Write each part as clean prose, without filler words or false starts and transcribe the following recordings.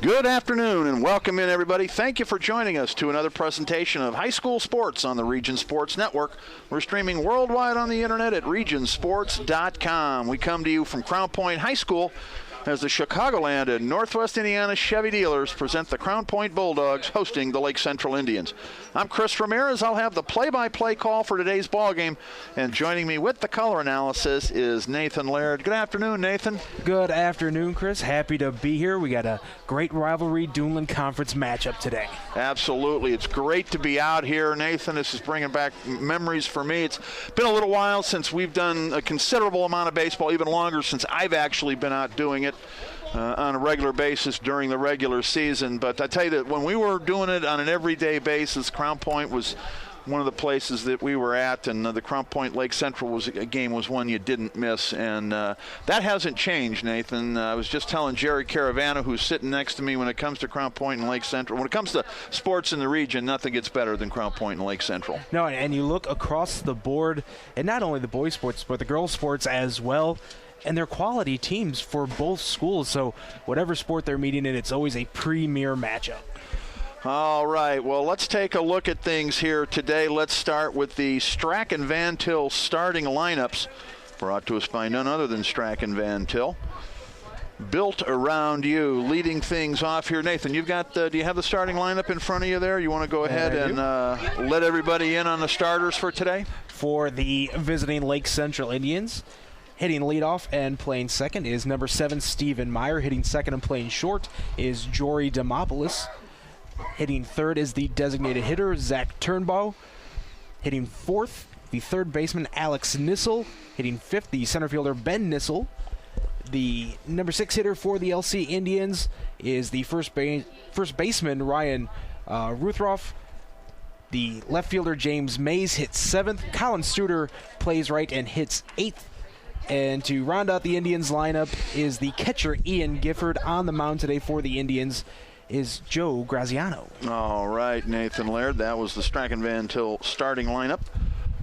Good afternoon and welcome in, everybody. Thank you for joining us to another presentation of high school sports on the Region Sports Network. We're streaming worldwide on the internet at regionsports.com. We come to you from Crown Point High School as the Chicagoland and Northwest Indiana Chevy dealers present the Crown Point Bulldogs hosting the Lake Central Indians. I'm Chris Ramirez. I'll have the play-by-play call for today's ballgame, and joining me with the color analysis is Nathan Laird. Good afternoon, Nathan. Good afternoon, Chris. Happy to be here. We got a great rivalry Duneland Conference matchup today. Absolutely. It's great to be out here, Nathan. This is bringing back memories for me. It's been a little while since we've done a considerable amount of baseball, even longer since I've actually been out doing it on a regular basis during the regular season. But I tell you that when we were doing it on an everyday basis, Crown Point was one of the places that we were at, and the Crown Point Lake Central game was one you didn't miss, and that hasn't changed, Nathan. I was just telling Jerry Caravano, who's sitting next to me, when it comes to Crown Point and Lake Central, when it comes to sports in the region, nothing gets better than Crown Point and Lake Central. No, and you look across the board, and not only the boys' sports, but the girls' sports as well, and they're quality teams for both schools, so whatever sport they're meeting in, it's always a premier matchup. All right, well, let's take a look at things here today. Let's start with the Strachan Van Til starting lineups, brought to us by none other than Strachan Van Til. Built around you, leading things off here. Nathan, you've got, do you have the starting lineup in front of you there? You want to go ahead and let everybody in on the starters for today? For the visiting Lake Central Indians, hitting leadoff and playing second is number 7, Stephen Meyer. Hitting second and playing short is Jory Demopoulos. Hitting third is the designated hitter, Zach Turnbow. Hitting fourth, the third baseman, Alex Nissel. Hitting fifth, the center fielder, Ben Nissel. The number 6 hitter for the LC Indians is the first baseman, Ryan Ruthroff. The left fielder, James Mays, hits 7th. Colin Studer plays right and hits 8th. And to round out the Indians lineup is the catcher, Ian Gifford. On the mound today for the Indians is Joe Graziano. All right, Nathan Laird, that was the Strachan Van Til starting lineup,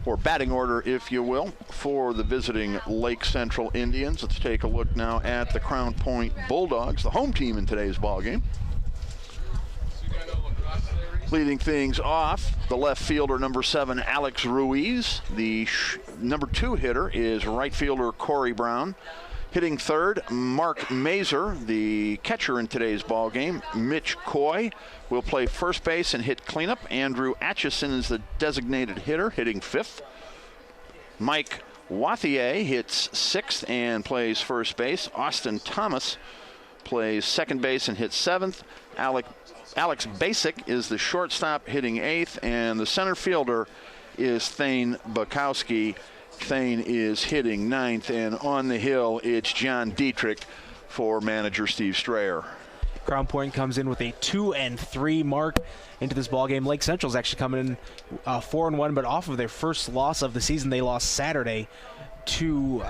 or batting order, if you will, for the visiting Lake Central Indians. Let's take a look now at the Crown Point Bulldogs, the home team in today's ballgame. Leading things off, the left fielder, number 7, Alex Ruiz. The number 2 hitter is right fielder Corey Brown. Hitting third, Mark Mazer. The catcher in today's ball game, Mitch Coy, will play first base and hit cleanup. Andrew Atchison is the designated hitter, hitting 5th. Mike Wathier hits 6th and plays first base. Austin Thomas plays second base and hits 7th. Alex Basic is the shortstop, hitting 8th, and the center fielder is Thane Bukowski. Thane is hitting 9th, and on the hill, it's John Dietrich for manager Steve Strayer. Crown Point comes in with a 2-3 mark into this ballgame. Lake Central's actually coming in 4-1, but off of their first loss of the season. They lost Saturday to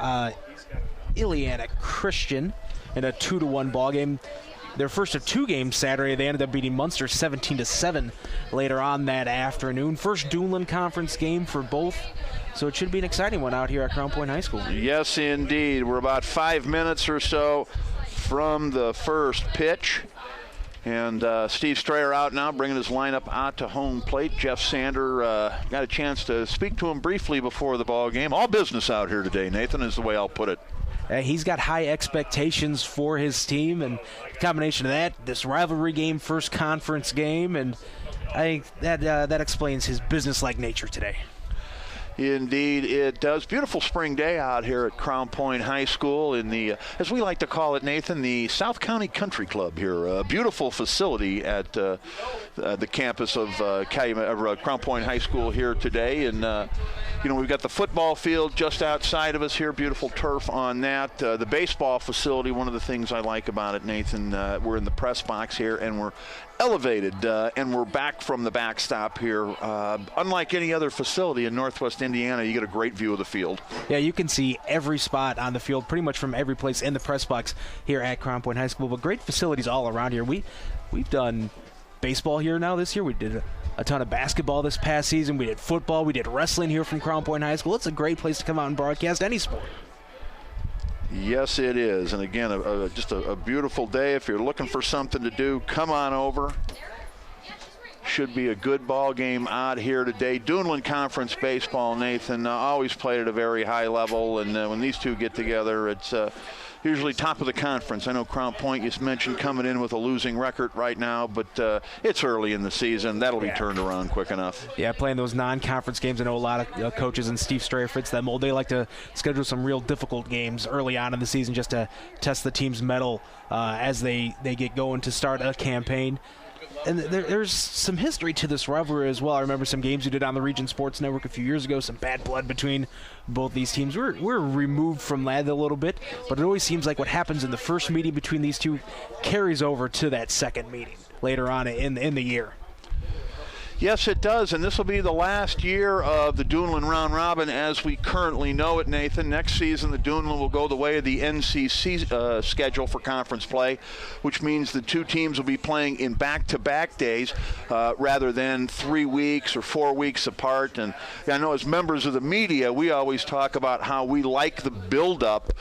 Ileana Christian in a 2-1 ballgame. Their first of 2 games Saturday, they ended up beating Munster 17-7 later on that afternoon. First Duneland Conference game for both, so it should be an exciting one out here at Crown Point High School. Yes, indeed. We're about 5 minutes or so from the first pitch. And Steve Strayer out now, bringing his lineup out to home plate. Jeff Sander got a chance to speak to him briefly before the ball game. All business out here today, Nathan, is the way I'll put it. He's got high expectations for his team, and the combination of that, this rivalry game, first conference game, and I think that explains his business-like nature today. Indeed, it does. Beautiful spring day out here at Crown Point High School in the, as we like to call it, Nathan, the South County Country Club here. A beautiful facility at the campus of Crown Point High School here today. And, we've got the football field just outside of us here, beautiful turf on that. The baseball facility, one of the things I like about it, Nathan, we're in the press box here, and we're elevated, and we're back from the backstop here. Unlike any other facility in Northwest Indiana, you get a great view of the field. Yeah, you can see every spot on the field, pretty much from every place in the press box here at Crown Point High School. But great facilities all around here. We've done baseball here now this year. We did a ton of basketball this past season. We did football. We did wrestling here from Crown Point High School. It's a great place to come out and broadcast any sport. Yes, it is. And again, just a beautiful day. If you're looking for something to do, come on over. Should be a good ball game out here today. Duneland Conference baseball, Nathan, always played at a very high level. And when these two get together, it's usually top of the conference. I know Crown Point, you mentioned, coming in with a losing record right now, but it's early in the season. That'll be turned around quick enough. Yeah, playing those non-conference games. I know a lot of coaches, and Steve Strayer fits that mold. They like to schedule some real difficult games early on in the season just to test the team's mettle as they get going to start a campaign. And there's some history to this rivalry as well. I remember some games we did on the Region Sports Network a few years ago, some bad blood between both these teams. We're removed from that a little bit, but it always seems like what happens in the first meeting between these two carries over to that second meeting later on in the year. Yes, it does, and this will be the last year of the Duneland Round Robin as we currently know it, Nathan. Next season, the Duneland will go the way of the NCC schedule for conference play, which means the two teams will be playing in back-to-back days rather than 3 weeks or 4 weeks apart. And I know as members of the media, we always talk about how we like the build-up.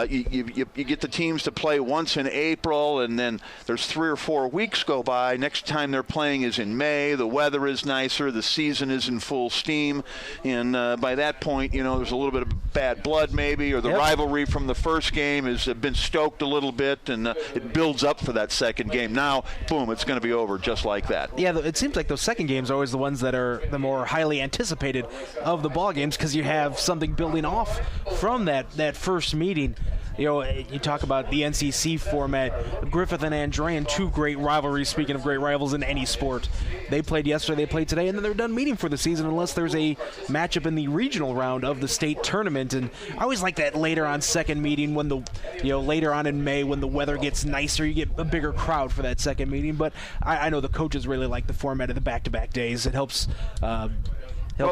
You get the teams to play once in April, and then there's 3 or 4 weeks go by. Next time they're playing is in May. The weather is nicer, the season is in full steam, and by that point, there's a little bit of bad blood maybe, or the rivalry from the first game has been stoked a little bit, and it builds up for that second game. Now, boom, it's going to be over just like that. Yeah, it seems like those second games are always the ones that are the more highly anticipated of the ball games because you have something building off from that first meeting. You talk about the NCC format, Griffith and Andrean, two great rivalries, speaking of great rivals in any sport. They played yesterday, they played today, and then they're done meeting for the season unless there's a matchup in the regional round of the state tournament. And I always like that later on second meeting when later on in May when the weather gets nicer, you get a bigger crowd for that second meeting. But I know the coaches really like the format of the back-to-back days. It helps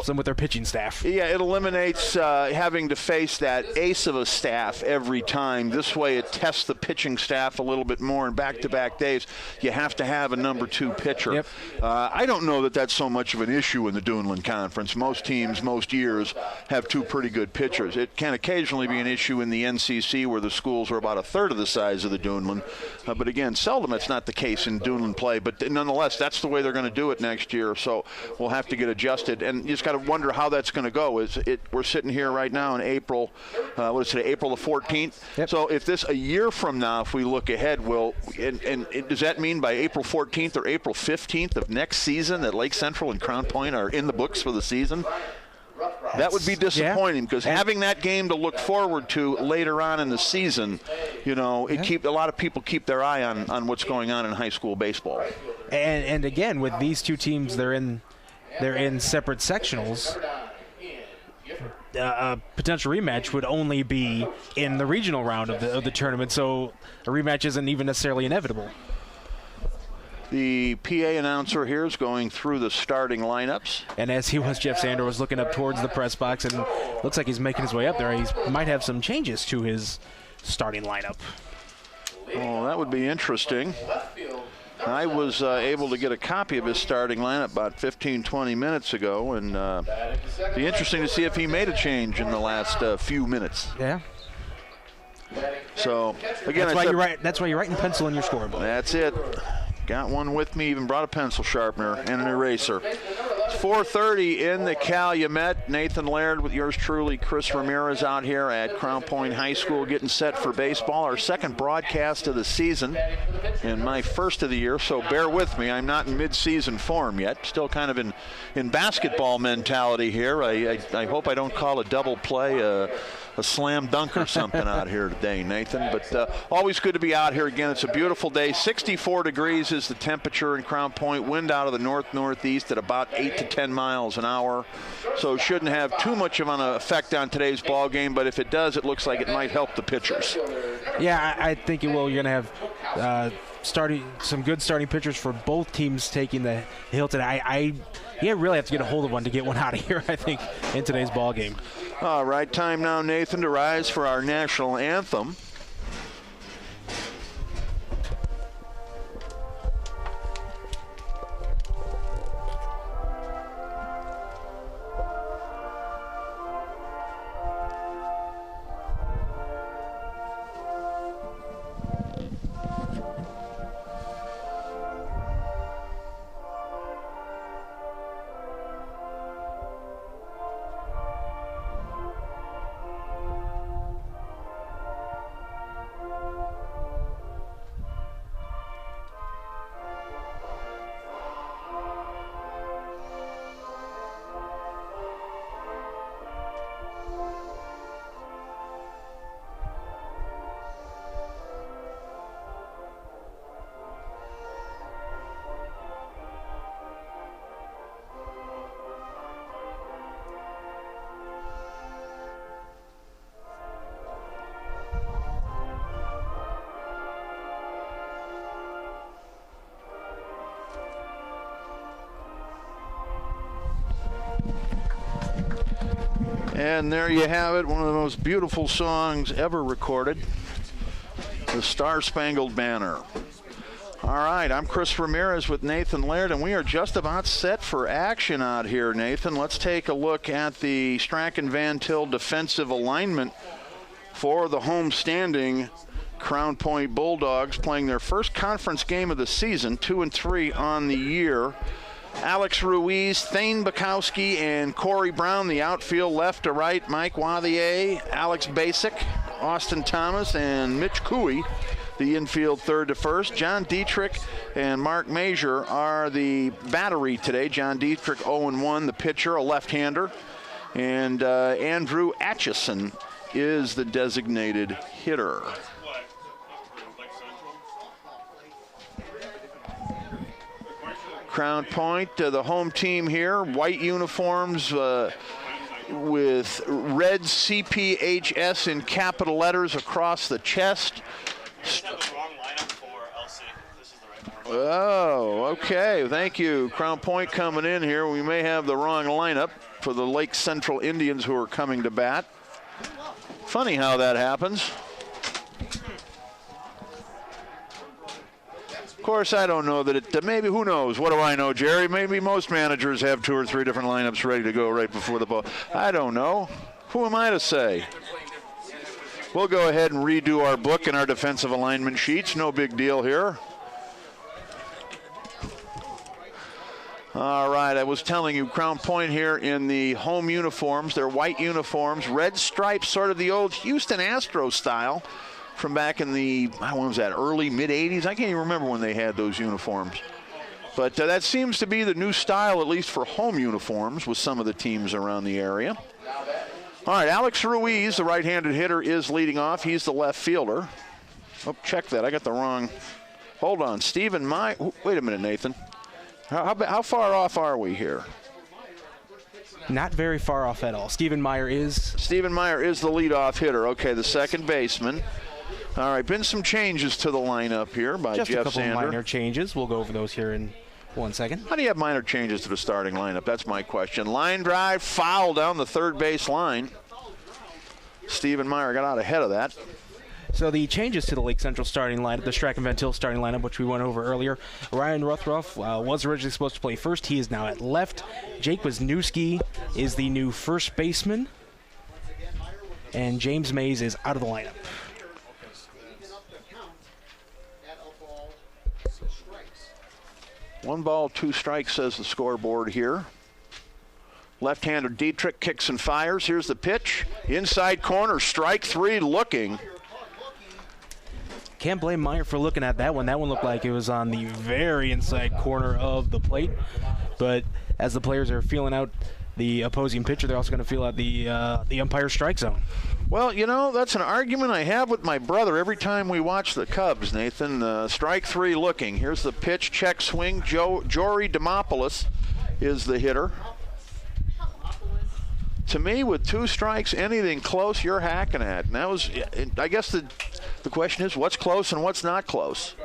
them with their pitching staff. Yeah, it eliminates having to face that ace of a staff every time. This way it tests the pitching staff a little bit more. In back-to-back days, you have to have a number 2 pitcher. Yep. I don't know that that's so much of an issue in the Duneland Conference. Most teams, most years, have 2 pretty good pitchers. It can occasionally be an issue in the NCC where the schools are about a third of the size of the Duneland. But again, seldom it's not the case in Duneland play. But nonetheless, that's the way they're going to do it next year. So we'll have to get adjusted. And just got to wonder how that's going to go. We're sitting here right now in April, what is today, April the 14th? Yep. So if this, a year from now, if we look ahead, does that mean by April 14th or April 15th of next season that Lake Central and Crown Point are in the books for the season? That would be disappointing because having that game to look forward to later on in the season, a lot of people keep their eye on what's going on in high school baseball. And again, with these two teams, they're in separate sectionals. A potential rematch would only be in the regional round of the tournament, so a rematch isn't even necessarily inevitable. The PA announcer here is going through the starting lineups. And as Jeff Sander was looking up towards the press box, and looks like he's making his way up there. He might have some changes to his starting lineup. Oh, that would be interesting. I was able to get a copy of his starting lineup about 15, 20 minutes ago, and be interesting to see if he made a change in the last few minutes. Yeah. So, again, that's why you're writing pencil in your scoreboard. That's it. Got one with me, even brought a pencil sharpener and an eraser. It's 4:30 in the Calumet. Nathan Laird with yours truly, Chris Ramirez, out here at Crown Point High School getting set for baseball. Our second broadcast of the season and my first of the year, so bear with me. I'm not in mid-season form yet. Still kind of in basketball mentality here. I hope I don't call a double play a slam dunk or something out here today, Nathan. But always good to be out here again. It's a beautiful day. 64 degrees is the temperature in Crown Point. Wind out of the north-northeast at about 8 to 10 miles an hour. So shouldn't have too much of an effect on today's ball game. But if it does, it looks like it might help the pitchers. Yeah, I think it will. You're going to have some good starting pitchers for both teams taking the hill today. You really have to get a hold of one to get one out of here, I think, in today's ball game. All right, time now, Nathan, to rise for our national anthem. And there you have it, one of the most beautiful songs ever recorded, the Star-Spangled Banner. All right, I'm Chris Ramirez with Nathan Laird, and we are just about set for action out here, Nathan. Let's take a look at the Strachan Van Til defensive alignment for the home-standing Crown Point Bulldogs, playing their first conference game of the season, 2-3 on the year. Alex Ruiz, Thane Bukowski, and Corey Brown, the outfield left to right. Mike Wathier, Alex Basic, Austin Thomas, and Mitch Cooey, the infield third to first. John Dietrich and Mark Mazur are the battery today. John Dietrich 0-1, the pitcher, a left-hander. And Andrew Atchison is the designated hitter. Crown Point, the home team here, white uniforms with red CPHS in capital letters across the chest. Oh, okay. Thank you. Crown Point coming in here. We may have the wrong lineup for the Lake Central Indians who are coming to bat. Funny how that happens. Of course, I don't know that it, maybe, who knows? What do I know, Jerry? Maybe most managers have 2 or 3 different lineups ready to go right before the ball. I don't know. Who am I to say? We'll go ahead and redo our book and our defensive alignment sheets. No big deal here. All right, I was telling you, Crown Point here in the home uniforms. They're white uniforms, red stripes, sort of the old Houston Astros style from back in the, when was that, early, mid-'80s? I can't even remember when they had those uniforms. But that seems to be the new style, at least for home uniforms, with some of the teams around the area. All right, Alex Ruiz, the right-handed hitter, is leading off. He's the left fielder. Oh, check that. I got the wrong. Hold on. Stephen Meyer. Wait a minute, Nathan. How far off are we here? Not very far off at all. Stephen Meyer is the leadoff hitter. Okay, the second baseman. All right, been some changes to the lineup here by just Jeff a couple Sander. Minor changes. We'll go over those here in 1 second. How do you have minor changes to the starting lineup? That's my question. Line drive, foul down the third base line. Stephen Meyer got out ahead of that. So the changes to the Lake Central starting lineup, the Strachan Van Til starting lineup, which we went over earlier. Ryan Rothroff was originally supposed to play first. He is now at left. Jake Wisniewski is the new first baseman. And James Mays is out of the lineup. 1 ball, 2 strikes, says the scoreboard here. Left-hander Dietrich kicks and fires. Here's the pitch. Inside corner, strike 3 looking. Can't blame Meyer for looking at that one. That one looked like it was on the very inside corner of the plate. But as the players are feeling out the opposing pitcher, they're also going to feel out the umpire strike zone. Well, you know, that's an argument I have with my brother every time we watch the Cubs, Nathan. Strike 3 looking. Here's the pitch, check swing. Jory Demopoulos is the hitter. To me, with 2 strikes, anything close, you're hacking at. And that was, I guess the question is, what's close and what's not close?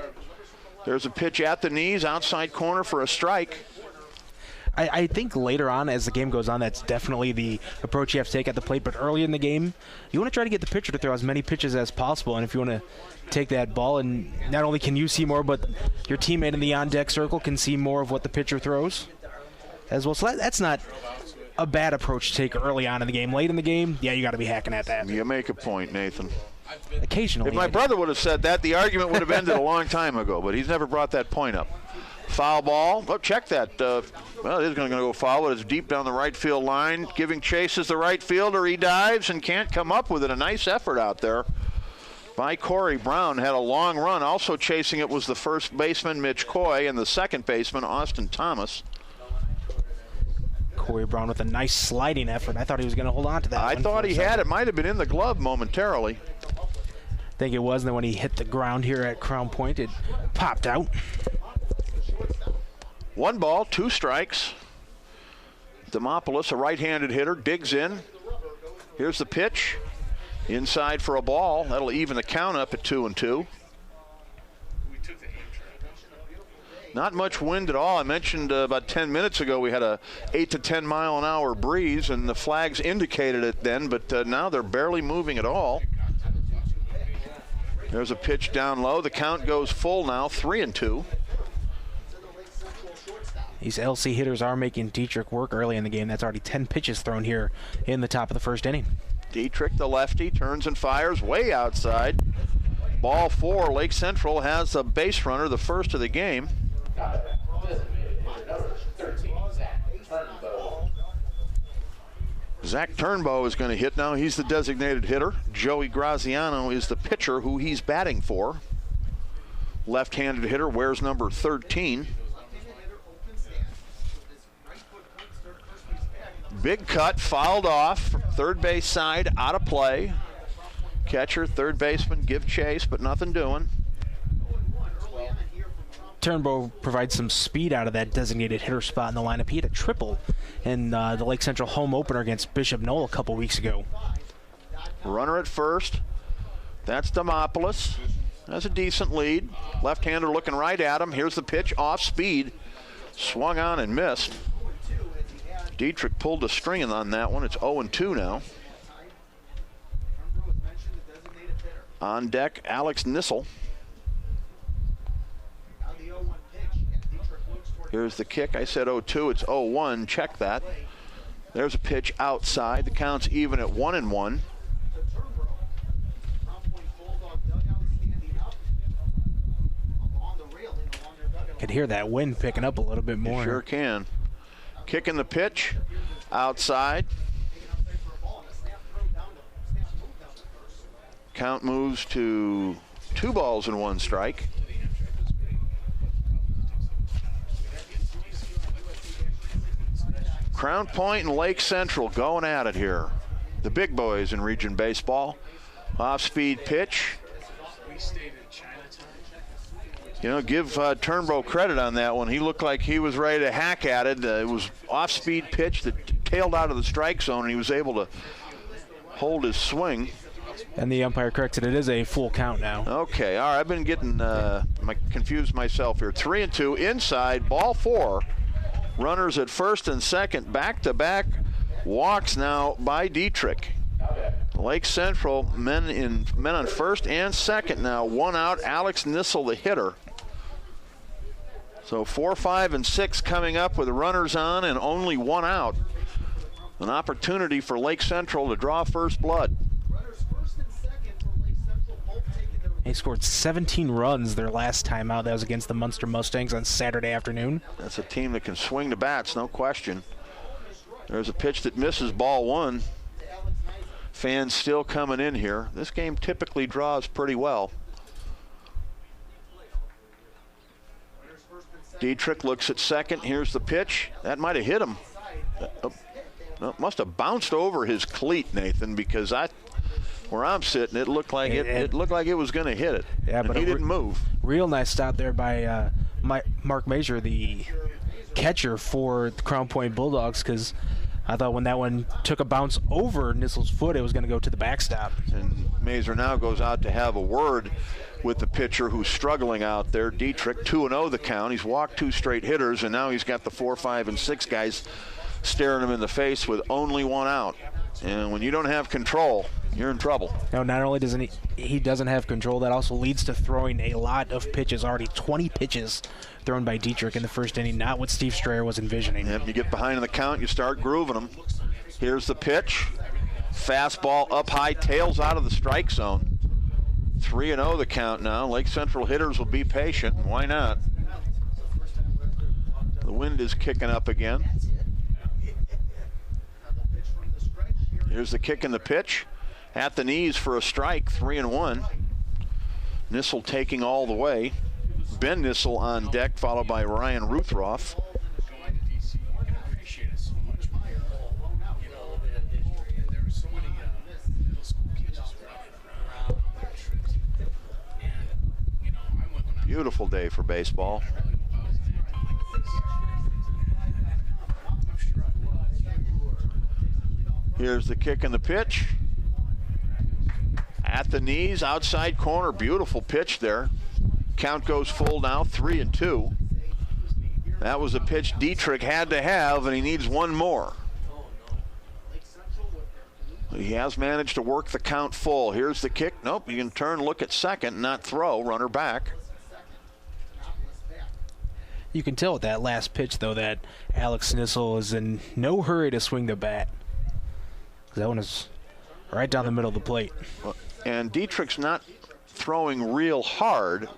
There's a pitch at the knees, outside corner for a strike. I think later on, as the game goes on, that's definitely the approach you have to take at the plate. But early in the game, you want to try to get the pitcher to throw as many pitches as possible. And if you want to take that ball, and not only can you see more, but your teammate in the on-deck circle can see more of what the pitcher throws as well. So that's not a bad approach to take early on in the game. Late in the game, yeah, you got to be hacking at that. You make a point, Nathan. Occasionally. If my brother would have said that, the argument would have ended a long time ago, but he's never brought that point up. Foul ball. Oh, check that. Well, it is going to go foul, but it's deep down the right field line. Giving chase is the right fielder. He dives and can't come up with it. A nice effort out there by Corey Brown. Had a long run. Also chasing it was the first baseman, Mitch Coy, and the second baseman, Austin Thomas. Corey Brown with a nice sliding effort. I thought he was going to hold on to that. I thought he had. It might have been in the glove momentarily. I think it was, and then when he hit the ground here at Crown Point, it popped out. 1 ball, 2 strikes. Demopoulos, a right-handed hitter, digs in. Here's the pitch. Inside for a ball. That'll even the count up at 2-2. Not much wind at all. I mentioned about 10 minutes ago we had a 8 to 10 mile an hour breeze, and the flags indicated it then, but now they're barely moving at all. There's a pitch down low. The count goes full now, 3-2. These LC hitters are making Dietrich work early in the game. That's already 10 pitches thrown here in the top of the first inning. Dietrich, the lefty, turns and fires way outside. Ball 4. Lake Central has a base runner, the first of the game. Zach Turnbow is going to hit now. He's the designated hitter. Joey Graziano is the pitcher who he's batting for. Left-handed hitter, wears number 13. Big cut, fouled off. Third base side, out of play. Catcher, third baseman, give chase, but nothing doing. Turnbow provides some speed out of that designated hitter spot in the lineup. He had a triple in the Lake Central home opener against Bishop Knoll a couple weeks ago. Runner at first. That's Demopoulos. That's a decent lead. Left-hander looking right at him. Here's the pitch, off speed. Swung on and missed. Dietrich pulled the string on that one. It's 0-2 now. On deck, Alex Nissel. Here's the kick. I said 0-2. It's 0-1. Check that. There's a pitch outside. The count's even at 1-1. Could hear that wind picking up a little bit more. You sure can. Kicking the pitch outside. Count moves to 2 balls and 1 strike. Crown Point and Lake Central going at it here. The big boys in Region Baseball. Off-speed pitch. You know, give Turnbow credit on that one. He looked like he was ready to hack at it. It was off-speed pitch that tailed out of the strike zone, and he was able to hold his swing. And the umpire corrected it is a full count now. Okay, all right. I've been getting confused myself here. 3-2 inside, ball 4. Runners at first and second, back-to-back walks now by Dietrich. Lake Central, men on first and second now. 1 out, Alex Nissel, the hitter. So 4, 5, and 6 coming up with the runners on and only 1 out. An opportunity for Lake Central to draw first blood. They scored 17 runs their last time out. That was against the Munster Mustangs on Saturday afternoon. That's a team that can swing the bats, no question. There's a pitch that misses, ball 1. Fans still coming in here. This game typically draws pretty well. Dietrich looks at second. Here's the pitch. That might have hit him. It must have bounced over his cleat, Nathan, because where I'm sitting, it looked like it looked like it was going to hit it. Yeah, but he didn't move. Real nice stop there by Mark Mazur, the catcher for the Crown Point Bulldogs, because I thought when that one took a bounce over Nissel's foot, it was going to go to the backstop. And Mazur now goes out to have a word with the pitcher who's struggling out there. Dietrich, 2-0 the count. He's walked 2 straight hitters, and now he's got the 4, 5, and 6 guys staring him in the face with only 1 out. And when you don't have control, you're in trouble. No, not only doesn't he doesn't have control, that also leads to throwing a lot of pitches. Already 20 pitches thrown by Dietrich in the first inning, not what Steve Strayer was envisioning. Yep, you get behind in the count, you start grooving them. Here's the pitch. Fastball up high, tails out of the strike zone. 3-0 the count now. Lake Central hitters will be patient, and why not? The wind is kicking up again. Here's the kick and the pitch. At the knees for a strike, 3-1. Nissel taking all the way. Ben Nissel on deck, followed by Ryan Ruthroff. Beautiful day for baseball. Here's the kick and the pitch. At the knees, outside corner, beautiful pitch there. Count goes full now, 3-2. That was a pitch Dietrich had to have, and he needs one more. He has managed to work the count full. Here's the kick. Nope, you can turn, look at second, not throw, runner back. You can tell with that last pitch, though, that Alex Nissel is in no hurry to swing the bat. That one is right down the middle of the plate. And Dietrich's not throwing real hard.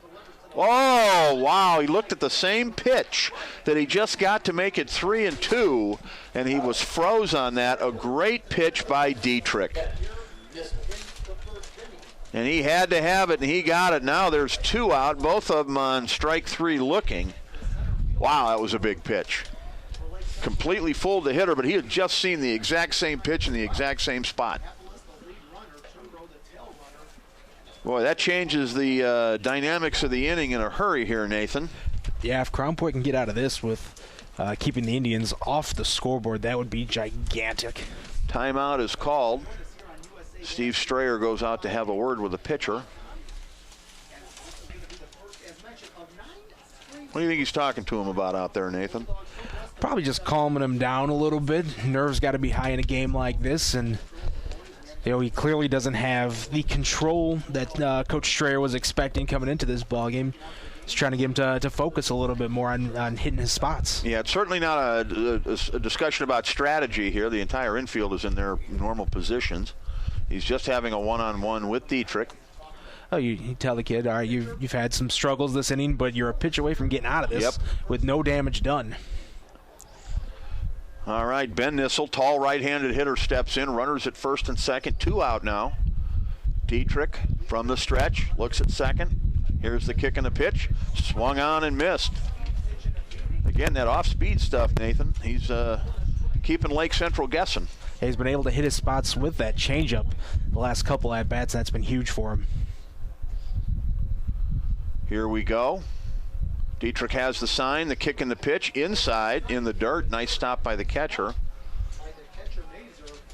Oh, wow, he looked at the same pitch that he just got to make it 3-2, and he was froze on that. A great pitch by Dietrich. And he had to have it, and he got it. Now there's 2 out, both of them on strike 3 looking. Wow, that was a big pitch. Completely fooled the hitter, but he had just seen the exact same pitch in the exact same spot. Boy, that changes the dynamics of the inning in a hurry here, Nathan. Yeah, if Crown Point can get out of this with keeping the Indians off the scoreboard, that would be gigantic. Timeout is called. Steve Strayer goes out to have a word with the pitcher. What do you think he's talking to him about out there, Nathan? Probably just calming him down a little bit. Nerves got to be high in a game like this, and he clearly doesn't have the control that Coach Strayer was expecting coming into this ballgame. He's trying to get him to focus a little bit more on hitting his spots. Yeah, it's certainly not a discussion about strategy here. The entire infield is in their normal positions. He's just having a one-on-one with Dietrich. Oh, you tell the kid, all right, you've had some struggles this inning, but you're a pitch away from getting out of this with no damage done. All right, Ben Nissel, tall right-handed hitter, steps in. Runners at first and second, 2 out now. Dietrich from the stretch, looks at second. Here's the kick and the pitch. Swung on and missed. Again, that off-speed stuff, Nathan. He's keeping Lake Central guessing. He's been able to hit his spots with that changeup the last couple at-bats. That's been huge for him. Here we go. Dietrich has the sign, the kick and the pitch, inside in the dirt. Nice stop by the catcher.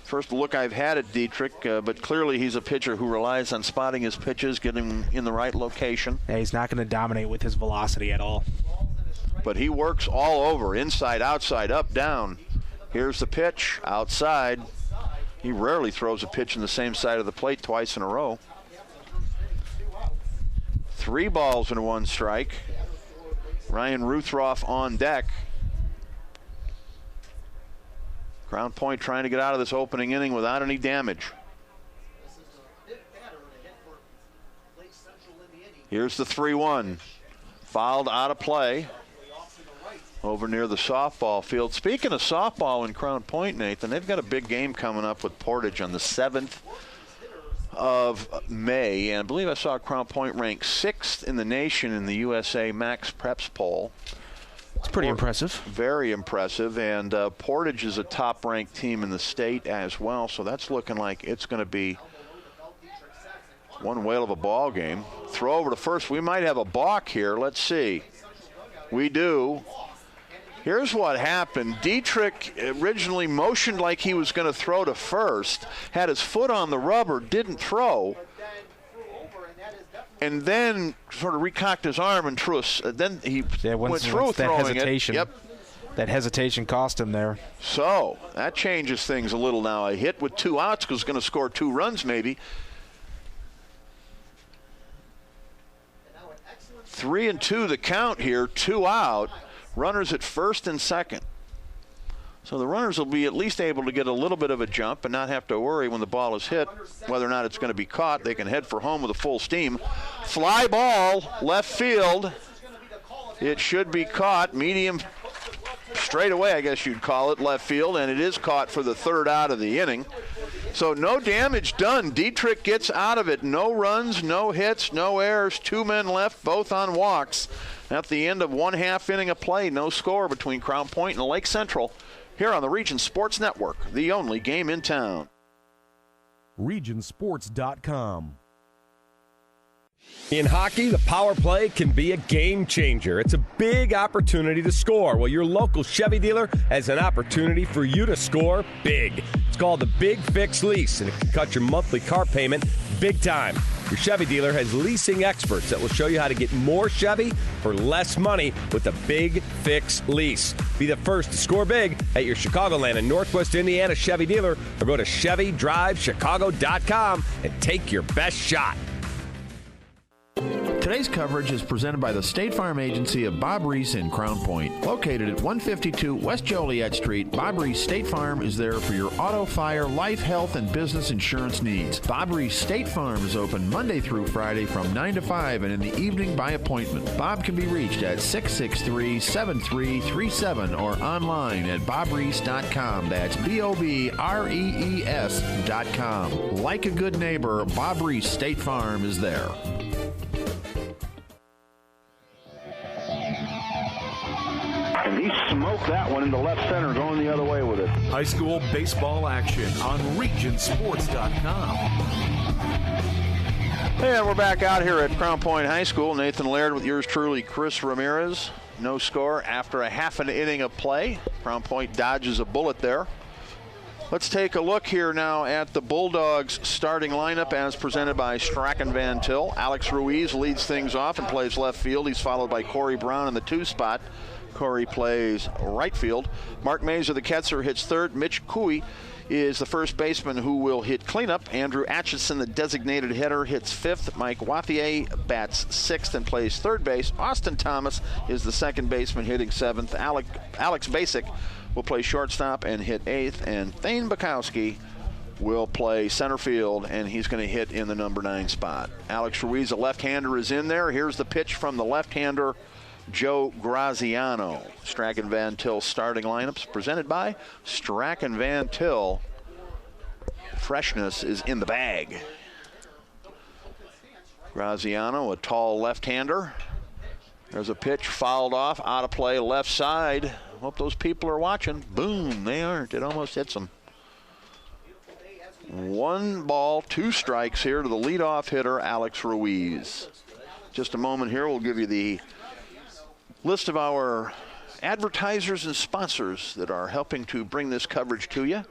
First look I've had at Dietrich, but clearly he's a pitcher who relies on spotting his pitches, getting them in the right location. Yeah, he's not going to dominate with his velocity at all. But he works all over, inside, outside, up, down. Here's the pitch, outside. He rarely throws a pitch in the same side of the plate twice in a row. 3 balls and 1 strike. Ryan Ruthroff on deck. Crown Point trying to get out of this opening inning without any damage. Here's the 3-1. Fouled out of play over near the softball field. Speaking of softball in Crown Point, Nathan, they've got a big game coming up with Portage on the 7th of May, and I believe I saw Crown Point ranked 6th in the nation in the USA Max Preps poll. It's pretty impressive. Very impressive, and Portage is a top-ranked team in the state as well, so that's looking like it's going to be one whale of a ball game. Throw over to first. We might have a balk here. Let's see. We do. Here's what happened. Dietrich originally motioned like he was going to throw to first, had his foot on the rubber, didn't throw, and then sort of recocked his arm and threw. Then he went through throwing hesitation. it. Yep. That hesitation cost him there. So that changes things a little now. A hit with 2 outs because he's going to score 2 runs maybe. 3-2 the count here, 2 out. Runners at first and second. So the runners will be at least able to get a little bit of a jump and not have to worry when the ball is hit whether or not it's going to be caught. They can head for home with a full steam. Fly ball, left field. It should be caught. Medium straight away, I guess you'd call it, left field, and it is caught for the 3rd out of the inning. So no damage done. Dietrich gets out of it. No runs, no hits, no errors. 2 men left, both on walks. At the end of 1/2 inning of play, no score between Crown Point and Lake Central here on the Region Sports Network, the only game in town. Regionsports.com. In hockey, the power play can be a game changer. It's a big opportunity to score. Well, your local Chevy dealer has an opportunity for you to score big. It's called the Big Fix Lease, and it can cut your monthly car payment big time. Your Chevy dealer has leasing experts that will show you how to get more Chevy for less money with a Big Fix lease. Be the first to score big at your Chicagoland and Northwest Indiana Chevy dealer, or go to ChevyDriveChicago.com and take your best shot. Today's coverage is presented by the State Farm Agency of Bob Reese in Crown Point. Located at 152 West Joliet Street, Bob Reese State Farm is there for your auto, fire, life, health, and business insurance needs. Bob Reese State Farm is open Monday through Friday from 9 to 5 and in the evening by appointment. Bob can be reached at 663-7337 or online at bobreese.com. That's BOBREES.com. Like a good neighbor, Bob Reese State Farm is there. And he smoked that one into left center, going the other way with it. High school baseball action on regionsports.com. And we're back out here at Crown Point High School. Nathan Laird with yours truly, Chris Ramirez. No score after a half an inning of play. Crown Point dodges a bullet there. Let's take a look here now at the Bulldogs starting lineup as presented by Strachan Van Til. Alex Ruiz leads things off and plays left field. He's followed by Corey Brown in the 2 spot. Corey plays right field. Mark Mazer, the catcher, hits third. Mitch Cooey is the first baseman who will hit cleanup. Andrew Atchison, the designated hitter, hits fifth. Mike Wathier bats sixth and plays third base. Austin Thomas is the second baseman, hitting seventh. Alex Basic will play shortstop and hit eighth. And Thane Bukowski will play center field, and he's going to hit in the number 9 spot. Alex Ruiz, a left-hander, is in there. Here's the pitch from the left-hander, Joe Graziano. Strachan Van Til starting lineups presented by Strachan Van Til. Freshness is in the bag. Graziano, a tall left-hander. There's a pitch fouled off, out of play, left side. Hope those people are watching. Boom, they aren't. It almost hits them. 1 ball, 2 strikes here to the leadoff hitter, Alex Ruiz. Just a moment here, we'll give you the list of our advertisers and sponsors that are helping to bring this coverage to you.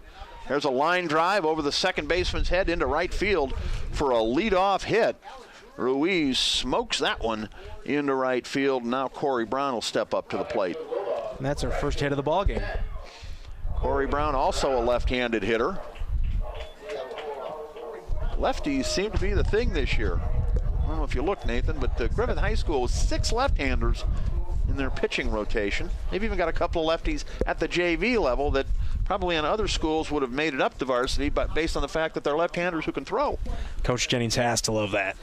There's a line drive over the second baseman's head into right field for a leadoff hit. Ruiz smokes that one into right field. Now Corey Brown will step up to the plate. And that's our first hit of the ball game. Corey Brown, also a left-handed hitter. Lefties seem to be the thing this year. I don't know if you look, Nathan, but Griffith High School has 6 left-handers in their pitching rotation. They've even got a couple of lefties at the JV level that probably in other schools would have made it up to varsity, but based on the fact that they're left-handers who can throw. Coach Jennings has to love that.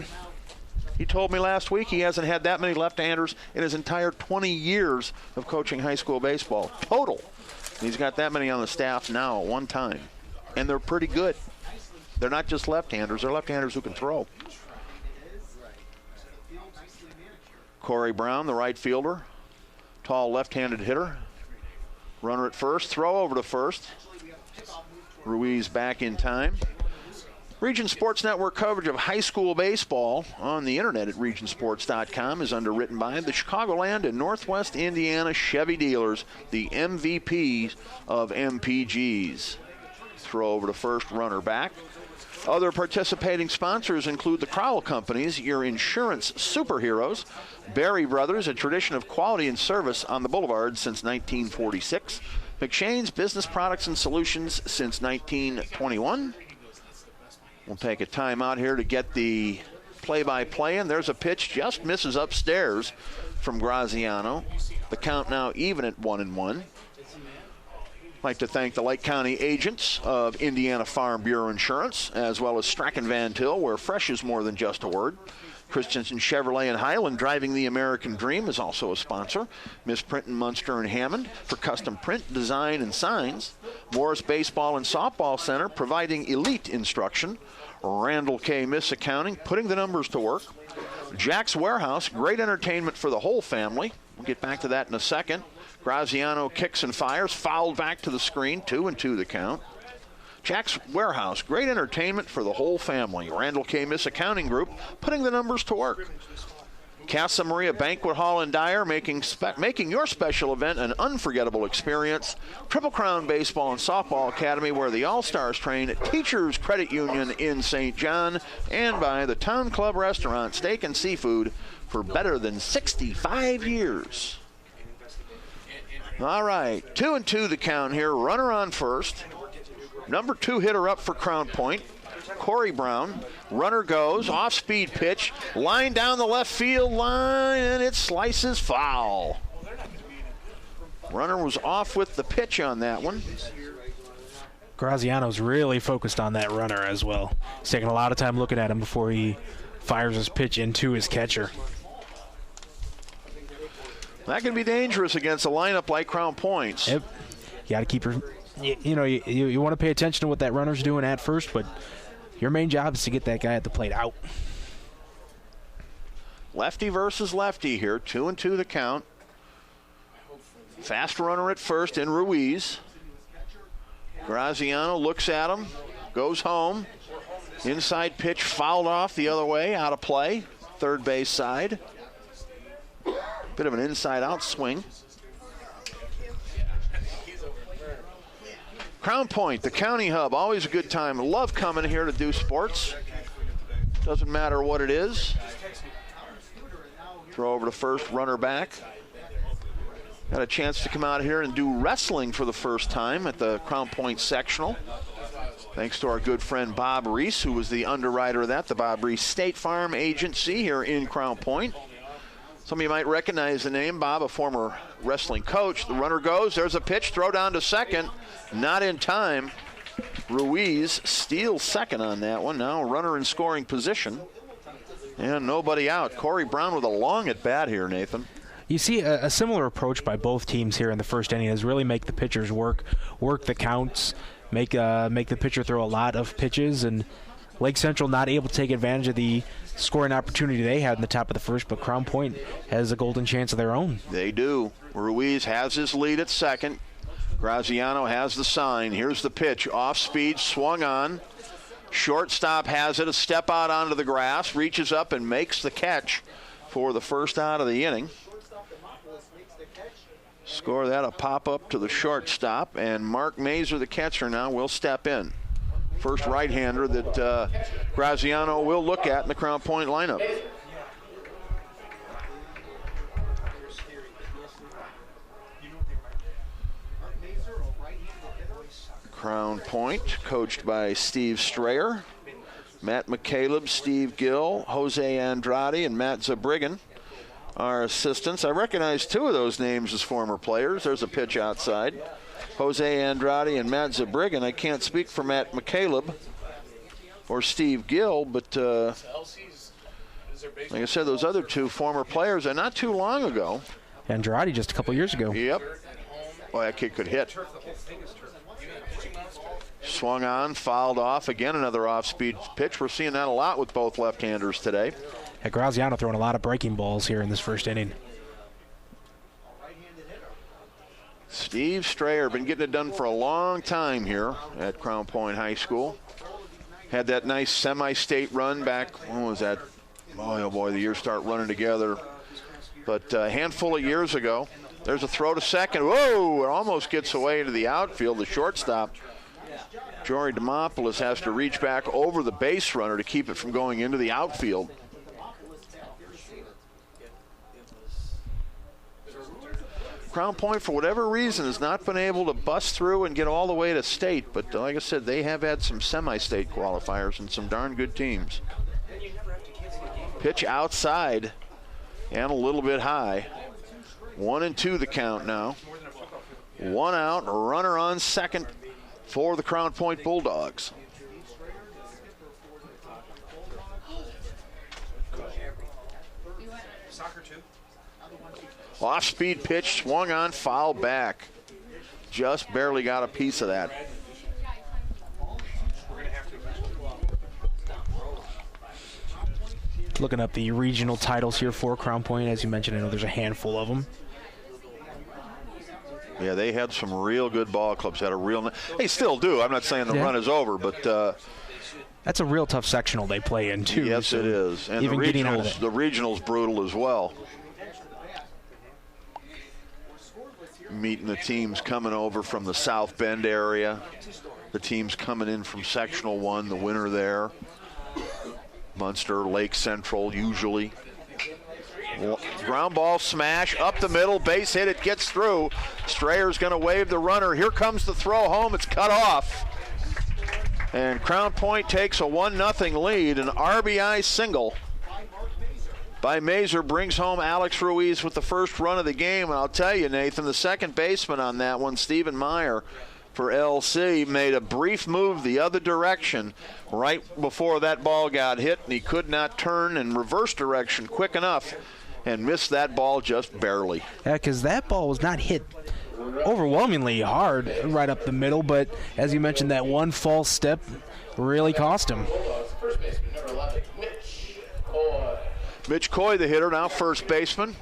He told me last week he hasn't had that many left-handers in his entire 20 years of coaching high school baseball, total. He's got that many on the staff now at one time, and they're pretty good. They're not just left-handers, they're left-handers who can throw. Corey Brown, the right fielder, tall left-handed hitter. Runner at first, throw over to first. Ruiz back in time. Region Sports Network coverage of high school baseball on the internet at regionsports.com is underwritten by the Chicagoland and Northwest Indiana Chevy dealers, the MVPs of MPGs. Throw over to first, runner back. Other participating sponsors include the Crowell Companies, your insurance superheroes. Berry Brothers, a tradition of quality and service on the boulevard since 1946. McShane's Business Products and Solutions since 1921. We'll take a timeout here to get the play-by-play in. There's a pitch, just misses upstairs from Graziano. The count now even at 1-1. I'd like to thank the Lake County agents of Indiana Farm Bureau Insurance, as well as Strachan Van Til, where fresh is more than just a word. Christensen Chevrolet in Highland, driving the American dream, is also a sponsor. Miss Print and Munster and Hammond for custom print, design, and signs. Morris Baseball and Softball Center, providing elite instruction. Randall K. Miss Accounting, putting the numbers to work. Jack's Warehouse, great entertainment for the whole family. We'll get back to that in a second. Graziano kicks and fires, fouled back to the screen, 2-2 the count. Jack's Warehouse, great entertainment for the whole family. Randall K. Miss Accounting Group, putting the numbers to work. Casa Maria Banquet Hall in Dyer, making your special event an unforgettable experience. Triple Crown Baseball and Softball Academy, where the All-Stars train. Teachers Credit Union in St. John, and by the Town Club Restaurant, Steak and Seafood, for better than 65 years. All right, 2-2 the count here. Runner on first. Number 2 hitter up for Crown Point, Corey Brown. Runner goes, off-speed pitch, line down the left field line, and it slices foul. Runner was off with the pitch on that one. Graziano's really focused on that runner as well. He's taking a lot of time looking at him before he fires his pitch into his catcher. That can be dangerous against a lineup like Crown Point's. Yep. You got to keep your, you want to pay attention to what that runner's doing at first, but your main job is to get that guy at the plate out. Lefty versus lefty here, 2-2 the count. Fast runner at first in Ruiz. Graziano looks at him, goes home. Inside pitch fouled off the other way, out of play, third base side. Bit of an inside-out swing. Crown Point, the county hub, always a good time. Love coming here to do sports. Doesn't matter what it is. Throw over to first, runner back. Got a chance to come out here and do wrestling for the first time at the Crown Point sectional. Thanks to our good friend Bob Reese, who was the underwriter of that, the Bob Reese State Farm Agency here in Crown Point. Some of you might recognize the name. Bob, a former wrestling coach. The runner goes. There's a pitch. Throw down to second. Not in time. Ruiz steals second on that one. Now runner in scoring position. And nobody out. Corey Brown with a long at bat here, Nathan. You see a similar approach by both teams here in the first inning is really make the pitchers work the counts, make the pitcher throw a lot of pitches, and Lake Central not able to take advantage of the scoring opportunity they had in the top of the first, but Crown Point has a golden chance of their own. They do. Ruiz has his lead at second. Graziano has the sign. Here's the pitch. Off speed, swung on. Shortstop has it. A step out onto the grass, reaches up and makes the catch for the first out of the inning. Score that, a pop-up to the shortstop, and Mark Mazer, the catcher, now will step in. First right-hander that Graziano will look at in the Crown Point lineup. Crown Point, coached by Steve Strayer, Matt McCaleb, Steve Gill, Jose Andrade, and Matt Zabrigan, our assistants. I recognize two of those names as former players. There's a pitch outside. Jose Andrade and Matt Zabrigan. I can't speak for Matt McCaleb or Steve Gill, but like I said, those other two former players, and not too long ago. Andrade just a couple years ago. Yep. Boy, that kid could hit. Swung on, fouled off. Again, another off-speed pitch. We're seeing that a lot with both left-handers today. Yeah, Graziano throwing a lot of breaking balls here in this first inning. Steve Strayer, been getting it done for a long time here at Crown Point High School. Had that nice semi-state run back, when was that? Oh boy, the years start running together. But a handful of years ago. There's a throw to second. Whoa, it almost gets away to the outfield. The shortstop, Jory Demopoulos, has to reach back over the base runner to keep it from going into the outfield. Crown Point, for whatever reason, has not been able to bust through and get all the way to state. But like I said, they have had some semi-state qualifiers and some darn good teams. Pitch outside and a little bit high. 1-2 the count now. One out, runner on second for the Crown Point Bulldogs. Off-speed pitch, swung on, foul back. Just barely got a piece of that. Looking up the regional titles here for Crown Point. As you mentioned, I know there's a handful of them. Yeah, they had some real good ball clubs. They still do. I'm not saying the run is over, but That's a real tough sectional they play in, too. Yes, so it is. And even getting out of it. the regional's brutal as well. Meeting the teams coming over from the South Bend area. The teams coming in from Sectional 1, the winner there. Munster, Lake Central, usually. Ground ball smash up the middle, base hit, it gets through. Strayer's going to wave the runner. Here comes the throw home. It's cut off. And Crown Point takes a 1-0 lead. An RBI single by Mazur brings home Alex Ruiz with the first run of the game. And I'll tell you, Nathan, the second baseman on that one, Stephen Meyer, for LC, made a brief move the other direction right before that ball got hit, and he could not turn in reverse direction quick enough and missed that ball just barely. Yeah, because that ball was not hit overwhelmingly hard right up the middle, but as you mentioned, that one false step really cost him. First baseman, number 11, Mitch Coy. Mitch Coy, the hitter, now first baseman.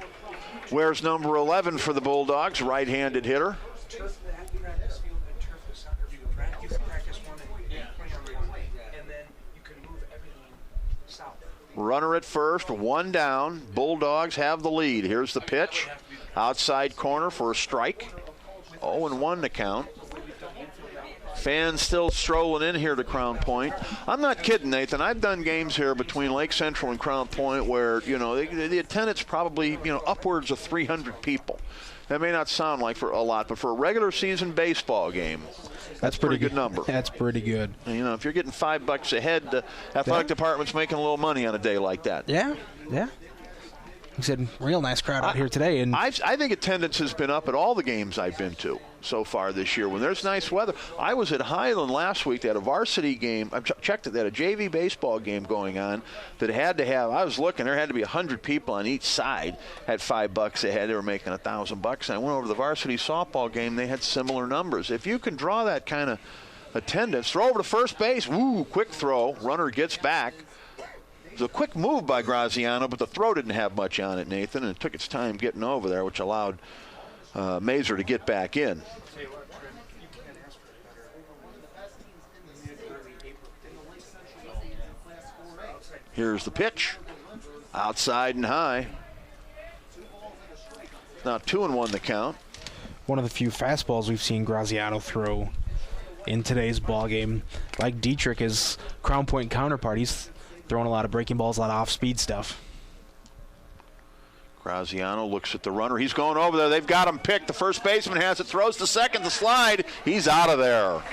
Wears number 11 for the Bulldogs, right-handed hitter. Runner at first, one down. Bulldogs have the lead. Here's the pitch. Outside corner for a strike. 0-1 the count. Fans still strolling in here to Crown Point. I'm not kidding, Nathan. I've done games here between Lake Central and Crown Point where, you know, the attendance probably, you know, upwards of 300 people. That may not sound like for a lot, but for a regular season baseball game, that's a pretty good number. That's pretty good. And, you know, if you're getting $5 a head, the athletic department's making a little money on a day like that. Yeah, yeah. He said, real nice crowd out here today. And I think attendance has been up at all the games I've been to so far this year when there's nice weather. I was at Highland last week. They had a varsity game. I checked it. They had a JV baseball game going on that had to have, I was looking, there had to be 100 people on each side at $5 a head. They were making $1,000. And I went over to the varsity softball game. They had similar numbers. If you can draw that kind of attendance, throw over to first base. Woo, quick throw. Runner gets back. It was a quick move by Graziano, but the throw didn't have much on it, Nathan, and it took its time getting over there, which allowed Mazur to get back in. Here's the pitch. Outside and high. Now 2-1 the count. One of the few fastballs we've seen Graziano throw in today's ball game. Like Dietrich, his Crown Point counterpart, he's throwing a lot of breaking balls, a lot of off-speed stuff. Graziano looks at the runner. He's going over there. They've got him picked. The first baseman has it. Throws to second. The slide. He's out of there.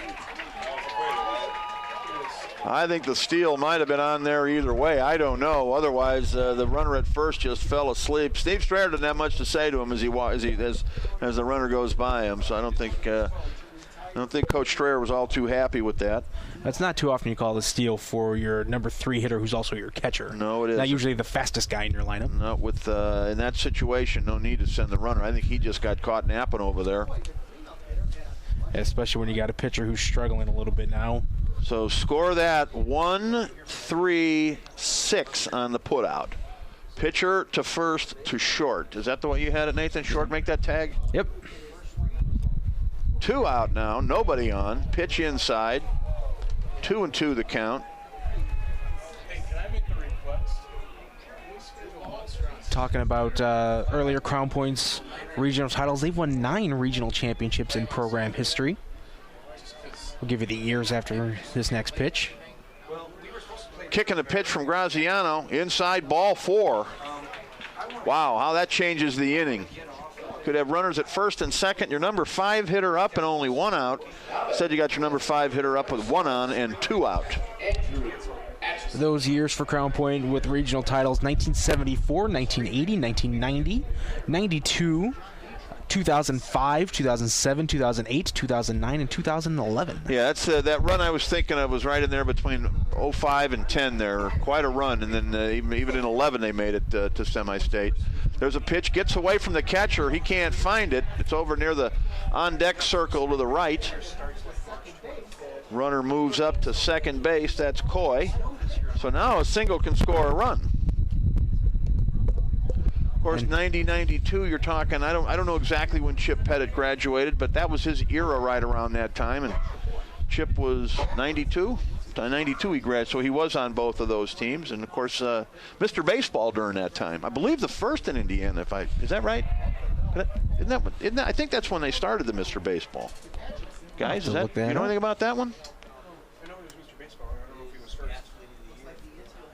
I think the steal might have been on there either way. I don't know. Otherwise, the runner at first just fell asleep. Steve Strayer didn't have much to say to him as the runner goes by him. So I don't think Coach Strayer was all too happy with that. That's not too often you call the steal for your number 3 hitter who's also your catcher. No, it isn't. Not usually the fastest guy in your lineup. No, with in that situation, no need to send the runner. I think he just got caught napping over there. Especially when you got a pitcher who's struggling a little bit now. So score that 1-3-6 on the putout. Pitcher to first to short. Is that the way you had it, Nathan? Short, make that tag? Yep. 2 out now, nobody on. Pitch inside. 2-2 the count. Hey, can I make a request? Talking about earlier Crown Point's regional titles, they've won 9 regional championships in program history. We'll give you the years after this next pitch. Kicking the pitch from Graziano, inside ball 4. Wow, how that changes the inning. Could have runners at first and second. Your number 5 hitter up and only 1 out. Instead, you got your number 5 hitter up with 1 on and 2 out. Those years for Crown Point with regional titles: 1974, 1980, 1990, 92, 2005, 2007, 2008, 2009, and 2011. Yeah, that's that run I was thinking of was right in there between 05 and 10 there. Quite a run, and then even in 11 they made it to semi-state. There's a pitch, gets away from the catcher. He can't find it. It's over near the on-deck circle to the right. Runner moves up to second base. That's Coy. So now a single can score a run. Of course, 90-92, you're talking, I don't know exactly when Chip Pettit graduated, but that was his era right around that time. And Chip was 92? 92 he graduated, so he was on both of those teams. And, of course, Mr. Baseball during that time. I believe the first in Indiana, is that right? Isn't that, I think that's when they started the Mr. Baseball. Guys, you know anything about that one? I know it was Mr. Baseball. I don't know if he was first.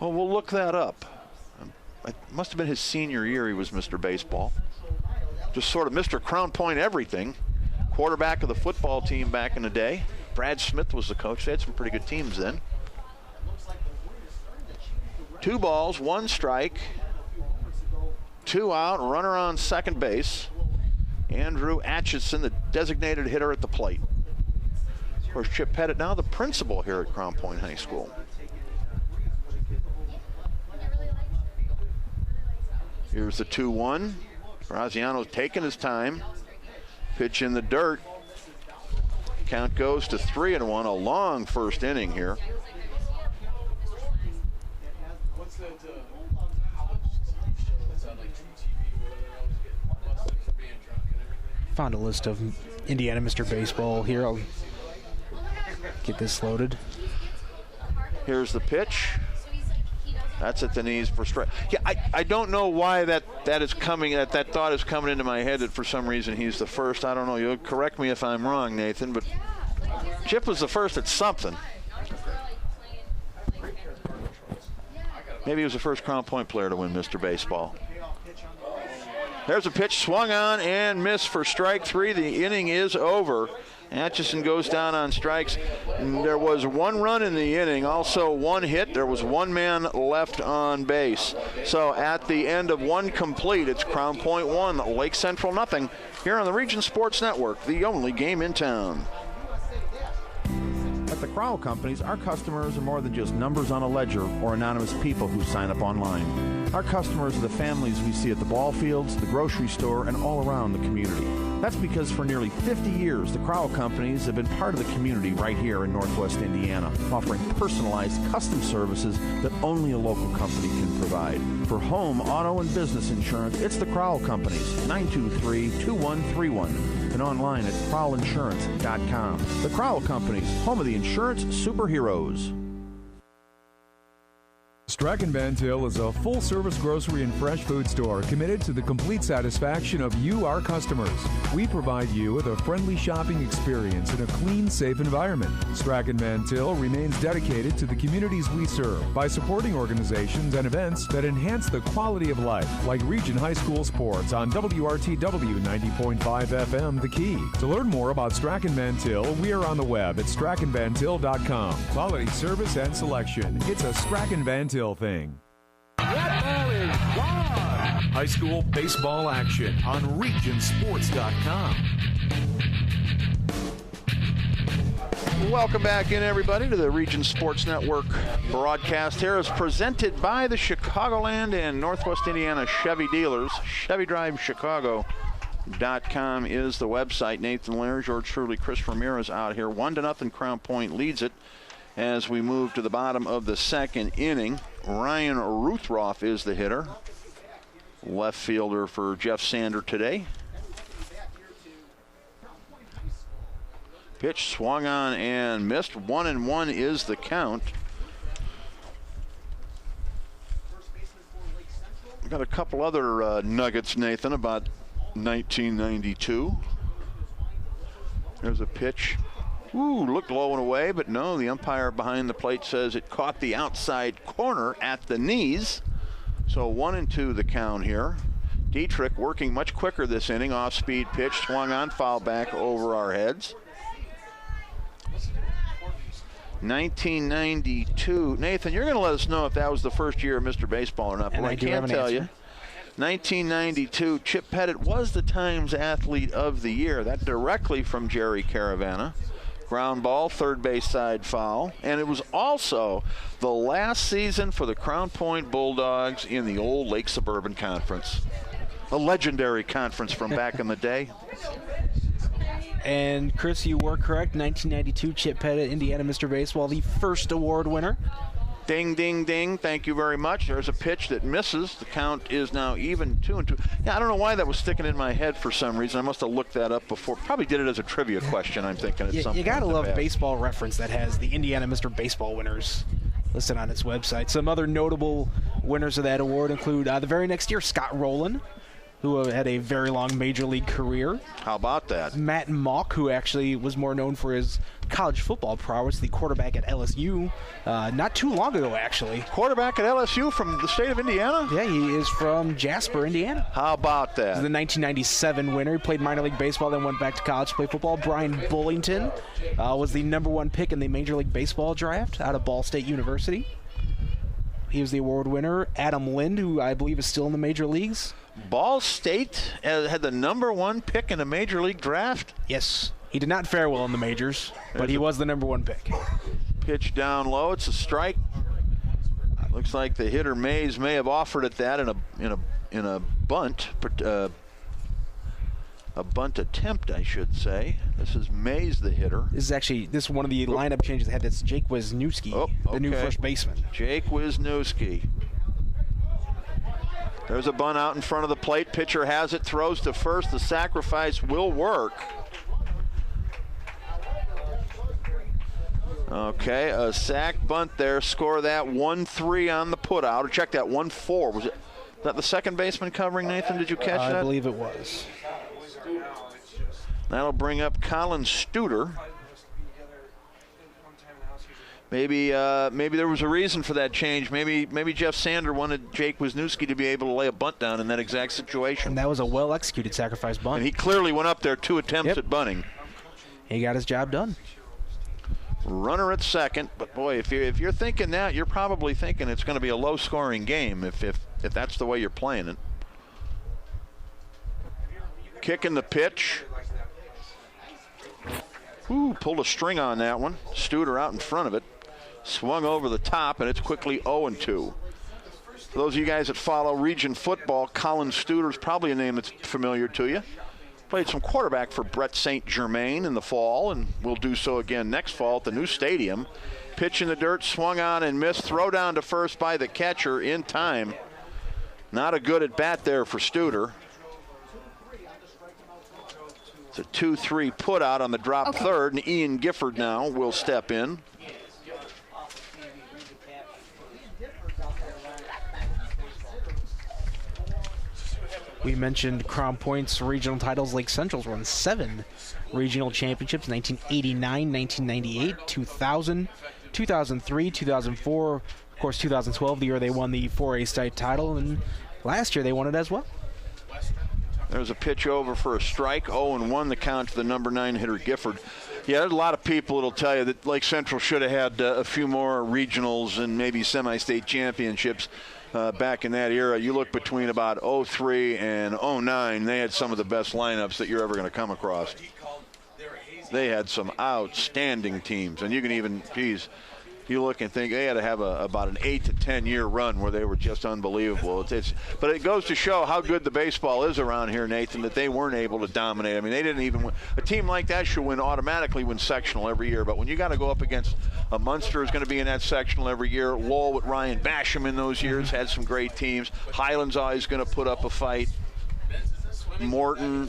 Oh, we'll look that up. It must have been his senior year he was Mr. Baseball. Just sort of Mr. Crown Point everything. Quarterback of the football team back in the day. Brad Smith was the coach. They had some pretty good teams then. 2 balls, 1 strike. 2 out, runner on second base. Andrew Atchison, the designated hitter at the plate. Of course, Chip Pettit now the principal here at Crown Point High School. Here's the 2-1. Graziano's taking his time. Pitch in the dirt. Count goes to 3-1. A long first inning here. What's that college that's on like True TV where they're always getting busted for being drunk and everything? Found a list of Indiana Mr. Baseball here. I'll get this loaded. Here's the pitch. That's at the knees for strike. Yeah, I don't know why that is coming. That thought is coming into my head that for some reason he's the first. I don't know. You'll correct me if I'm wrong, Nathan, but Chip was the first at something. Maybe he was the first Crown Point player to win Mr. Baseball. There's a pitch swung on and missed for strike 3. The inning is over. Atchison goes down on strikes. There was 1 run in the inning, also 1 hit. There was 1 man left on base. So at the end of 1 complete, it's Crown Point 1, Lake Central nothing. Here on the Region Sports Network, the only game in town. At the Crowell Companies, our customers are more than just numbers on a ledger or anonymous people who sign up online. Our customers are the families we see at the ball fields, the grocery store, and all around the community. That's because for nearly 50 years, the Crowell Companies have been part of the community right here in Northwest Indiana, offering personalized custom services that only a local company can provide. For home, auto, and business insurance, it's the Crowell Companies, 923-2131, and online at crowellinsurance.com. The Crowell Companies, home of the insurance superheroes. Strachan Van Til is a full-service grocery and fresh food store committed to the complete satisfaction of you, our customers. We provide you with a friendly shopping experience in a clean, safe environment. Strachan Van Til remains dedicated to the communities we serve by supporting organizations and events that enhance the quality of life, like Region High School Sports on WRTW 90.5 FM The Key. To learn more about Strachan Van Til, we are on the web at strachanvantil.com. Quality service and selection. It's a Strachan Van Til thing. That ball is gone. High school baseball action on regionsports.com. Welcome back in, everybody, to the Region Sports Network broadcast. Here is presented by the Chicagoland and Northwest Indiana Chevy dealers. ChevyDriveChicago.com is the website. Nathan Lair, George Truly, Chris Ramirez out here. 1-0, Crown Point leads it. As we move to the bottom of the second inning, Ryan Ruthroff is the hitter. Left fielder for Jeff Sander today. Pitch swung on and missed. 1-1 is the count. We've got a couple other nuggets, Nathan, about 1992. There's a pitch. Ooh, looked low and away, but no, the umpire behind the plate says it caught the outside corner at the knees. So 1-2 the count here. Dietrich working much quicker this inning. Off-speed pitch, swung on, foul back over our heads. 1992. Nathan, you're going to let us know if that was the first year of Mr. Baseball or not, but I can't tell you. 1992, Chip Pettit was the Times Athlete of the Year. That directly from Jerry Caravana. Ground ball, third base side foul. And it was also the last season for the Crown Point Bulldogs in the old Lake Suburban Conference. A legendary conference from back in the day. And Chris, you were correct. 1992, Chip Pettit, Indiana Mr. Baseball, the first award winner. Ding, ding, ding. Thank you very much. There's a pitch that misses. The count is now even 2-2. Yeah, I don't know why that was sticking in my head for some reason. I must have looked that up before. Probably did it as a trivia question, I'm thinking, at some point. You got to in the love past. Baseball Reference that has the Indiana Mr. Baseball winners listed on its website. Some other notable winners of that award include the very next year, Scott Rowland, who had a very long major league career. How about that? Matt Mauck, who actually was more known for his college football prowess, the quarterback at LSU, not too long ago, actually. Quarterback at LSU from the state of Indiana? Yeah, he is from Jasper, Indiana. How about that? He's the 1997 winner. He played minor league baseball, then went back to college to play football. Brian Bullington was the #1 pick in the Major League Baseball draft out of Ball State University. He was the award winner. Adam Lind, who I believe is still in the major leagues. Ball State had the #1 pick in a major league draft? Yes. He did not fare well in the majors, but he was the #1 pick. Pitch down low. It's a strike. Looks like the hitter Mays may have offered it that in a bunt. A bunt attempt, I should say. This is Mays, the hitter. This is one of the lineup changes that had. That's Jake Wisniewski, the new first baseman. Jake Wisniewski. There's a bunt out in front of the plate. Pitcher has it, throws to first. The sacrifice will work. Okay, a sac bunt there. Score that 1-3 on the putout. Or check that 1-4. Was that the second baseman covering, Nathan? Did you catch that? I believe it was. That'll bring up Colin Studer. Maybe there was a reason for that change. Maybe Jeff Sander wanted Jake Wisniewski to be able to lay a bunt down in that exact situation. And that was a well-executed sacrifice bunt. And he clearly went up there 2 attempts at bunting. He got his job done. Runner at second, but boy, if you're thinking that, you're probably thinking it's going to be a low-scoring game if that's the way you're playing it. Kicking the pitch. Ooh, pulled a string on that one. Studer out in front of it. Swung over the top, and it's quickly 0-2. For those of you guys that follow region football, Colin Studer is probably a name that's familiar to you. Played some quarterback for Brett St. Germain in the fall, and will do so again next fall at the new stadium. Pitch in the dirt, swung on and missed. Throw down to first by the catcher in time. Not a good at bat there for Studer. It's a 2-3 put out on the drop third, and Ian Gifford now will step in. We mentioned Crown Point's regional titles. Lake Central's won 7 regional championships: 1989, 1998, 2000, 2003, 2004, of course 2012, the year they won the 4A state title, and last year they won it as well. There's a pitch over for a strike. 0-1 the count to the #9 hitter Gifford. Yeah, there's a lot of people that'll tell you that Lake Central should have had a few more regionals and maybe semi-state championships back in that era. You look between about 03 and 09, they had some of the best lineups that you're ever going to come across. They had some outstanding teams, and you can even, you look and think they had to have about an 8 to 10 year run where they were just unbelievable. But it goes to show how good the baseball is around here, Nathan, that they weren't able to dominate. I mean, they didn't even win. A team like that should automatically win sectional every year. But when you got to go up against a Munster is going to be in that sectional every year. Lowell with Ryan Basham in those years had some great teams. Highland's always going to put up a fight. Morton.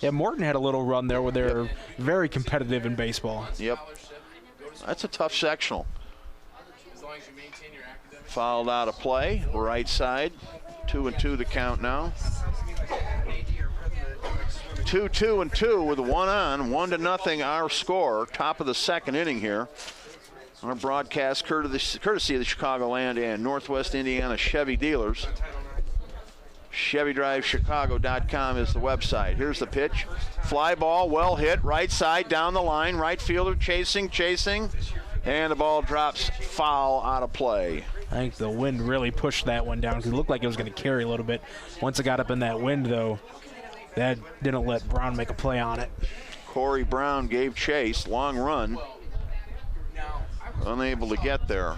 Yeah, Morton had a little run there where they're very competitive in baseball. Yep. That's a tough sectional. Fouled out of play, right side. 2-2 the count now. 2-2 with a 1 on, 1-0 our score. Top of the second inning here. Our broadcast courtesy of the Chicagoland and Northwest Indiana Chevy dealers. ChevyDriveChicago.com is the website. Here's the pitch. Fly ball, well hit, right side, down the line. Right fielder chasing, and the ball drops foul out of play. I think the wind really pushed that one down because it looked like it was going to carry a little bit. Once it got up in that wind, though, that didn't let Brown make a play on it. Corey Brown gave chase, long run. Unable to get there.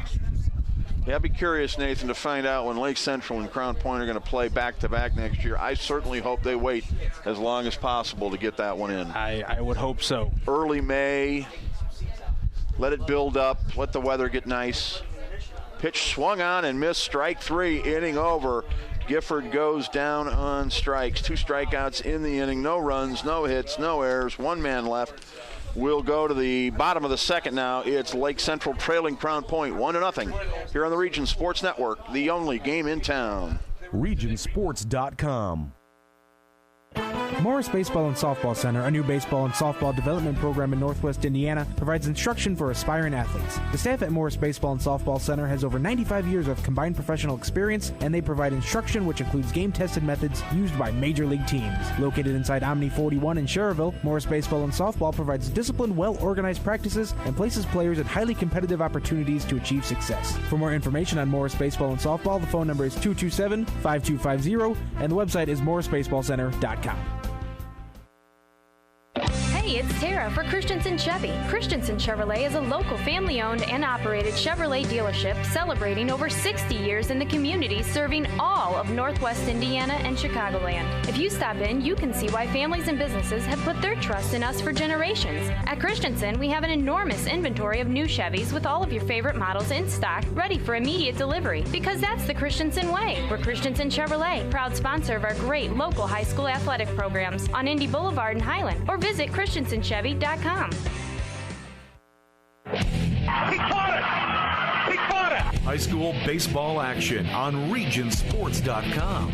Yeah, I'd be curious, Nathan, to find out when Lake Central and Crown Point are going to play back-to-back next year. I certainly hope they wait as long as possible to get that one in. I would hope so. Early May, Let it build up. Let the weather get nice. Pitch swung on and missed. Strike 3, inning over. Gifford goes down on strikes. 2 strikeouts in the inning. No runs, no hits, no errors. 1 man left. We'll go to the bottom of the second now. It's Lake Central trailing Crown Point 1-0 here on the Region Sports Network, the only game in town. Regionsports.com. Morris Baseball and Softball Center, a new baseball and softball development program in Northwest Indiana, provides instruction for aspiring athletes. The staff at Morris Baseball and Softball Center has over 95 years of combined professional experience, and they provide instruction which includes game-tested methods used by major league teams. Located inside Omni 41 in Schererville, Morris Baseball and Softball provides disciplined, well-organized practices and places players in highly competitive opportunities to achieve success. For more information on Morris Baseball and Softball, the phone number is 227-5250, and the website is morrisbaseballcenter.com. Hey, it's Tara for Christensen Chevy. Christensen Chevrolet is a local family-owned and operated Chevrolet dealership celebrating over 60 years in the community, serving all of Northwest Indiana and Chicagoland. If you stop in, you can see why families and businesses have put their trust in us for generations. At Christensen, we have an enormous inventory of new Chevys with all of your favorite models in stock, ready for immediate delivery, because that's the Christensen way. We're Christensen Chevrolet, proud sponsor of our great local high school athletic programs on Indy Boulevard in Highland, or visit ChristiansenChevy.com. He caught it! He caught it! High school baseball action on Regionsports.com.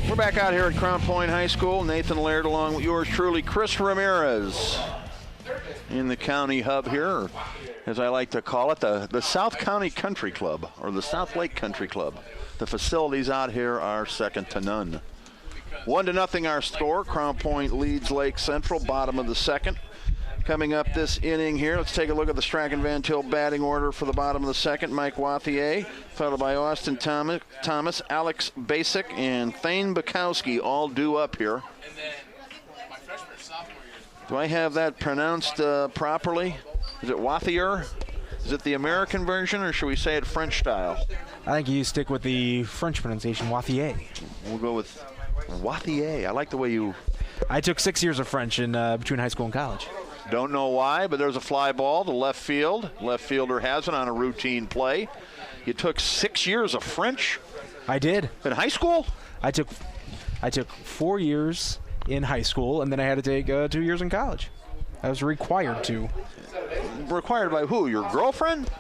We're back out here at Crown Point High School. Nathan Laird along with yours truly, Chris Ramirez, in the county hub here, or as I like to call it, the South County Country Club, or the South Lake Country Club. The facilities out here are second to none. 1-0 our score. Crown Point leads Lake Central, bottom of the second. Coming up this inning here, let's take a look at the Strachan Van Til batting order for the bottom of the second. Mike Wathier, followed by Austin Thomas, Alex Basic, and Thane Bukowski, all due up here. And then my freshman or sophomore year. Do I have that pronounced properly? Is it Wathier? Is it the American version, or should we say it French style? I think you stick with the French pronunciation, Wathier. We'll go with Wathier. I like the way you... I took 6 years of French in between high school and college. Don't know why, but there's a fly ball to left field. Left fielder has it on a routine play. You took 6 years of French? I did. In high school? I took 4 years in high school, and then I had to take 2 years in college. I was required to. Required by who? Your girlfriend?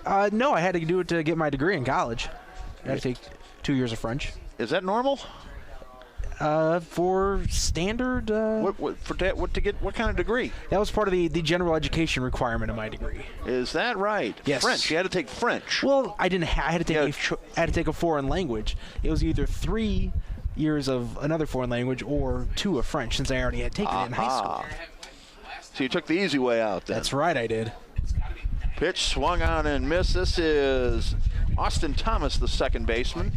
No, I had to do it to get my degree in college. I had to take 2 years of French. Is that normal? For standard. What kind of degree? That was part of the general education requirement of my degree. Is that right? Yes. French. You had to take French. Well, I didn't. I had to take a foreign language. It was either 3 years of another foreign language or 2 of French, since I already had taken it in high school. So you took the easy way out then. That's right, I did. Pitch swung on and missed. This is Austin Thomas, the second baseman.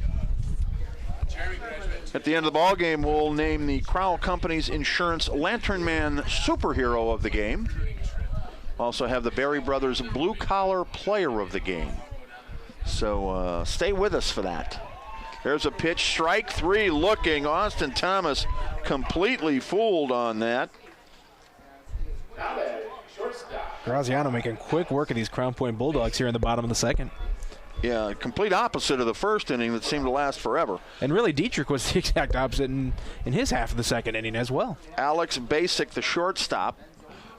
At the end of the ball game, we'll name the Crowell Company's Insurance Lantern Man superhero of the game. Also have the Berry Brothers Blue Collar Player of the game. So stay with us for that. There's a pitch, strike 3 looking. Austin Thomas completely fooled on that. Graziano making quick work of these Crown Point Bulldogs here in the bottom of the second. Yeah, complete opposite of the first inning that seemed to last forever. And really, Dietrich was the exact opposite in his half of the second inning as well. Alex Basic, the shortstop.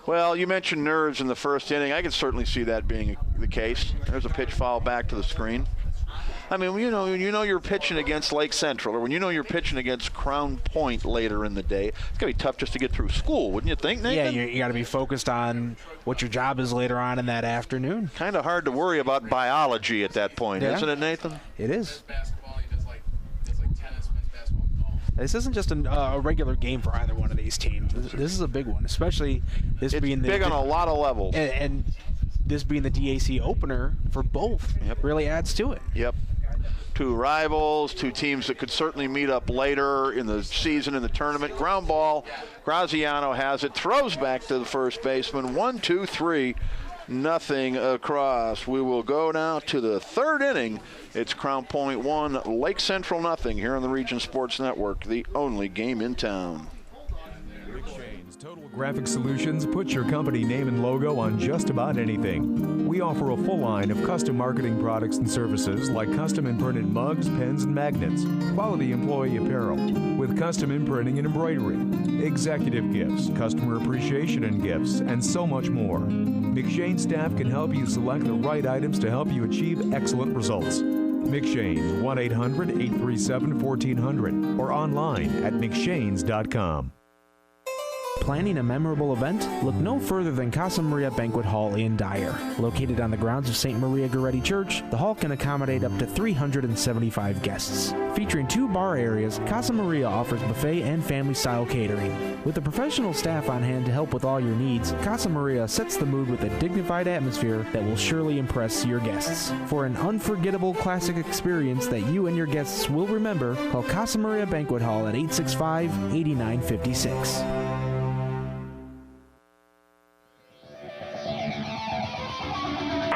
Well, you mentioned nerves in the first inning. I can certainly see that being the case. There's a pitch foul back to the screen. I mean, when you know you're pitching against Lake Central, or when you know you're pitching against Crown Point later in the day, it's going to be tough just to get through school, wouldn't you think, Nathan? Yeah, you got to be focused on what your job is later on in that afternoon. Kind of hard to worry about biology at that point, isn't it, Nathan? It is. Basketball, he does like tennis, men's basketball. This isn't just a regular game for either one of these teams. This is a big one, especially this being big on a lot of levels. And this being the DAC opener for both really adds to it. Yep. 2 rivals, 2 teams that could certainly meet up later in the season, in the tournament. Ground ball, Graziano has it, throws back to the first baseman. 1-2-3, nothing across. We will go now to the third inning. It's Crown Point 1, Lake Central nothing here on the Region Sports Network, the only game in town. Rick Shane's Total Graphic Solutions puts your company name and logo on just about anything. We offer a full line of custom marketing products and services like custom imprinted mugs, pens, and magnets, quality employee apparel, with custom imprinting and embroidery, executive gifts, customer appreciation and gifts, and so much more. McShane staff can help you select the right items to help you achieve excellent results. McShane's 1-800-837-1400 or online at mcshanes.com. Planning a memorable event? Look no further than Casa Maria Banquet Hall in Dyer. Located on the grounds of St. Maria Goretti Church, the hall can accommodate up to 375 guests. Featuring 2 bar areas, Casa Maria offers buffet and family-style catering. With a professional staff on hand to help with all your needs, Casa Maria sets the mood with a dignified atmosphere that will surely impress your guests. For an unforgettable classic experience that you and your guests will remember, call Casa Maria Banquet Hall at 865-8956.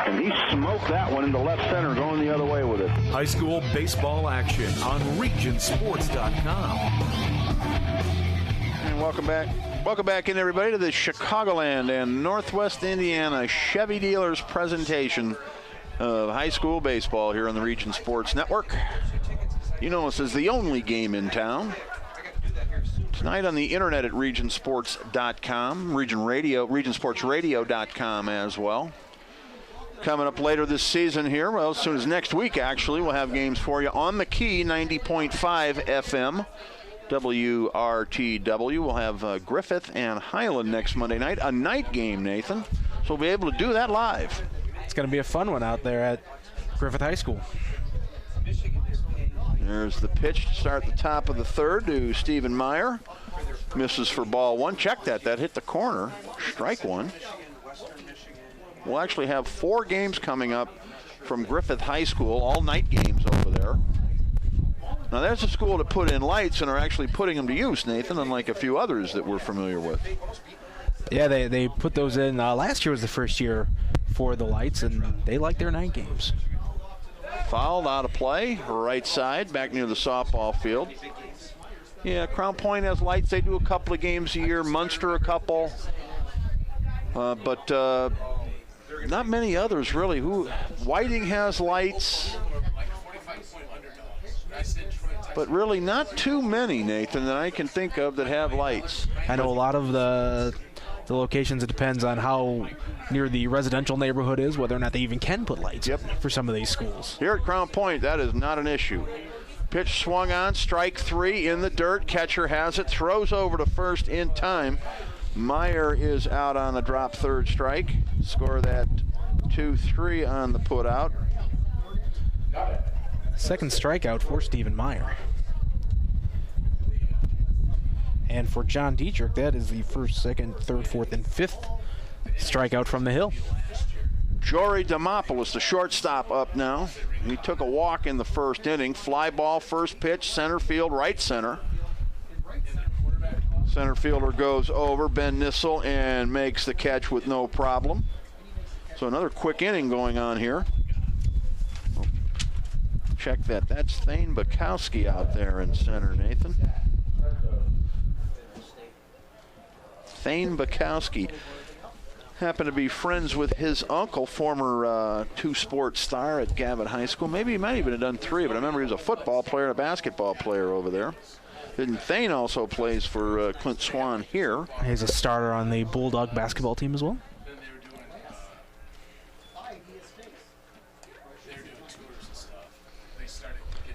And he smoked that one into left center, going the other way with it. High school baseball action on regionsports.com. And welcome back. Welcome back in, everybody, to the Chicagoland and Northwest Indiana Chevy Dealers presentation of high school baseball here on the Region Sports Network. You know, this is the only game in town. Tonight on the internet at regionsports.com, regionsportsradio.com as well. Coming up later this season here, well, as soon as next week, actually, we'll have games for you on the Key, 90.5 FM, WRTW. We'll have Griffith and Highland next Monday night, a night game, Nathan. So we'll be able to do that live. It's going to be a fun one out there at Griffith High School. There's the pitch to start the top of the third to Stephen Meyer. Misses for ball one. Check that. That hit the corner. Strike one. We'll actually have 4 games coming up from Griffith High School, all night games over there. Now, there's a school that put in lights and are actually putting them to use, Nathan, unlike a few others that we're familiar with. Yeah, they put those in. Last year was the first year for the lights, and they like their night games. Fouled out of play, right side, back near the softball field. Yeah, Crown Point has lights. They do a couple of games a year. Munster a couple. But not many others, really. Whiting has lights. But really not too many, Nathan, that I can think of that have lights. I know a lot of the locations, it depends on how near the residential neighborhood is, whether or not they even can put lights for some of these schools. Here at Crown Point, that is not an issue. Pitch swung on, strike 3 in the dirt. Catcher has it, throws over to first in time. Meyer is out on a drop third strike. Score that 2-3 on the put out. Second strikeout for Stephen Meyer. And for John Dietrich, that is the first, second, third, fourth, and fifth strikeout from the hill. Jory Demopoulos, the shortstop, up now. He took a walk in the first inning. Fly ball, first pitch, center field, right center. Center fielder goes over, Ben Nissel, and makes the catch with no problem. So another quick inning going on here. Check that. That's Thane Bukowski out there in center, Nathan. Thane Bukowski happened to be friends with his uncle, former two-sport star at Gavitt High School. Maybe he might even have done 3, but I remember he was a football player and a basketball player over there. And Thane also plays for Clint Swan here. He's a starter on the Bulldog basketball team as well.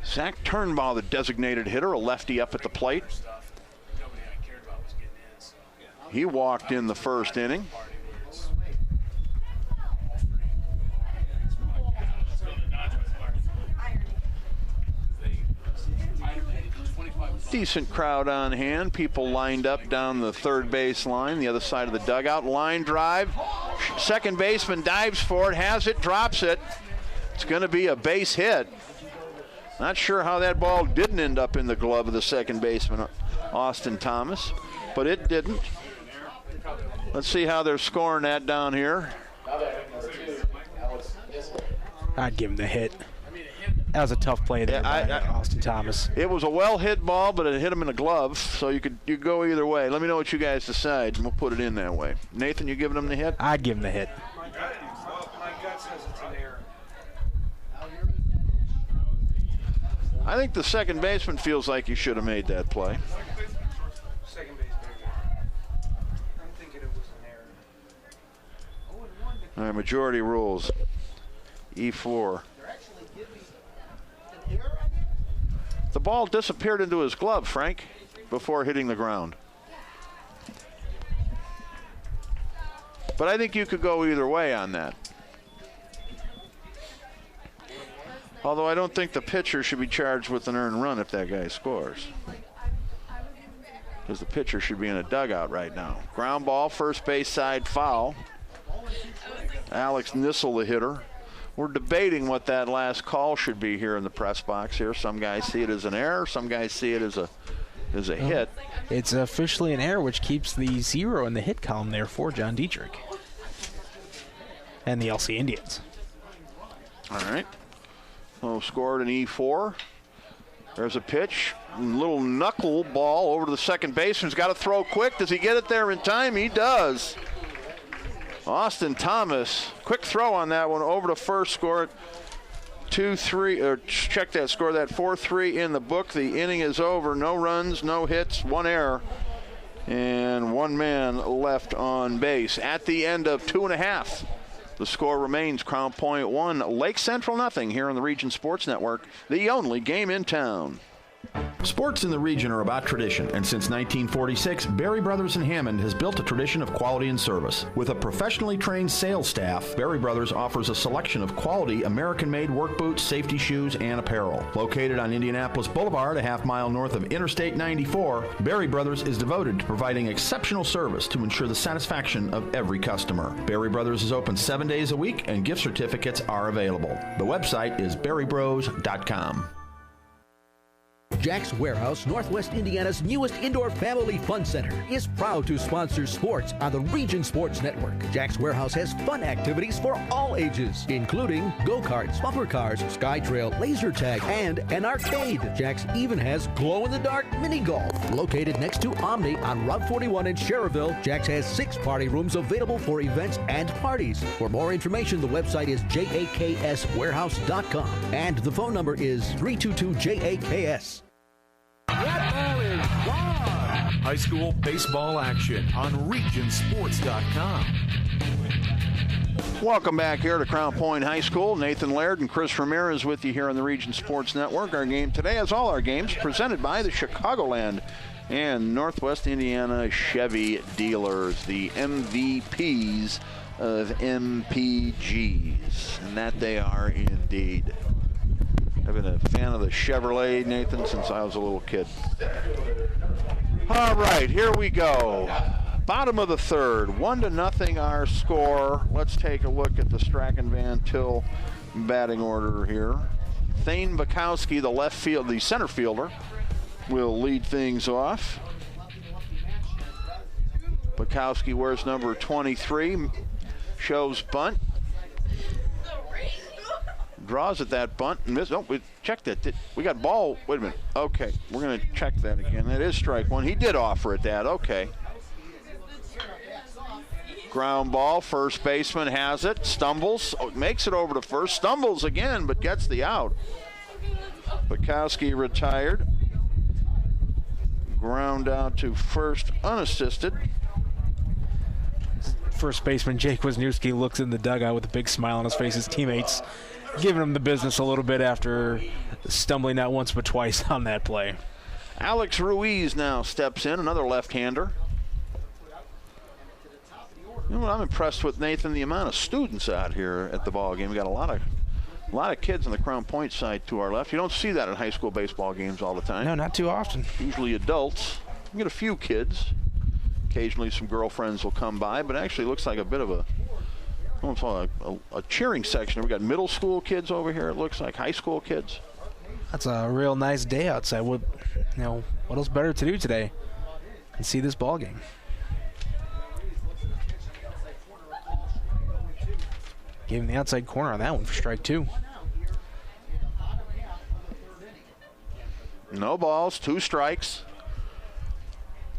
Zach Turnbaugh, the designated hitter, a lefty up at the plate. He walked in the first inning. Decent crowd on hand. People lined up down the third base line, the other side of the dugout. Line drive. Second baseman dives for it, has it, drops it. It's going to be a base hit. Not sure how that ball didn't end up in the glove of the second baseman, Austin Thomas, but it didn't. Let's see how they're scoring that down here. I'd give him the hit. That was a tough play there by Austin Thomas. It was a well-hit ball, but it hit him in the glove, so you go either way. Let me know what you guys decide, and we'll put it in that way. Nathan, you giving him the hit? I'd give him the hit. My gut says it's an error. I think the second baseman feels like he should have made that play. Second base, I'm thinking it was an error. All right, majority rules. E4. The ball disappeared into his glove, Frank, before hitting the ground. But I think you could go either way on that. Although I don't think the pitcher should be charged with an earned run if that guy scores. Because the pitcher should be in a dugout right now. Ground ball, first base side foul. Alex Nissel, the hitter. We're debating what that last call should be here in the press box here. Some guys see it as an error. Some guys see it as a hit. It's officially an error, which keeps the 0 in the hit column there for John Dietrich and the LC Indians. All right. Oh, scored an E4. There's a pitch. Little knuckle ball over to the second baseman. He's got to throw quick. Does he get it there in time? He does. Austin Thomas, quick throw on that one over to first, score it 2-3, or check that score, that 4-3 in the book. The inning is over. No runs, no hits, one error, and one man left on base. At the end of 2.5, the score remains Crown Point 1, Lake Central nothing here on the Region Sports Network, the only game in town. Sports in the region are about tradition, and since 1946, Berry Brothers in Hammond has built a tradition of quality and service. With a professionally trained sales staff, Berry Brothers offers a selection of quality American-made work boots, safety shoes, and apparel. Located on Indianapolis Boulevard, a half-mile north of Interstate 94, Berry Brothers is devoted to providing exceptional service to ensure the satisfaction of every customer. Berry Brothers is open 7 days a week, and gift certificates are available. The website is berrybros.com. Jack's Warehouse, Northwest Indiana's newest indoor family fun center, is proud to sponsor sports on the Region Sports Network. Jack's Warehouse has fun activities for all ages, including go-karts, bumper cars, sky trail, laser tag, and an arcade. Jack's even has glow-in-the-dark mini golf. Located next to Omni on Route 41 in Schererville, Jack's has 6 party rooms available for events and parties. For more information, the website is jakswarehouse.com, and the phone number is 322-JAKS. That ball is gone. High school baseball action on regionsports.com. Welcome back here to Crown Point High School. Nathan Laird and Chris Ramirez with you here on the Region Sports Network. Our game today, as all our games, presented by the Chicagoland and Northwest Indiana Chevy dealers, the MVPs of MPGs, and that they are indeed. I've been a fan of the Chevrolet, Nathan, since I was a little kid. All right, here we go. Bottom of the third, 1-0 our score. Let's take a look at the Strachan Van Til batting order here. Thane Bukowski, the center fielder, will lead things off. Bukowski wears number 23, shows bunt. Draws at that bunt and misses. Oh, we checked it. We got ball. Wait a minute. Okay, we're going to check that again. That is strike one. He did offer it that. Okay. Ground ball. First baseman has it. Stumbles. Oh, makes it over to first. Stumbles again, but gets the out. Bukowski retired. Ground out to first unassisted. First baseman Jake Wisniewski looks in the dugout with a big smile on his face. His teammates giving him the business a little bit after stumbling not once but twice on that play. Alex Ruiz now steps in, another left-hander. You know what I'm impressed with, Nathan? The amount of students out here at the ball game. We got a lot of kids on the Crown Point side to our left. You don't see that in high school baseball games all the time. No, not too often. Usually adults. We get a few kids. Occasionally some girlfriends will come by, but actually it looks like a bit of a cheering section. We got middle school kids over here, it looks like, high school kids. That's a real nice day outside. What else better to do today than see this ball game? Gave him the outside corner on that one for strike 2. No balls, 2 strikes.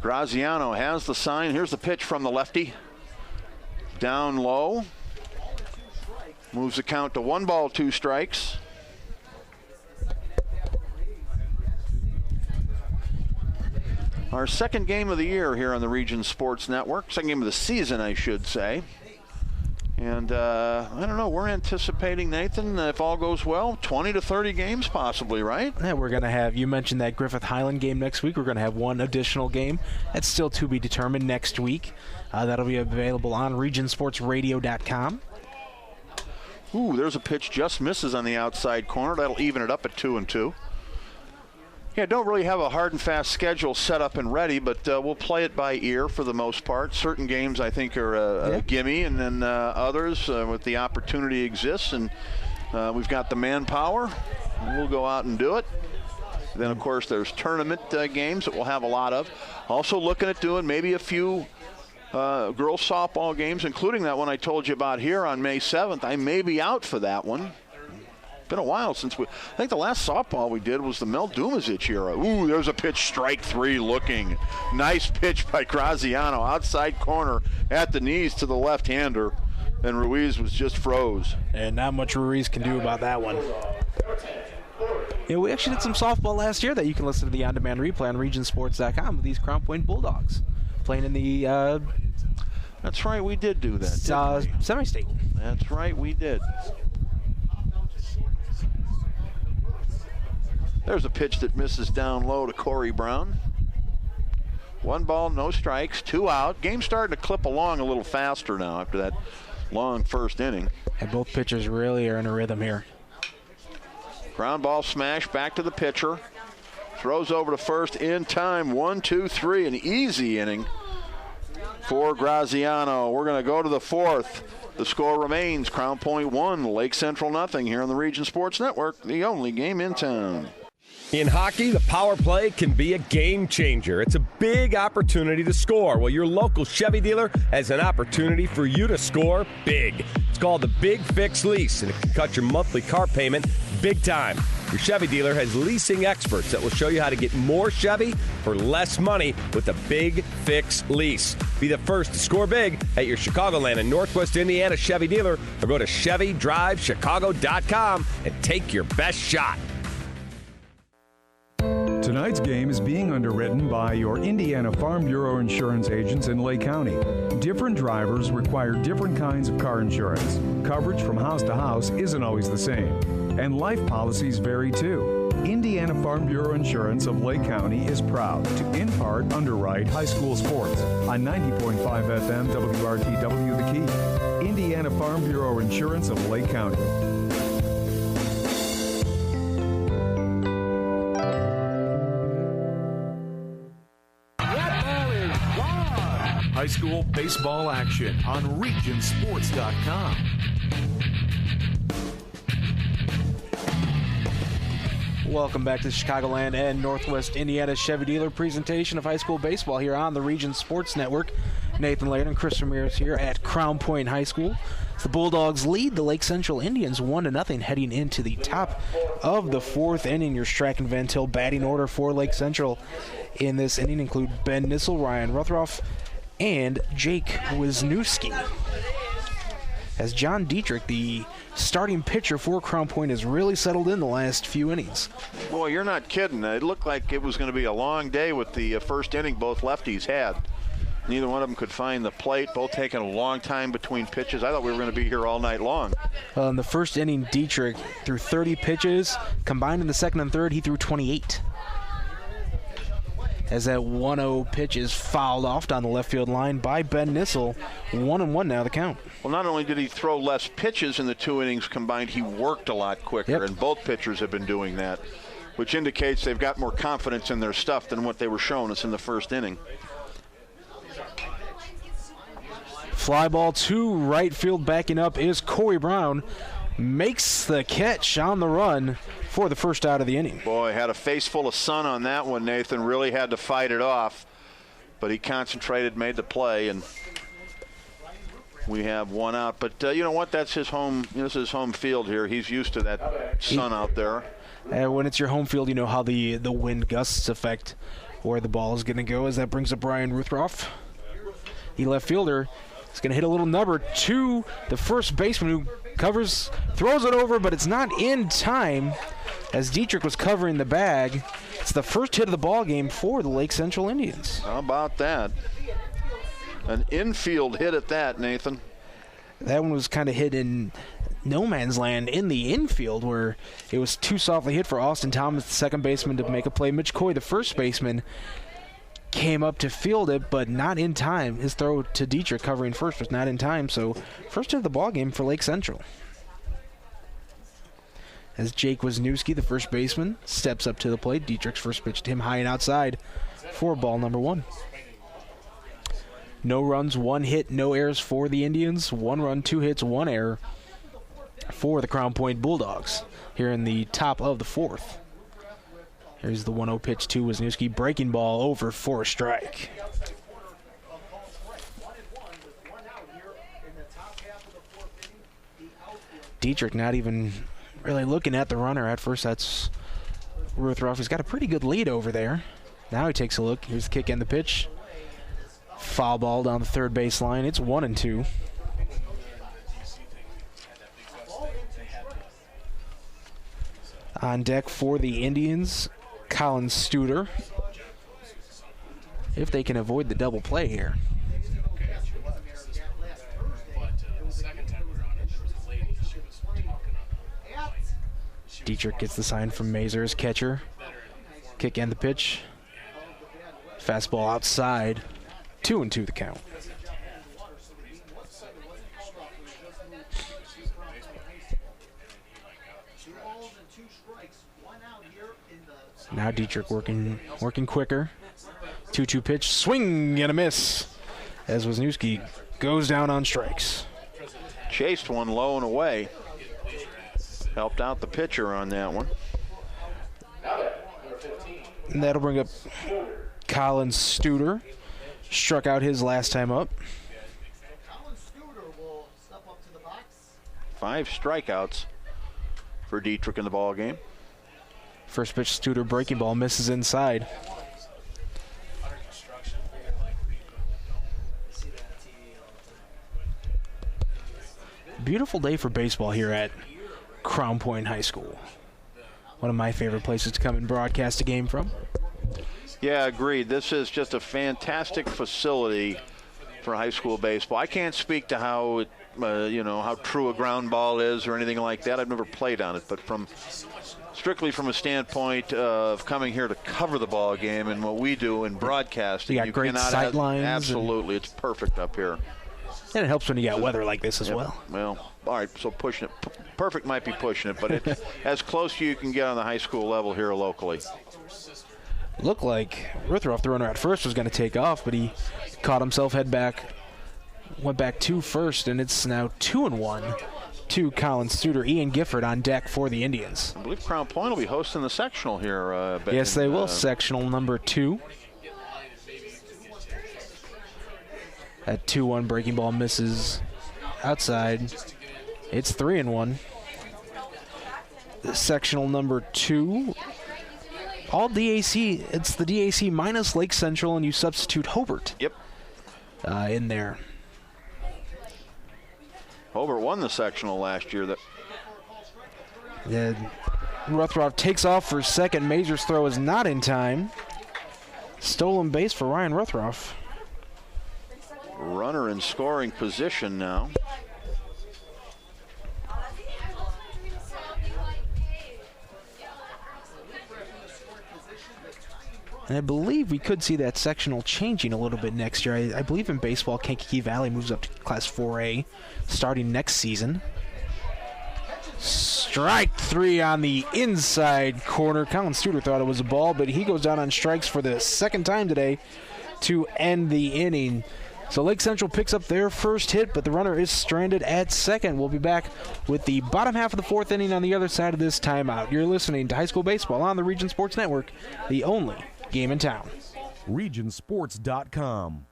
Graziano has the sign. Here's the pitch from the lefty. Down low. Moves the count to 1 ball, 2 strikes. Our second game of the year here on the Region Sports Network. Second game of the season, I should say. And I don't know, we're anticipating, Nathan, if all goes well, 20 to 30 games possibly, right? Yeah, we're going to have, you mentioned that Griffith Highland game next week. We're going to have 1 additional game. That's still to be determined next week. That'll be available on regionsportsradio.com. Ooh, there's a pitch, just misses on the outside corner. That'll even it up at 2-2. Yeah, don't really have a hard and fast schedule set up and ready, but we'll play it by ear for the most part. Certain games I think are a gimme, and then others with the opportunity exists, and we've got the manpower. We'll go out and do it. Then, of course, there's tournament games that we'll have a lot of. Also looking at doing maybe a few girls softball games, including that one I told you about here on May 7th. I may be out for that one. Been a while since I think the last softball we did was the Mel Dumazic era. Ooh, there's a pitch, strike 3 looking. Nice pitch by Graziano, outside corner at the knees to the left-hander, and Ruiz was just froze. And not much Ruiz can do about that one. Yeah, we actually did some softball last year that you can listen to the on-demand replay on regionsports.com with these Crown Point Bulldogs playing in the That's right, we did do that, semi-state. That's right, we did. There's a pitch that misses down low to Corey Brown. 1 ball, no strikes, 2 out. Game starting to clip along a little faster now after that long first inning. And both pitchers really are in a rhythm here. Ground ball smash back to the pitcher. Throws over to first in time. 1-2-3, an easy inning for Graziano. We're going to go to the 4th. The score remains Crown Point 1, Lake Central nothing here on the Region Sports Network, the only game in town. In hockey, the power play can be a game changer. It's a big opportunity to score. Well, your local Chevy dealer has an opportunity for you to score big. It's called the Big Fix Lease, and it can cut your monthly car payment big time. Your Chevy dealer has leasing experts that will show you how to get more Chevy for less money with the Big Fix Lease. Be the first to score big at your Chicagoland and Northwest Indiana Chevy dealer, or go to ChevyDriveChicago.com and take your best shot. Tonight's game is being underwritten by your Indiana Farm Bureau insurance agents in Lake County. Different drivers require different kinds of car insurance. Coverage from house to house isn't always the same, and life policies vary too. Indiana Farm Bureau Insurance of Lake County is proud to, in part, underwrite high school sports on 90.5 FM WRTW The Key. Indiana Farm Bureau Insurance of Lake County. High school baseball action on regionsports.com. Welcome back to the Chicagoland and Northwest Indiana Chevy Dealer presentation of high school baseball here on the Region Sports Network. Nathan Laird and Chris Ramirez here at Crown Point High School. The Bulldogs lead the Lake Central Indians 1-0 heading into the top of the 4th inning. Your Strachan Van Til batting order for Lake Central in this inning include Ben Nissel, Ryan Rothroff, and Jake Wisniewski. As John Dietrich, the starting pitcher for Crown Point, has really settled in the last few innings. Boy, you're not kidding. It looked like it was going to be a long day with the first inning both lefties had. Neither one of them could find the plate, both taking a long time between pitches. I thought we were going to be here all night long. In the first inning, Dietrich threw 30 pitches. Combined in the second and third, he threw 28. As that 1-0 pitch is fouled off down the left field line by Ben Nissel. 1-1 now the count. Well, not only did he throw less pitches in the 2 innings combined, he worked a lot quicker, and both pitchers have been doing that, which indicates they've got more confidence in their stuff than what they were showing us in the first inning. Fly ball to right field. Backing up is Corey Brown. Makes the catch on the run for the first out of the inning. Boy, had a face full of sun on that one, Nathan. Really had to fight it off. But he concentrated, made the play, and we have 1 out. But you know what? That's his home. This is home field here. He's used to that sun out there. When it's your home field, you know how the wind gusts affect where the ball is going to go, as that brings up Ryan Ruthroff. The left fielder is going to hit a little number to the first baseman, who covers, throws it over, but it's not in time as Dietrich was covering the bag. It's the first hit of the ball game for the Lake Central Indians. How about that? An infield hit at that, Nathan. That one was kind of hit in no man's land in the infield, where it was too softly hit for Austin Thomas, the second baseman, to make a play. Mitch Coy, the first baseman, came up to field it, but not in time. His throw to Dietrich covering first was not in time, so first hit of the ball game for Lake Central. As Jake Wisniewski, the first baseman, steps up to the plate. Dietrich's first pitch to him high and outside for ball number 1. No runs, 1 hit, no errors for the Indians. 1 run, 2 hits, 1 error for the Crown Point Bulldogs here in the top of the 4th. Here's the 1-0 pitch to Wisniewski. Breaking ball over for a strike. Dietrich not even really looking at the runner at first. That's Ruthroff. He's got a pretty good lead over there. Now he takes a look. Here's the kick and the pitch. Foul ball down the third base line. It's 1-2. On deck for the Indians, Colin Studer, if they can avoid the double play here. Dietrich gets the sign from Mazer as catcher. Kick and the pitch. Fastball outside. 2-2 the count. Now Dietrich working quicker. 2-2 pitch, swing and a miss as Wisniewski goes down on strikes. Chased one low and away. Helped out the pitcher on that one. And that'll bring up Colin Studer. Struck out his last time up. 5 strikeouts for Dietrich in the ball game. First pitch, Studer breaking ball, misses inside. Beautiful day for baseball here at Crown Point High School. One of my favorite places to come and broadcast a game from. Yeah, agreed. This is just a fantastic facility for high school baseball. I can't speak to how how true a ground ball is or anything like that. I've never played on it, but strictly from a standpoint of coming here to cover the ball game and what we do in broadcasting, you got great sight lines. Absolutely, it's perfect up here. And it helps when you got weather like this as well. Well, all right, so pushing it. Perfect might be pushing it, but it's as close as you can get on the high school level here locally. Looked like Ruthroff, the runner at first, was going to take off, but he caught himself, head back, went back to first, and it's now 2-1 to Colin Studer. Ian Gifford on deck for the Indians. I believe Crown Point will be hosting the sectional here. Yes, they will. Sectional number 2. That 2-1 breaking ball misses outside. It's 3-1. Sectional number 2. All DAC. It's the DAC minus Lake Central, and you substitute Hobart. Yep. In there. Hobart won the sectional last year. Ruthroff takes off for second. Mazer's throw is not in time. Stolen base for Ryan Ruthroff. Runner in scoring position now. And I believe we could see that sectional changing a little bit next year. I believe in baseball, Kankakee Valley moves up to Class 4A starting next season. Strike 3 on the inside corner. Colin Studer thought it was a ball, but he goes down on strikes for the second time today to end the inning. So Lake Central picks up their first hit, but the runner is stranded at second. We'll be back with the bottom half of the 4th inning on the other side of this timeout. You're listening to high school baseball on the Region Sports Network, the only game in town. Regionsports.com.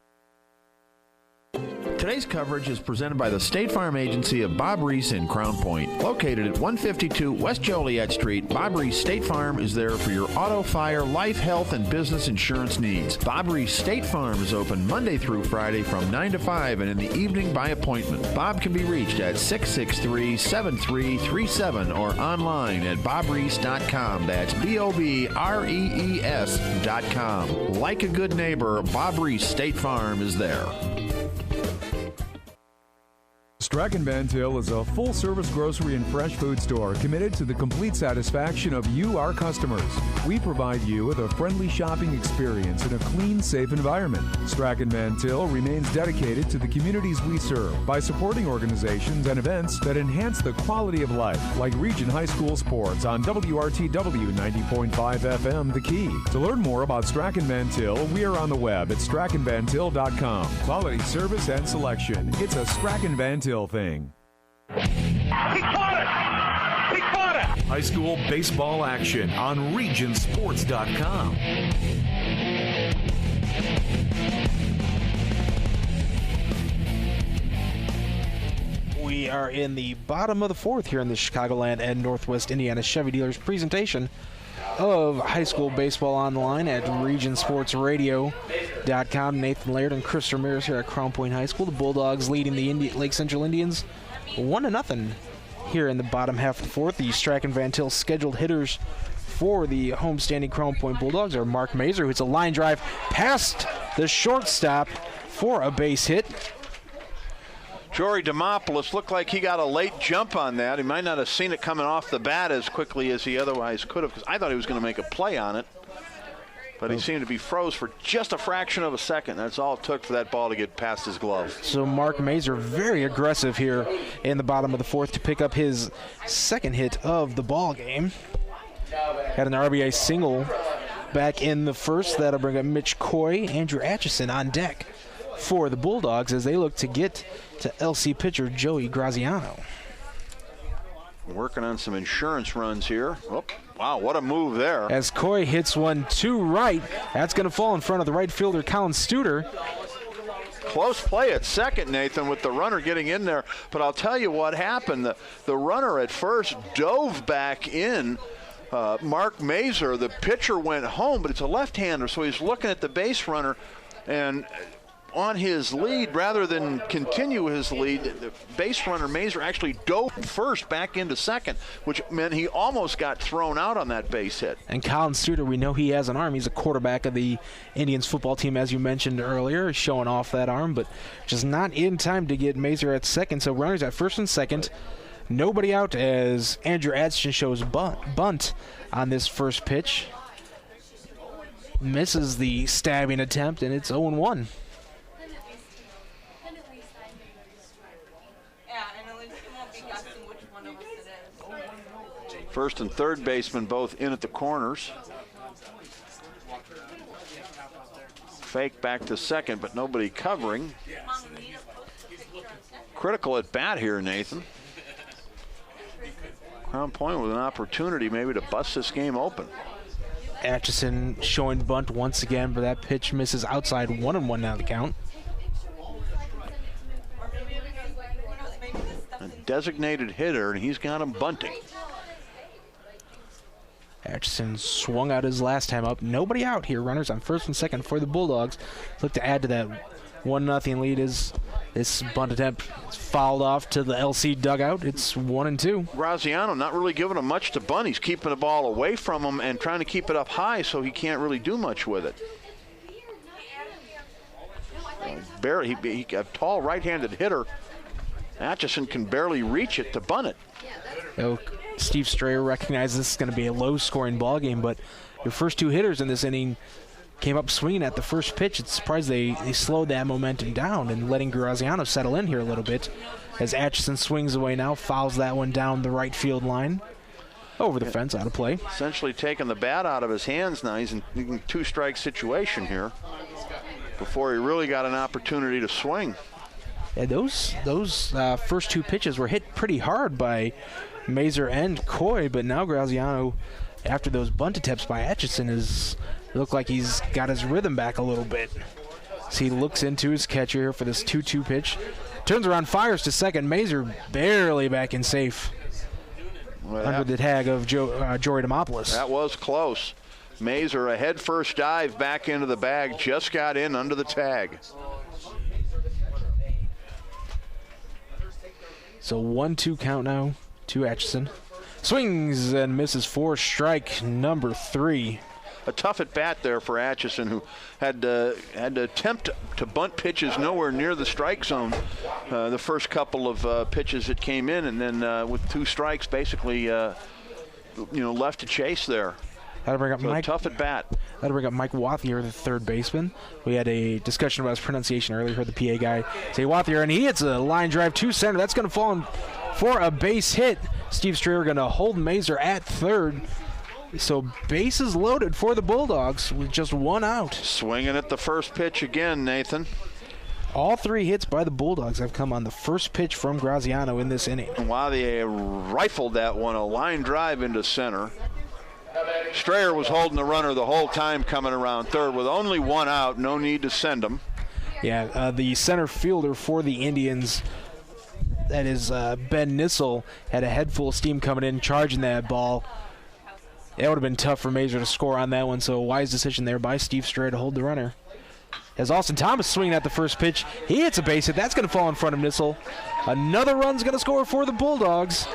Today's coverage is presented by the State Farm Agency of Bob Reese in Crown Point. Located at 152 West Joliet Street, Bob Reese State Farm is there for your auto, fire, life, health, and business insurance needs. Bob Reese State Farm is open Monday through Friday from 9 to 5 and in the evening by appointment. Bob can be reached at 663-7337 or online at bobreese.com. That's BOBREES.com. Like a good neighbor, Bob Reese State Farm is there. Strachan Van Til is a full-service grocery and fresh food store committed to the complete satisfaction of you, our customers. We provide you with a friendly shopping experience in a clean, safe environment. Strachan Van Til remains dedicated to the communities we serve by supporting organizations and events that enhance the quality of life, like Region High School Sports on WRTW 90.5 FM The Key. To learn more about Strachan Van Til, we are on the web at strachanvantil.com. Quality service and selection. It's a Strachan Van Til thing. He caught it! He caught it! High school baseball action on regionsports.com. We are in the bottom of the fourth here in the Chicagoland and Northwest Indiana Chevy Dealers presentation of high school baseball online at regionsportsradio.com. Nathan Laird and Chris Ramirez here at Crown Point High School. The Bulldogs leading the Lake Central Indians 1-0 here in the bottom half of the fourth. The Strachan Van Til scheduled hitters for the homestanding Crown Point Bulldogs are Mark Mazer, who's a line drive past the shortstop for a base hit. Jory Demopoulos looked like he got a late jump on that. He might not have seen it coming off the bat as quickly as he otherwise could have, because I thought he was going to make a play on it. But he seemed to be froze for just a fraction of a second. That's all it took for that ball to get past his glove. So Mark Mazer very aggressive here in the bottom of the fourth to pick up his second hit of the ball game. Had an RBI single back in the first. That'll bring up Mitch Coy, Andrew Atchison on deck for the Bulldogs as they look to get to LC pitcher Joey Graziano. Working on some insurance runs here. Oh, wow, what a move there. As Coy hits one to right, that's going to fall in front of the right fielder, Colin Studer. Close play at second, Nathan, with the runner getting in there. But I'll tell you what happened. The runner at first dove back in. Mark Mazer, the pitcher, went home, but it's a left-hander, so he's looking at the base runner, and on his lead, rather than continue his lead, the base runner Mazer actually dove first back into second, which meant he almost got thrown out on that base hit. And Colin Studer, we know he has an arm. He's a quarterback of the Indians football team, as you mentioned earlier, showing off that arm, but just not in time to get Mazer at second. So runners at first and second. Nobody out as Andrew Atchison shows bunt on this first pitch. Misses the stabbing attempt, and it's 0-1. First and third baseman both in at the corners. Fake back to second, but nobody covering. Critical at bat here, Nathan. Crown Point with an opportunity maybe to bust this game open. Atchison showing bunt once again, but that pitch misses outside. 1-1 now the count. A designated hitter, and he's got him bunting. Atchison swung out his last time up. Nobody out here. Runners on first and second for the Bulldogs. Look to add to that 1-0 lead as this bunt attempt is fouled off to the LC dugout. It's 1-2. Graziano not really giving him much to bunt. He's keeping the ball away from him and trying to keep it up high so he can't really do much with it. Barely, he a tall right-handed hitter. Atchison can barely reach it to bunt it. Steve Strayer recognizes this is going to be a low-scoring ball game, but your first two hitters in this inning came up swinging at the first pitch. It's surprised they slowed that momentum down and letting Graziano settle in here a little bit as Atchison swings away now, fouls that one down the right field line. Over the fence, out of play. Essentially taking the bat out of his hands now. He's in a two-strike situation here before he really got an opportunity to swing. Yeah, those first two pitches were hit pretty hard by Mazer and Coy, but now Graziano, after those bunt attempts by Atchison, look like he's got his rhythm back a little bit. So he looks into his catcher here for this 2-2 pitch. Turns around, fires to second. Mazur barely back in safe under the tag of Jory Demopoulos. That was close. Mazur, a head-first dive back into the bag, just got in under the tag. So 1-2 count now to Atchison. Swings and misses for strike number 3. A tough at bat there for Atchison, who had to attempt to bunt pitches nowhere near the strike zone the first couple of pitches that came in, and then with 2 strikes, basically, left to chase there. That'll bring up Mike. Tough at bat. That'll bring up Mike Wathier, the third baseman. We had a discussion about his pronunciation earlier. Heard the PA guy say Wathier, and he hits a line drive to center. That's going to fall in for a base hit. Steve Strayer going to hold Mazur at third. So bases loaded for the Bulldogs with just 1 out. Swinging at the first pitch again, Nathan. All 3 hits by the Bulldogs have come on the first pitch from Graziano in this inning. Wathier rifled that one, a line drive into center. Strayer was holding the runner the whole time coming around third with only 1 out, no need to send him. Yeah, the center fielder for the Indians, that is Ben Nissel, had a head full of steam coming in, charging that ball. It would have been tough for Mazur to score on that one, so a wise decision there by Steve Strayer to hold the runner. As Austin Thomas swinging at the first pitch, he hits a base hit. That's going to fall in front of Nissel. Another run's going to score for the Bulldogs.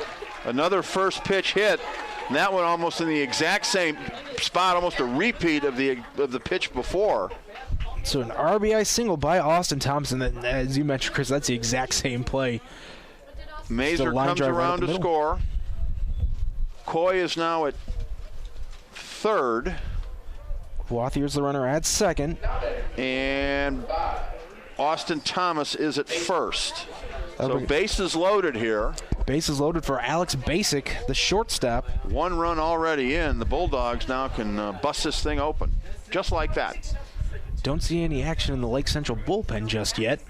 Another first pitch hit. And that one almost in the exact same spot, almost a repeat of the pitch before. So an RBI single by Austin Thomas, and as you mentioned, Chris, that's the exact same play. Mazur comes around to score. Coy is now at third. Wathier's the runner at second. And Austin Thomas is at first. So bases loaded here. Bases loaded for Alex Basic, the shortstop. 1 run already in. The Bulldogs now can bust this thing open, just like that. Don't see any action in the Lake Central bullpen just yet.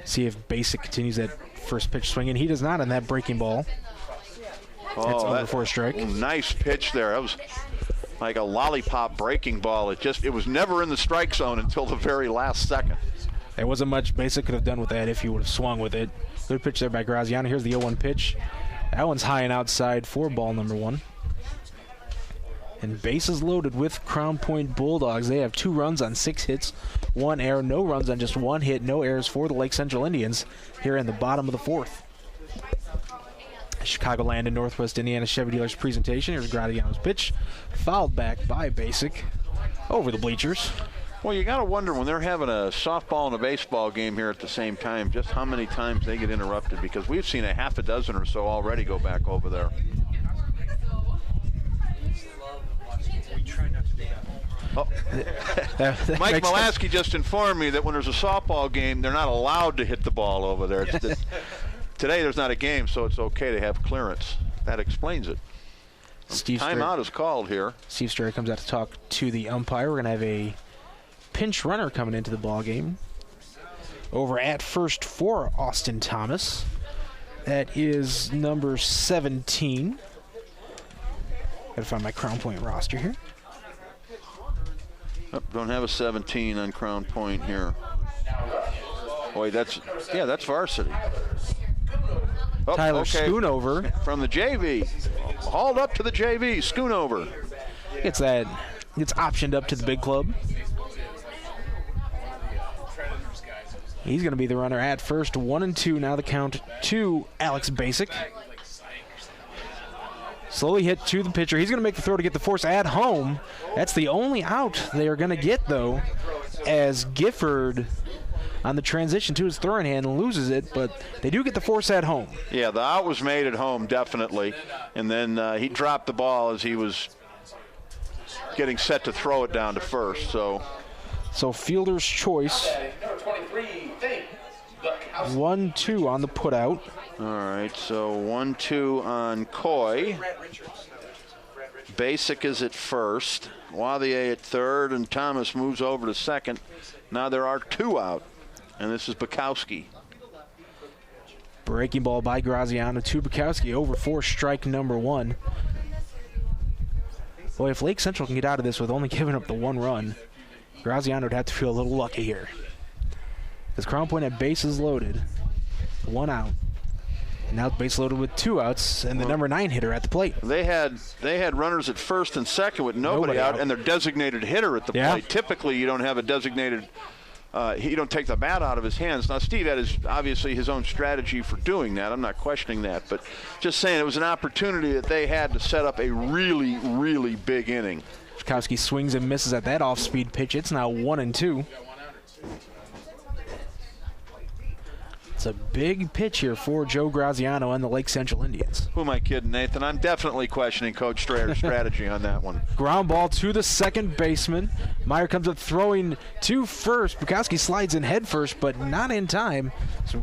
See if Basic continues that first pitch swinging. He does not on that breaking ball. That's over for a strike. Nice pitch there. That was like a lollipop breaking ball. It was never in the strike zone until the very last second. There wasn't much Basic could have done with that if he would have swung with it. Good pitch there by Graziano. Here's the 0-1 pitch. That one's high and outside for ball number 1. And bases loaded with Crown Point Bulldogs. They have 2 runs on 6 hits, 1 error, no runs on just 1 hit, no errors for the Lake Central Indians here in the bottom of the 4th. Chicagoland and Northwest Indiana Chevy Dealers presentation. Here's Graziano's pitch, fouled back by Basic over the bleachers. Well, you got to wonder when they're having a softball and a baseball game here at the same time, just how many times they get interrupted, because we've seen a half a dozen or so already go back over there. Oh. Mike Mulaski just informed me that when there's a softball game, they're not allowed to hit the ball over there. Today there's not a game, so it's okay to have clearance. That explains it. Timeout is called here. Steve Strayer comes out to talk to the umpire. We're going to have a pinch runner coming into the ball game. Over at first for Austin Thomas. That is number 17. Gotta find my Crown Point roster here. Oh, don't have a 17 on Crown Point here. Boy, that's varsity. Oh, Tyler Schoonover. From the JV. Hauled up to the JV. Schoonover. Gets optioned up to the big club. He's going to be the runner at first. 1-2 now the count to Alex Basic. Slowly hit to the pitcher. He's going to make the throw to get the force at home. That's the only out they are going to get, though, as Gifford on the transition to his throwing hand loses it, but they do get the force at home. Yeah, the out was made at home, definitely. And then he dropped the ball as he was getting set to throw it down to first. So fielder's choice. 1-2 on the putout. All right, so 1-2 on Coy. Basic is at first. Wathier at third, and Thomas moves over to second. Now there are 2 out, and this is Bukowski. Breaking ball by Graziano to Bukowski over for strike number 1. Boy, if Lake Central can get out of this with only giving up the 1 run, Graziano would have to feel a little lucky here. As Crown Point had bases loaded, 1 out. And now base loaded with 2 outs, and the number 9 hitter at the plate. They had runners at first and second with nobody out, and their designated hitter at the plate. Typically, you don't have a designated. You don't take the bat out of his hands. Now, Steve had obviously his own strategy for doing that. I'm not questioning that, but just saying it was an opportunity that they had to set up a really, really big inning. Schakowsky swings and misses at that off-speed pitch. It's now 1-2. It's a big pitch here for Joe Graziano and the Lake Central Indians. Who am I kidding, Nathan? I'm definitely questioning Coach Strayer's strategy on that one. Ground ball to the second baseman. Meyer comes up throwing to first. Bukowski slides in head first, but not in time. So,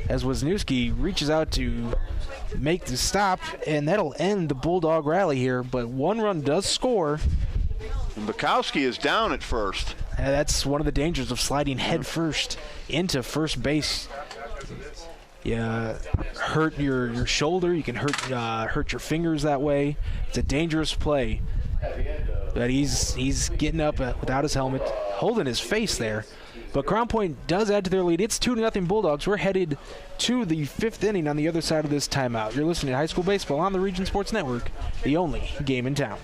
as Wisniewski reaches out to make the stop, and that'll end the Bulldog rally here. But 1 run does score. And Bukowski is down at first. That's one of the dangers of sliding head first into first base. You hurt your shoulder. You can hurt your fingers that way. It's a dangerous play. But he's getting up without his helmet, holding his face there. But Crown Point does add to their lead. It's 2-0 Bulldogs. We're headed to the 5th inning on the other side of this timeout. You're listening to High School Baseball on the Region Sports Network, the only game in town.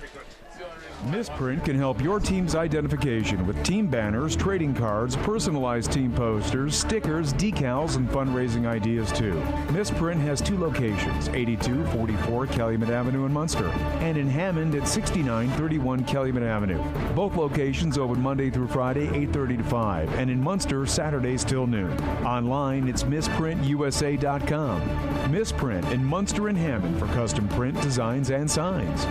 Misprint can help your team's identification with team banners, trading cards, personalized team posters, stickers, decals, and fundraising ideas too. Misprint has 2 locations, 8244 Calumet Avenue in Munster and in Hammond at 6931 Calumet Avenue. Both locations open Monday through Friday, 8:30 to 5, and in Munster, Saturdays till noon. Online, it's misprintusa.com. Misprint in Munster and Hammond for custom print, designs, and signs.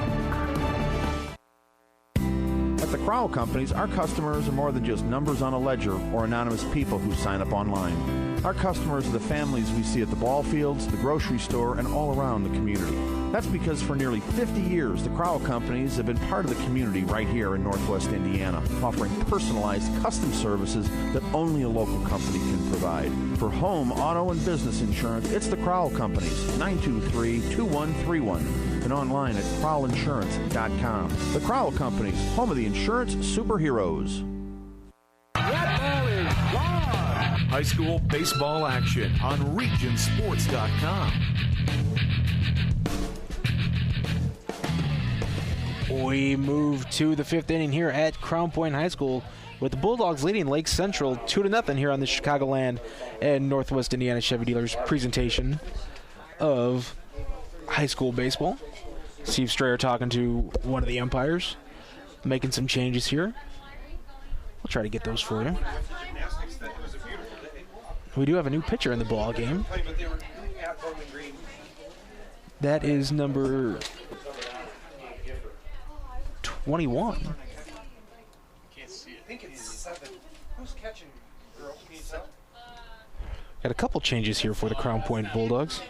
At the Crowell Companies, our customers are more than just numbers on a ledger or anonymous people who sign up online. Our customers are the families we see at the ball fields, the grocery store, and all around the community. That's because for nearly 50 years, the Crowell Companies have been part of the community right here in Northwest Indiana, offering personalized custom services that only a local company can provide. For home, auto, and business insurance, it's the Crowell Companies, 923-2131, and online at crowellinsurance.com. The Crowell Companies, home of the insurance superheroes. High school baseball action on regionsports.com. We move to the 5th inning here at Crown Point High School with the Bulldogs leading Lake Central 2-0 here on the Chicagoland and Northwest Indiana Chevy Dealers presentation of high school baseball. Steve Strayer talking to one of the umpires, making some changes here. We'll try to get those for you. We do have a new pitcher in the ball game. That is number 21. Got a couple changes here for the Crown Point Bulldogs.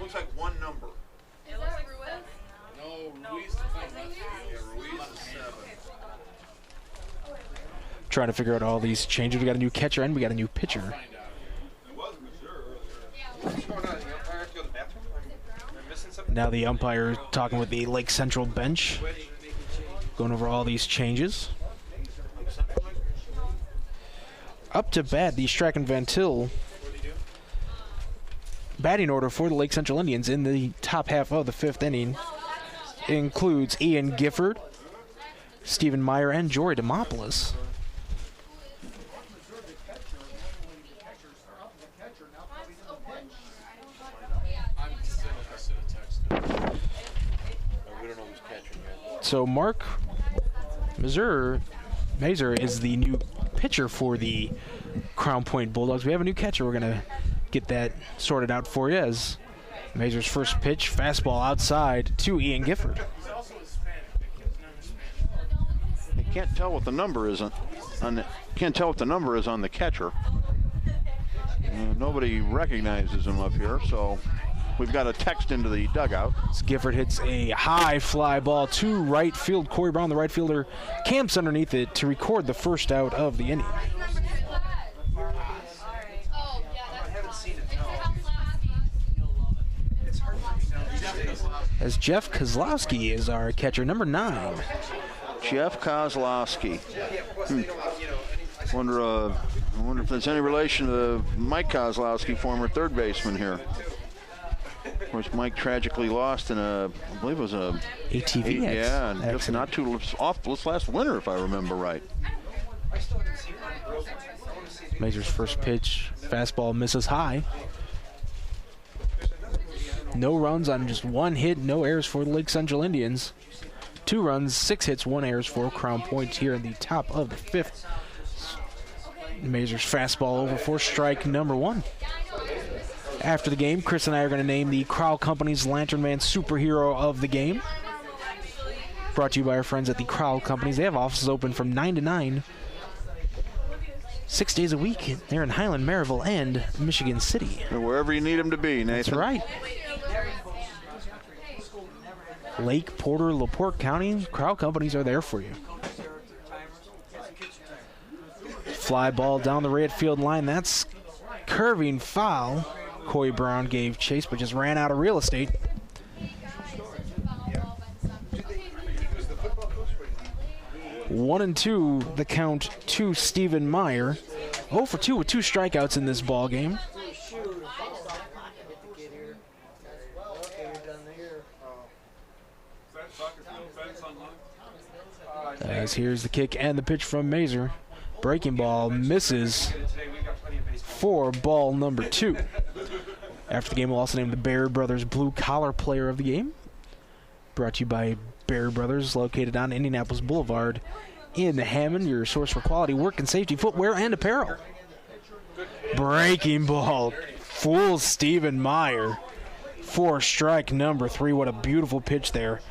Looks like one number. No, Ruiz is playing left field. Ruiz is 7. Trying to figure out all these changes. We got a new catcher and we got a new pitcher. Now the umpire talking with the Lake Central bench, going over all these changes. Up to bat, the Strachan Van Til batting order for the Lake Central Indians in the top half of the 5th inning includes Ian Gifford, Stephen Meyer, and Jory Demopoulos. So Mark Mazer is the new pitcher for the Crown Point Bulldogs. We have a new catcher. We're going to get that sorted out for you as Mazer's first pitch, fastball outside to Ian Gifford. You can't tell what the number is on the catcher. Nobody recognizes him up here, so we've got a text into the dugout. Gifford hits a high fly ball to right field. Corey Brown, the right fielder, camps underneath it to record the first out of the inning. As Jeff Kozlowski is our catcher, number 9. Jeff Kozlowski. I wonder if there's any relation to Mike Kozlowski, former third baseman here. Of course, Mike tragically lost in I believe it was a ATV. Yeah, and just not too off this last winter, if I remember right. Mazur's first pitch, fastball misses high. No runs on just one hit, no errors for the Lake Central Indians. 2 runs, 6 hits, 1 errors for Crown Point here in the top of the 5th. Mazur's fastball over for strike number 1. After the game, Chris and I are going to name the Crowell Company's Lantern Man Superhero of the Game. Brought to you by our friends at the Crowell Companies. They have offices open from 9 to 9, 6 days a week. They're in Highland, Maryville, and Michigan City. Wherever you need them to be, Nathan. That's right. Lake, Porter, LaPorte County, Crowell Companies are there for you. Fly ball down the right field line. That's curving foul. Corey Brown gave chase, but just ran out of real estate. One and 2, the count to Stephen Meyer. 0 for 2 with 2 strikeouts in this ball game. As here's the kick and the pitch from Mazur. Breaking ball misses for ball number 2. After the game, we'll also name the Bear Brothers Blue Collar Player of the Game. Brought to you by Bear Brothers, located on Indianapolis Boulevard in Hammond, your source for quality work and safety footwear and apparel. Breaking ball fools Stephen Meyer for strike number 3. What a beautiful pitch there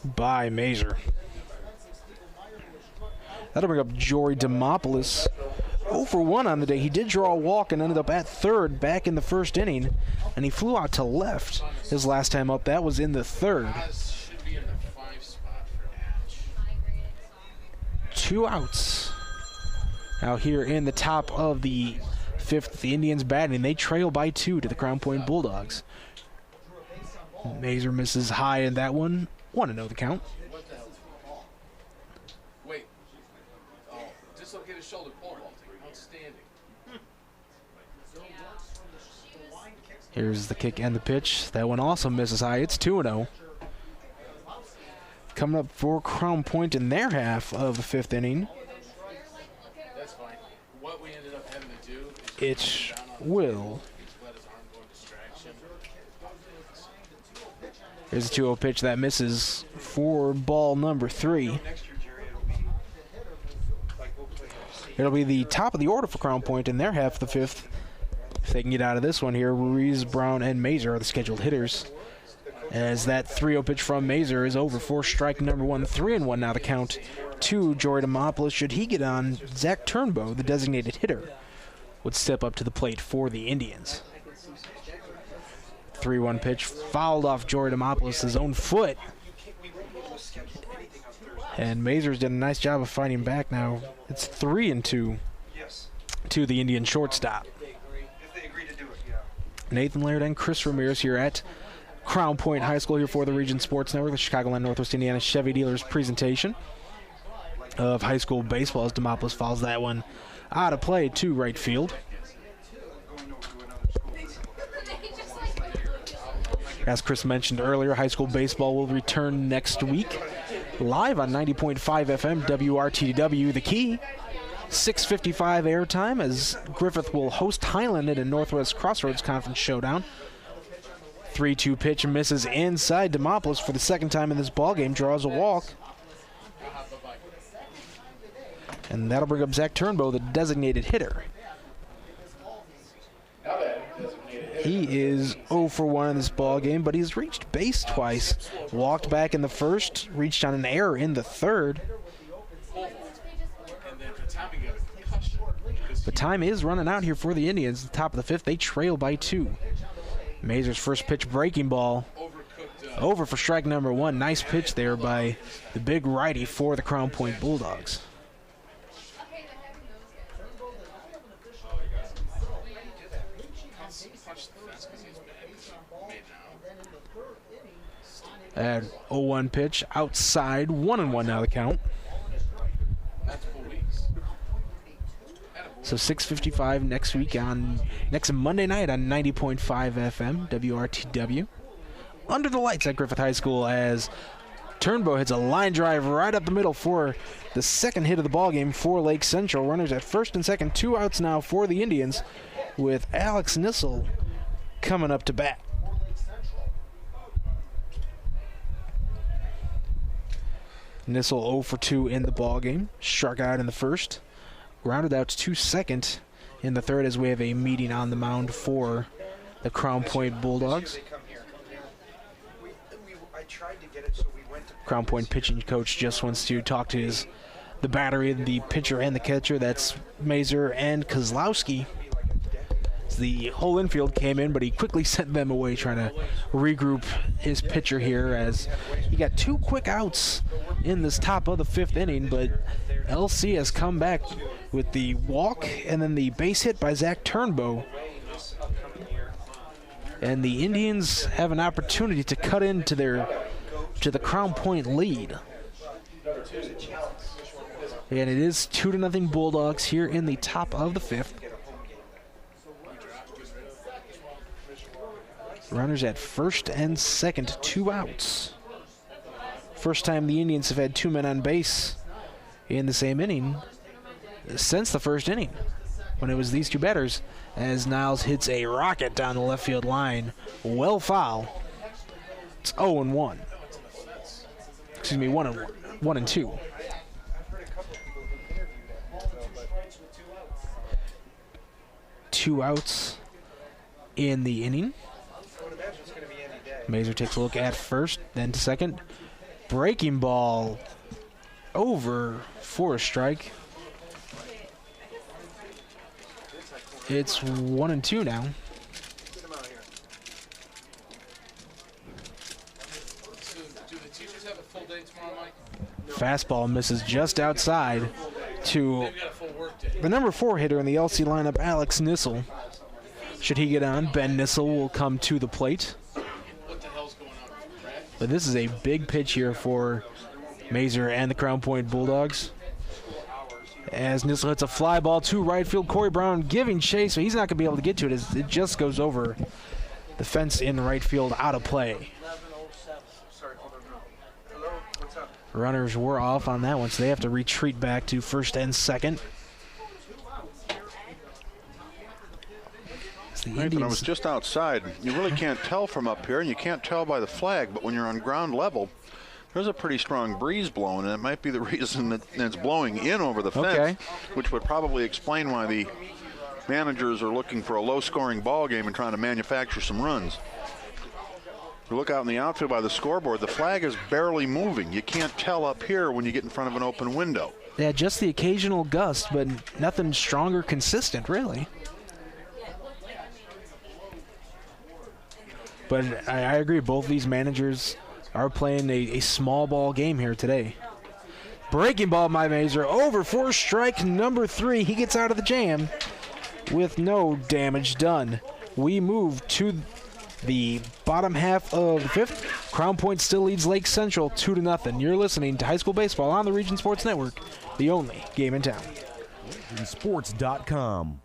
by Mazur. That'll bring up Jory Demopoulos. 0 for 1 on the day. He did draw a walk and ended up at third back in the first inning, and he flew out to left his last time up. That was in the 3rd. 2 outs. Now here in the top of the 5th, the Indians batting. They trail by 2 to the Crown Point Bulldogs. Mazur misses high in that one. 1-0 the count. Wait. Oh, dislocated shoulder pole vaulting. Outstanding. Here's the kick and the pitch. That one also misses high. It's 2-0. Coming up for Crown Point in their half of the 5th inning. That's fine. What we ended up having to do It will. There's a 2-0 pitch that misses for ball number 3. It'll be the top of the order for Crown Point in their half of the 5th. If they can get out of this one here, Ruiz, Brown, and Mazur are the scheduled hitters. As that 3-0 pitch from Mazur is over for strike number 1. 3-1 now the count to Jory Demopoulos. Should he get on, Zach Turnbow, the designated hitter, would step up to the plate for the Indians. 3-1 pitch fouled off Jory Demopoulos' own foot. And Mazur's did a nice job of fighting back now. It's 3-2 to the Indian shortstop. Nathan Laird and Chris Ramirez here at Crown Point High School here for the Region Sports Network, the Chicagoland Northwest Indiana Chevy Dealers presentation of high school baseball as Demopoulos fouls that one out of play to right field. As Chris mentioned earlier, high school baseball will return next week live on 90.5 FM WRTW. The Key, 6:55 airtime as Griffith will host Highland in a Northwest Crossroads Conference showdown. 3-2 pitch misses inside. Demopoulos for the 2nd time in this ballgame draws a walk. And that'll bring up Zach Turnbow, the designated hitter. He is 0 for 1 in this ballgame, but he's reached base twice. Walked back in the 1st, reached on an error in the 3rd. But time is running out here for the Indians. The top of the 5th, they trail by 2. Mazur's first pitch, breaking ball, over for strike number 1. Nice pitch there by the big righty for the Crown Point Bulldogs. At 0-1 pitch outside, 1-1 now the count. So 6:55 next Monday night on 90.5 FM, WRTW. Under the lights at Griffith High School as Turnbow hits a line drive right up the middle for the second hit of the ballgame for Lake Central. Runners at first and second, 2 outs now for the Indians with Alex Nissel coming up to bat. Nissel 0 for 2 in the ballgame. Struck out in the first. Grounded out to second in the third as we have a meeting on the mound for the Crown Point Bulldogs. Crown Point pitching coach just wants to talk to the battery, the pitcher and the catcher. That's Mazer and Kozlowski. The whole infield came in, but he quickly sent them away, trying to regroup his pitcher here as he got 2 quick outs in this top of the 5th inning, but LC has come back with the walk and then the base hit by Zach Turnbow. And the Indians have an opportunity to cut into the Crown Point lead. And it is 2-0 Bulldogs here in the top of the 5th. Runners at first and second, 2 outs. First time the Indians have had 2 men on base in the same inning since the first inning, when it was these 2 batters, as Niles hits a rocket down the left field line. Well foul. It's 0-1. Excuse me, 1-1. 1-2. Two outs in the inning. Mazer takes a look at first, then to second. Breaking ball over for a strike. It's 1-2 now. Do the teachers have a full day tomorrow, Mike? Fastball misses just outside to the number 4 hitter in the LC lineup, Alex Nissel. Should he get on, Ben Nissel will come to the plate. But this is a big pitch here for Mazer and the Crown Point Bulldogs. As Nissel hits a fly ball to right field, Corey Brown giving chase, so he's not going to be able to get to it as it just goes over the fence in right field, out of play. Runners were off on that one, so they have to retreat back to first and second. Nathan, I was just outside. You really can't tell from up here, and you can't tell by the flag, but when you're on ground level, there's a pretty strong breeze blowing, and it might be the reason that it's blowing in over the fence, which would probably explain why the managers are looking for a low-scoring ball game and trying to manufacture some runs. You look out in the outfield by the scoreboard, the flag is barely moving. You can't tell up here when you get in front of an open window. Yeah, just the occasional gust, but nothing strong or consistent, really. But I agree, both these managers are playing a small ball game here today. Breaking ball by Mazer, over for strike number 3. He gets out of the jam with no damage done. We move to the bottom half of the 5th. Crown Point still leads Lake Central 2-0. You're listening to high school baseball on the Region Sports Network, the only game in town. Sports.com.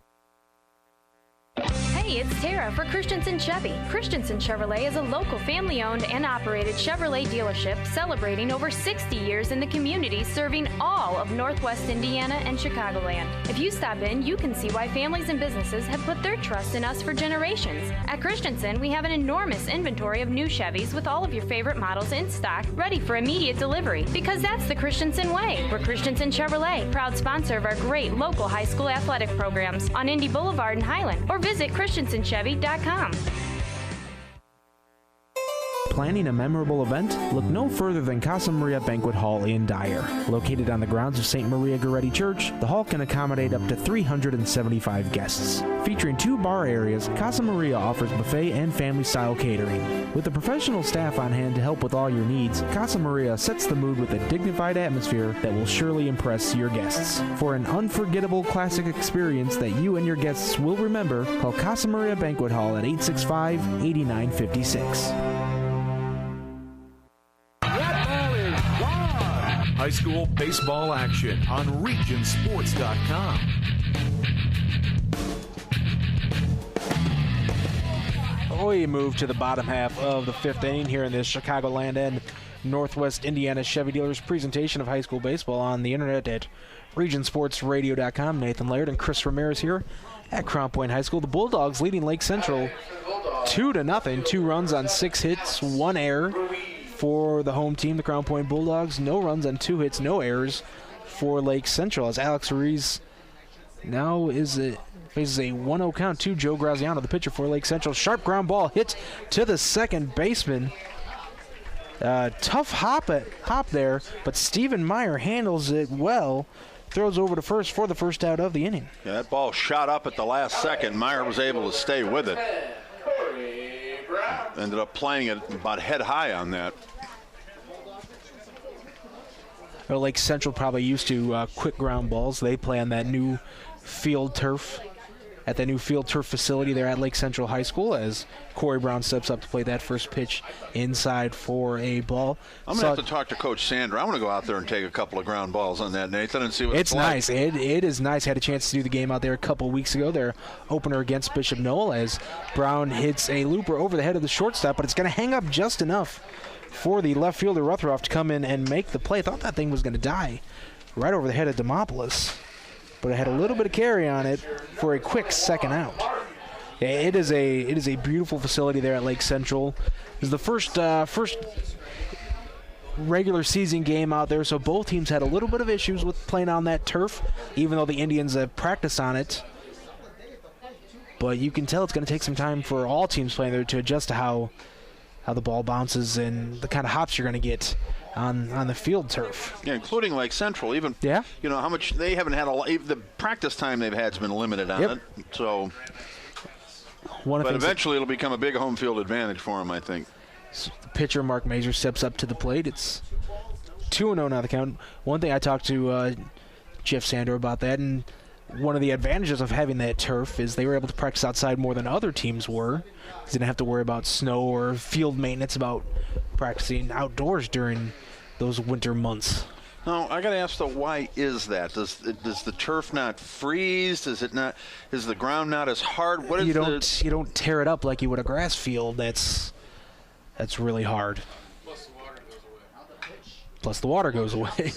Hey, it's Tara for Christensen Chevy. Christensen Chevrolet is a local family-owned and operated Chevrolet dealership celebrating over 60 years in the community, serving all of Northwest Indiana and Chicagoland. If you stop in, you can see why families and businesses have put their trust in us for generations. At Christensen, we have an enormous inventory of new Chevys with all of your favorite models in stock, ready for immediate delivery, because that's the Christensen way. We're Christensen Chevrolet, proud sponsor of our great local high school athletic programs on Indy Boulevard in Highland, or visit ChristensenChevy.com. Planning a memorable event? Look no further than Casa Maria Banquet Hall in Dyer. Located on the grounds of St. Maria Goretti Church, the hall can accommodate up to 375 guests. Featuring 2 bar areas, Casa Maria offers buffet and family-style catering. With a professional staff on hand to help with all your needs, Casa Maria sets the mood with a dignified atmosphere that will surely impress your guests. For an unforgettable classic experience that you and your guests will remember, call Casa Maria Banquet Hall at 865-8956. High High school baseball action on regionsports.com. We move to the bottom half of the fifth inning here in this Chicagoland and Northwest Indiana Chevy Dealers presentation of high school baseball on the internet at regionsportsradio.com. Nathan Laird and Chris Ramirez here at Crown Point High School. The Bulldogs leading Lake Central 2-0. 2 runs on 6 hits, 1 error for the home team, the Crown Point Bulldogs. No runs on 2 hits, no errors for Lake Central, as Alex Ruiz now faces a 1-0 count to Joe Graziano, the pitcher for Lake Central. Sharp ground ball hit to the second baseman. Tough hop there, but Stephen Meyer handles it well. Throws over to first for the first out of the inning. Yeah, that ball shot up at the last second. Meyer was able to stay with it. Ended up playing it about head high on that. Well, Lake Central probably used to quick ground balls. They play on that new field turf, at the new field turf facility there at Lake Central High School, as Corey Brown steps up to play that first pitch inside for a ball. I'm going to have to talk to Coach Sandra. I want to go out there and take a couple of ground balls on that, Nathan, and see what it's like. Nice. It is nice. Had a chance to do the game out there a couple weeks ago, their opener against Bishop Noel, as Brown hits a looper over the head of the shortstop, but it's going to hang up just enough for the left fielder Ruthroff to come in and make the play. I thought that thing was going to die right over the head of Demopoulos, but it had a little bit of carry on it for a quick second out. It is a beautiful facility there at Lake Central. This is the first regular season game out there, so both teams had a little bit of issues with playing on that turf, even though the Indians have practiced on it. But you can tell it's going to take some time for all teams playing there to adjust to how the ball bounces and the kind of hops you're going to get on the field turf. Yeah, including Lake Central. Even, yeah, you know, how much they haven't had the practice time they've had has been limited on it. So, but eventually it'll become a big home field advantage for them, I think. Pitcher Mark Mazur steps up to the plate. It's 2-0 now the count. One thing I talked to Jeff Sandor about that, and one of the advantages of having that turf is they were able to practice outside more than other teams were. They didn't have to worry about snow or field maintenance, about practicing outdoors during those winter months. No, I got to ask though, why is that? Does the turf not freeze? Does it not? Is the ground not as hard? What is you don't tear it up like you would a grass field. That's really hard. Plus the water goes away.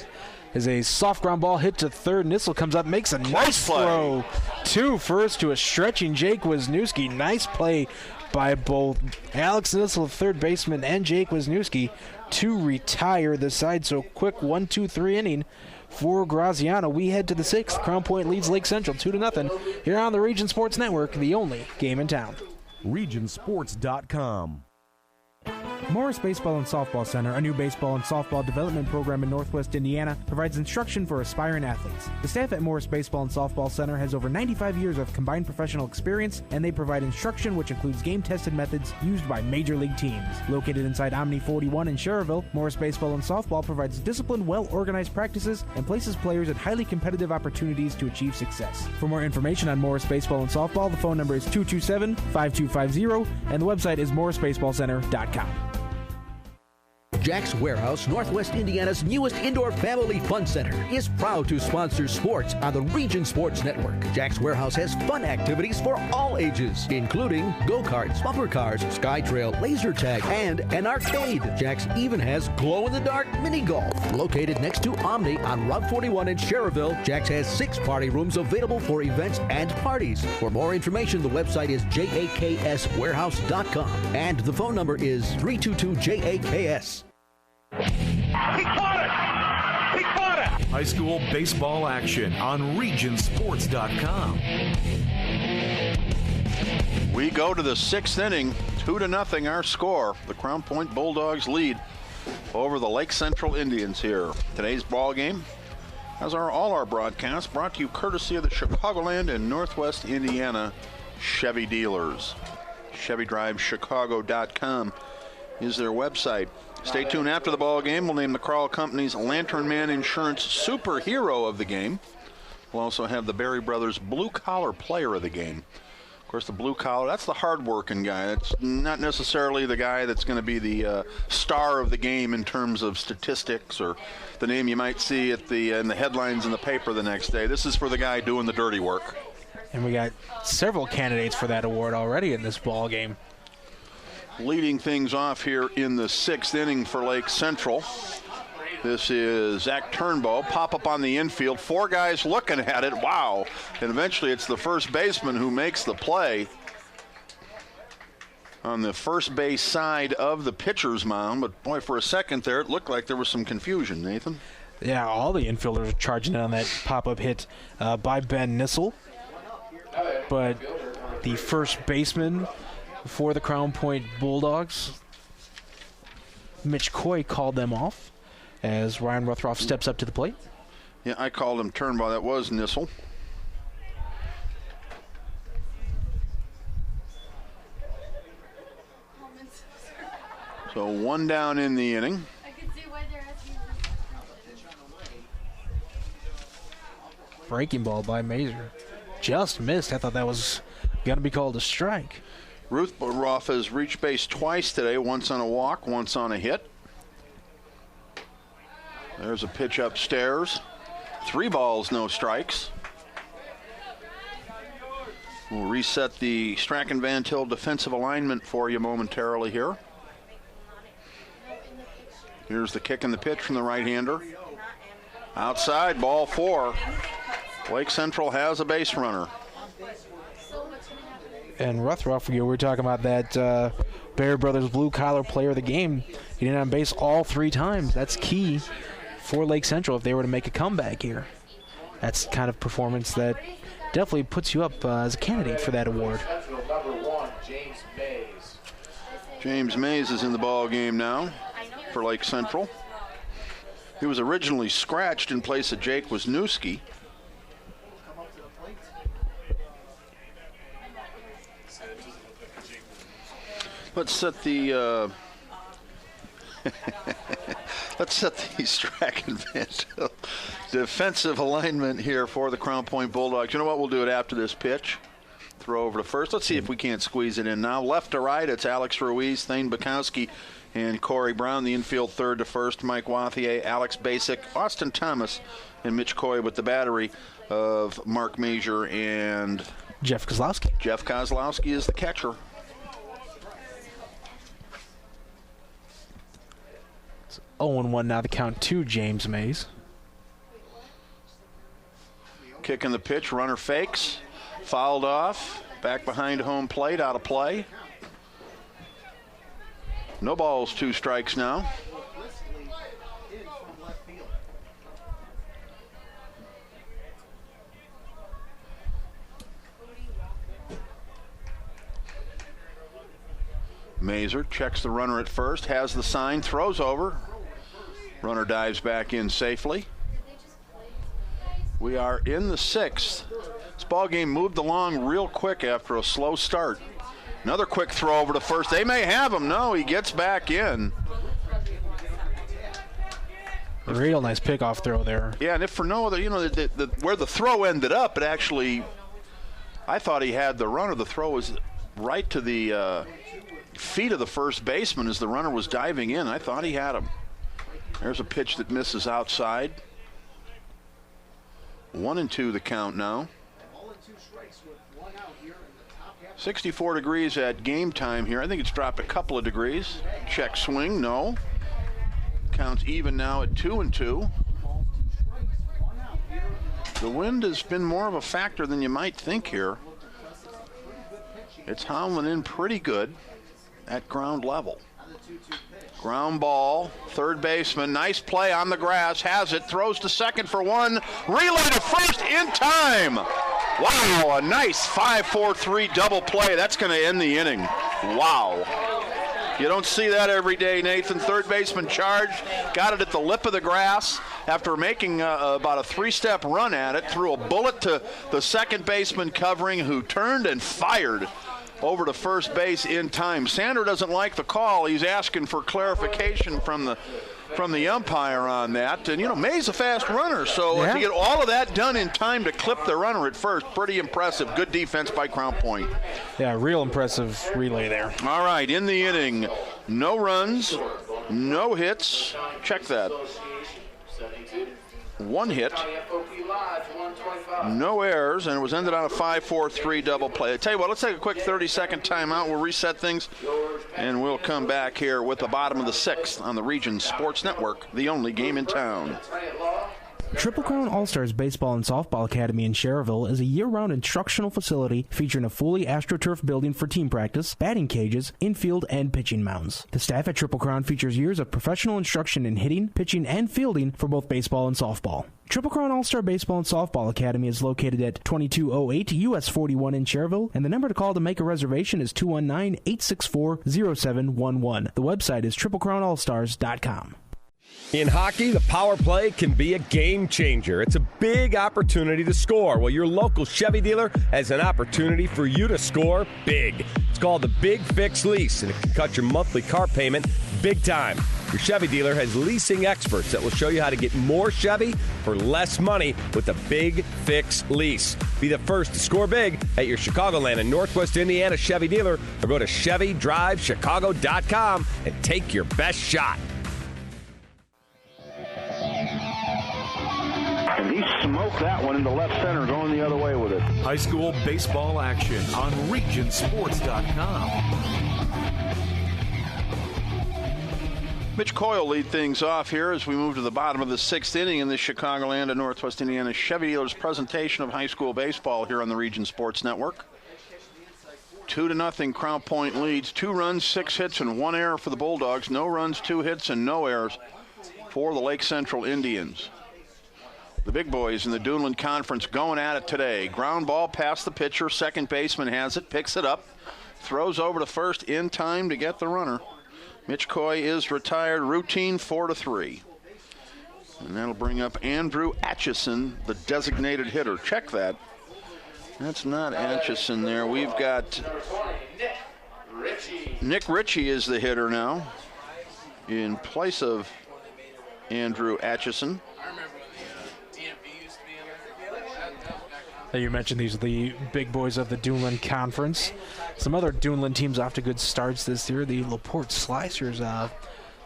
Is a soft ground ball hit to third. Nissel comes up, makes a nice throw to first to a stretching Jake Wisniewski. Nice play by both Alex Nissel, third baseman, and Jake Wisniewski to retire the side. So quick 1-2-3 inning for Graziano. We head to the sixth. Crown Point leads Lake Central 2-0 here on the Region Sports Network, the only game in town. Regionsports.com. Morris Baseball and Softball Center, a new baseball and softball development program in Northwest Indiana, provides instruction for aspiring athletes. The staff at Morris Baseball and Softball Center has over 95 years of combined professional experience, and they provide instruction which includes game-tested methods used by major league teams. Located inside Omni 41 in Schererville, Morris Baseball and Softball provides disciplined, well-organized practices and places players at highly competitive opportunities to achieve success. For more information on Morris Baseball and Softball, the phone number is 227-5250, and the website is morrisbaseballcenter.com. Jack's Warehouse, Northwest Indiana's newest indoor family fun center, is proud to sponsor sports on the Region Sports Network. Jack's Warehouse has fun activities for all ages, including go-karts, bumper cars, SkyTrail, laser tag, and an arcade. Jack's even has glow-in-the-dark mini golf. Located next to Omni on Route 41 in Schererville, Jack's has 6 party rooms available for events and parties. For more information, the website is jakswarehouse.com, and the phone number is 322-JAKS. He caught it! He caught it! High school baseball action on regionsports.com. We go to the sixth inning, 2-0 our score. The Crown Point Bulldogs lead over the Lake Central Indians here. Today's ball game has all our broadcasts brought to you courtesy of the Chicagoland and Northwest Indiana Chevy dealers. ChevyDriveChicago.com is their website. Stay tuned after the ball game. We'll name the Carl Company's Lantern Man Insurance Superhero of the game. We'll also have the Berry Brothers Blue Collar Player of the game. course, the blue collar, that's the hard-working guy. That's not necessarily the guy that's going to be the star of the game in terms of statistics or the name you might see at in the headlines in the paper the next day. This is for the guy doing the dirty work. And we got several candidates for that award already in this ball game. Leading things off here in the 6th inning for Lake Central. This is Zach Turnbow, pop up on the infield. 4 guys looking at it. Wow. And eventually it's the first baseman who makes the play on the first base side of the pitcher's mound. But, boy, for a second there, it looked like there was some confusion, Nathan. Yeah, all the infielders are charging in on that pop-up hit by Ben Nissel. But the first baseman for the Crown Point Bulldogs, Mitch Coy, called them off as Ryan Ruthroff steps up to the plate. Yeah, I called him Turnbow. That was Nissel. So 1 down in the inning. Breaking ball by Mazer. Just missed. I thought that was going to be called a strike. Ruthroff has reached base twice today, once on a walk, once on a hit. There's a pitch upstairs. 3 balls, no strikes. We'll reset the Strachan Van Til defensive alignment for you momentarily here. Here's the kick and the pitch from the right-hander. Outside, ball 4. Lake Central has a base runner. And Ruthroff, we were talking about that Bear Brothers blue-collar player of the game, getting on base all 3 times. That's key for Lake Central if they were to make a comeback here. That's the kind of performance that definitely puts you up as a candidate for that award. James Mays is in the ball game now for Lake Central. He was originally scratched in place of Jake Wisniewski. Let's set the Strachan Van Til defensive alignment here for the Crown Point Bulldogs. You know what? We'll do it after this pitch. Throw over to first. Let's see if we can't squeeze it in now. Left to right, it's Alex Ruiz, Thane Bukowski, and Corey Brown. The infield third to first, Mike Wathier, Alex Basic, Austin Thomas, and Mitch Coy with the battery of Mark Mazer and Jeff Kozlowski. Jeff Kozlowski is the catcher. It's 0-1 now, the count to James Mays. Kicking the pitch, runner fakes, fouled off, back behind home plate, out of play. No balls, 2 strikes now. Mazer checks the runner at first, has the sign, throws over. Runner dives back in safely. We are in the 6th. This ball game moved along real quick after a slow start. Another quick throw over to first. They may have him. No, he gets back in. A real nice pickoff throw there. Yeah, and if for no other, you know, where the throw ended up, it actually, I thought he had the runner. The throw was right to the feet of the first baseman as the runner was diving in. I thought he had him. There's a pitch that misses outside. 1-2 the count now. 64 degrees at game time here. I think it's dropped a couple of degrees. Check swing, no. Counts even now at 2-2. The wind has been more of a factor than you might think here. It's howling in pretty good at ground level. Ground ball, third baseman, nice play on the grass, has it, throws to second for 1, relay to first in time. Wow, a nice 5-4-3 double play. That's going to end the inning. Wow. You don't see that every day, Nathan. Third baseman charged, got it at the lip of the grass after making about a 3-step run at it, threw a bullet to the second baseman covering, who turned and fired over to first base in time. Sander doesn't like the call. He's asking for clarification from the from the umpire on that. And, May's a fast runner, so to get all of that done in time to clip the runner at first, pretty impressive. Good defense by Crown Point. Yeah, real impressive relay there. All right, in the inning, no runs, no hits. Check that. 1 hit, no errors, and it was ended on a 5-4-3 double play. I tell you what, let's take a quick 30-second timeout. We'll reset things, and we'll come back here with the bottom of the 6th on the Region Sports Network, the only game in town. Triple Crown All-Stars Baseball and Softball Academy in Schererville is a year-round instructional facility featuring a fully AstroTurf building for team practice, batting cages, infield, and pitching mounds. The staff at Triple Crown features years of professional instruction in hitting, pitching, and fielding for both baseball and softball. Triple Crown All-Star Baseball and Softball Academy is located at 2208 US 41 in Schererville, and the number to call to make a reservation is 219-864-0711. The website is triplecrownallstars.com. In hockey, the power play can be a game changer. It's a big opportunity to score. Well, your local Chevy dealer has an opportunity for you to score big. It's called the Big Fix Lease, and it can cut your monthly car payment big time. Your Chevy dealer has leasing experts that will show you how to get more Chevy for less money with the Big Fix Lease. Be the first to score big at your Chicagoland and Northwest Indiana Chevy dealer, or go to ChevyDriveChicago.com and take your best shot. And he smoked that one into left center, going the other way with it. High school baseball action on RegionSports.com. Mitch Coyle lead things off here as we move to the bottom of the 6th inning in the Chicagoland and Northwest Indiana Chevy Dealers presentation of high school baseball here on the Region Sports Network. 2-0 Crown Point leads. 2 runs, 6 hits, and 1 error for the Bulldogs. No runs, 2 hits, and no errors for the Lake Central Indians. The big boys in the Duneland Conference going at it today. Ground ball past the pitcher. Second baseman has it, picks it up, throws over to first in time to get the runner. Mitch Coy is retired. Routine 4-3. And that'll bring up Andrew Atchison, the designated hitter. Check that. That's not Atchison there. We've got Nick Ritchie is the hitter now in place of Andrew Atchison. You mentioned these are the big boys of the Duneland Conference. Some other Duneland teams off to good starts this year. The LaPorte Slicers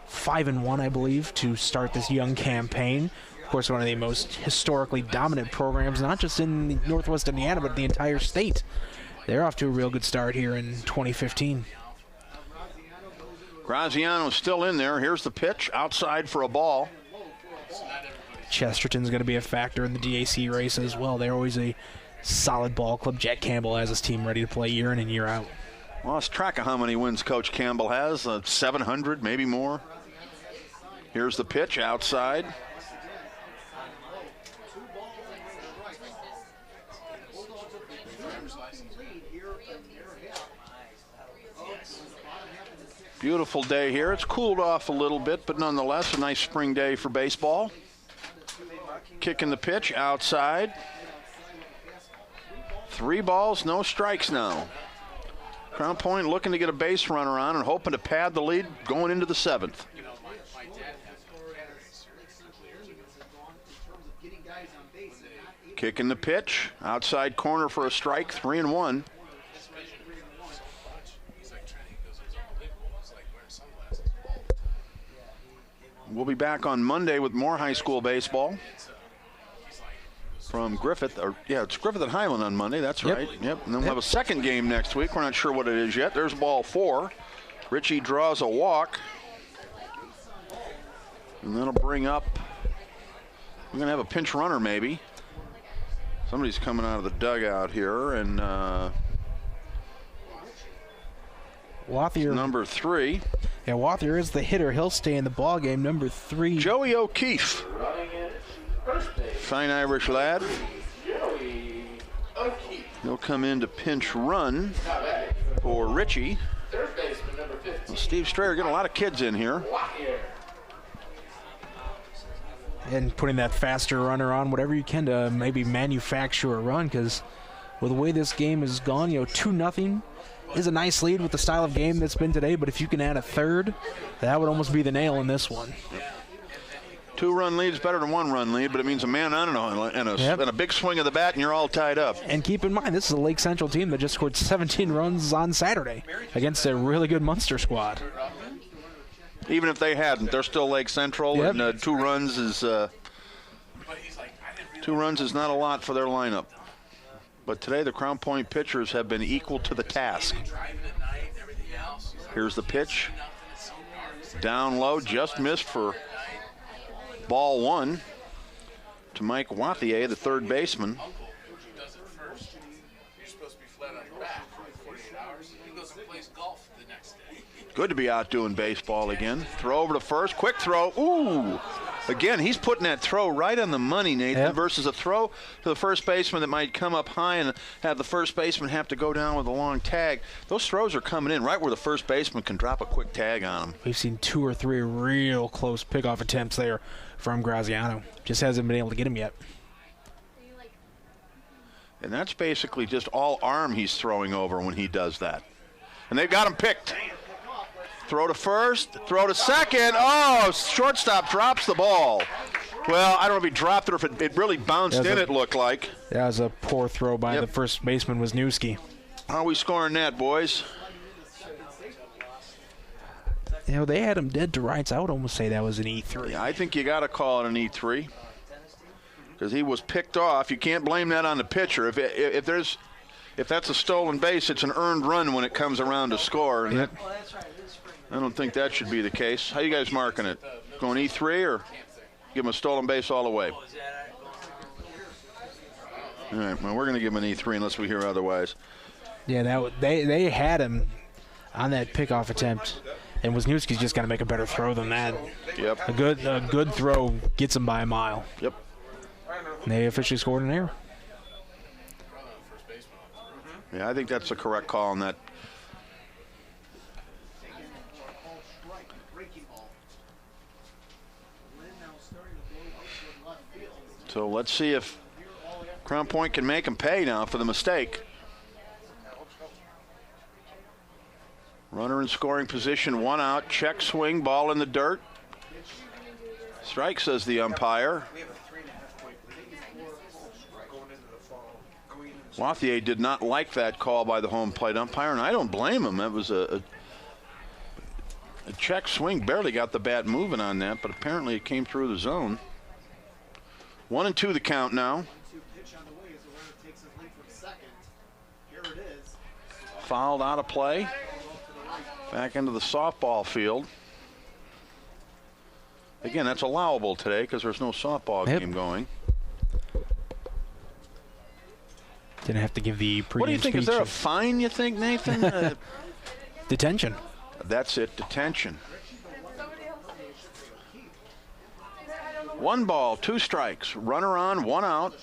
5-1, I believe, to start this young campaign. Of course, one of the most historically dominant programs, not just in Northwest Indiana, but the entire state. They're off to a real good start here in 2015. Graziano's still in there. Here's the pitch, outside for a ball. Chesterton's going to be a factor in the DAC race as well. They're always a solid ball club. Jack Campbell has his team ready to play year in and year out. Lost track of how many wins Coach Campbell has, 700, maybe more. Here's the pitch, outside. Beautiful day here. It's cooled off a little bit, but nonetheless a nice spring day for baseball. Kicking the pitch outside. 3 balls, no strikes now. Crown Point looking to get a base runner on and hoping to pad the lead going into the 7th. Kicking the pitch, outside corner for a strike, 3-1. We'll be back on Monday with more high school baseball from Griffith. It's Griffith and Highland on Monday. That's right. Yep. And then we'll have a second game next week. We're not sure what it is yet. There's ball 4. Ritchie draws a walk. And that'll bring up, we're going to have a pinch runner maybe. Somebody's coming out of the dugout here. And Wathier. Number 3. Yeah, Wathier is the hitter. He'll stay in the ball game. Number 3. Joey O'Keefe. Fine Irish lad. He'll come in to pinch run for Ritchie. Well, Steve Strayer getting a lot of kids in here. And putting that faster runner on, whatever you can to maybe manufacture a run, because with the way this game has gone, 2-0 is a nice lead with the style of game that's been today, but if you can add a third, that would almost be the nail in this one. 2-run lead is better than 1-run lead, but it means a man on and a big swing of the bat, and you're all tied up. And keep in mind, this is a Lake Central team that just scored 17 runs on Saturday against a really good Munster squad. Even if they hadn't, they're still Lake Central, yep. And 2 runs is 2 runs is not a lot for their lineup. But today the Crown Point pitchers have been equal to the task. Here's the pitch. Down low, just missed for ball 1 to Mike Wathier, the third baseman. Good to be out doing baseball again. Throw over to first, quick throw. Ooh! Again, he's putting that throw right on the money, Nathan, yep. versus a throw to the first baseman that might come up high and have the first baseman have to go down with a long tag. Those throws are coming in right where the first baseman can drop a quick tag on them. We've seen 2 or 3 real close pickoff attempts there from Graziano. Just hasn't been able to get him yet. And that's basically just all arm he's throwing over when he does that. And they've got him picked. Throw to first, throw to second. Oh, shortstop drops the ball. Well, I don't know if he dropped it or if it really bounced in, it looked like. That was a poor throw by the first baseman, Wisniewski. How are we scoring that, boys? You know, they had him dead to rights. I would almost say that was an E3. Yeah, I think you got to call it an E3 because he was picked off. You can't blame that on the pitcher. If that's a stolen base, it's an earned run when it comes around to score. And I don't think that should be the case. How you guys marking it? Going E3 or give him a stolen base all the way? All right, well, we're going to give him an E3 unless we hear otherwise. Yeah, they had him on that pickoff attempt, and Wisniewski's just got to make a better throw than that. Yep. A good throw gets him by a mile. Yep. And they officially scored an error. Yeah, I think that's the correct call on that. So let's see if Crown Point can make him pay now for the mistake. Runner in scoring position, 1 out, check swing, ball in the dirt. Strike, says the umpire. Wathier did not like that call by the home plate umpire, and I don't blame him. That was a check swing, barely got the bat moving on that, but apparently it came through the zone. 1-2 the count now. Fouled out of play. Back into the softball field. Again, that's allowable today because there's no softball game going. Didn't have to give the pregame What do you think? speech. Is there a fine, you think, Nathan? Detention. That's it, detention. 1 ball, 2 strikes. Runner on, 1 out.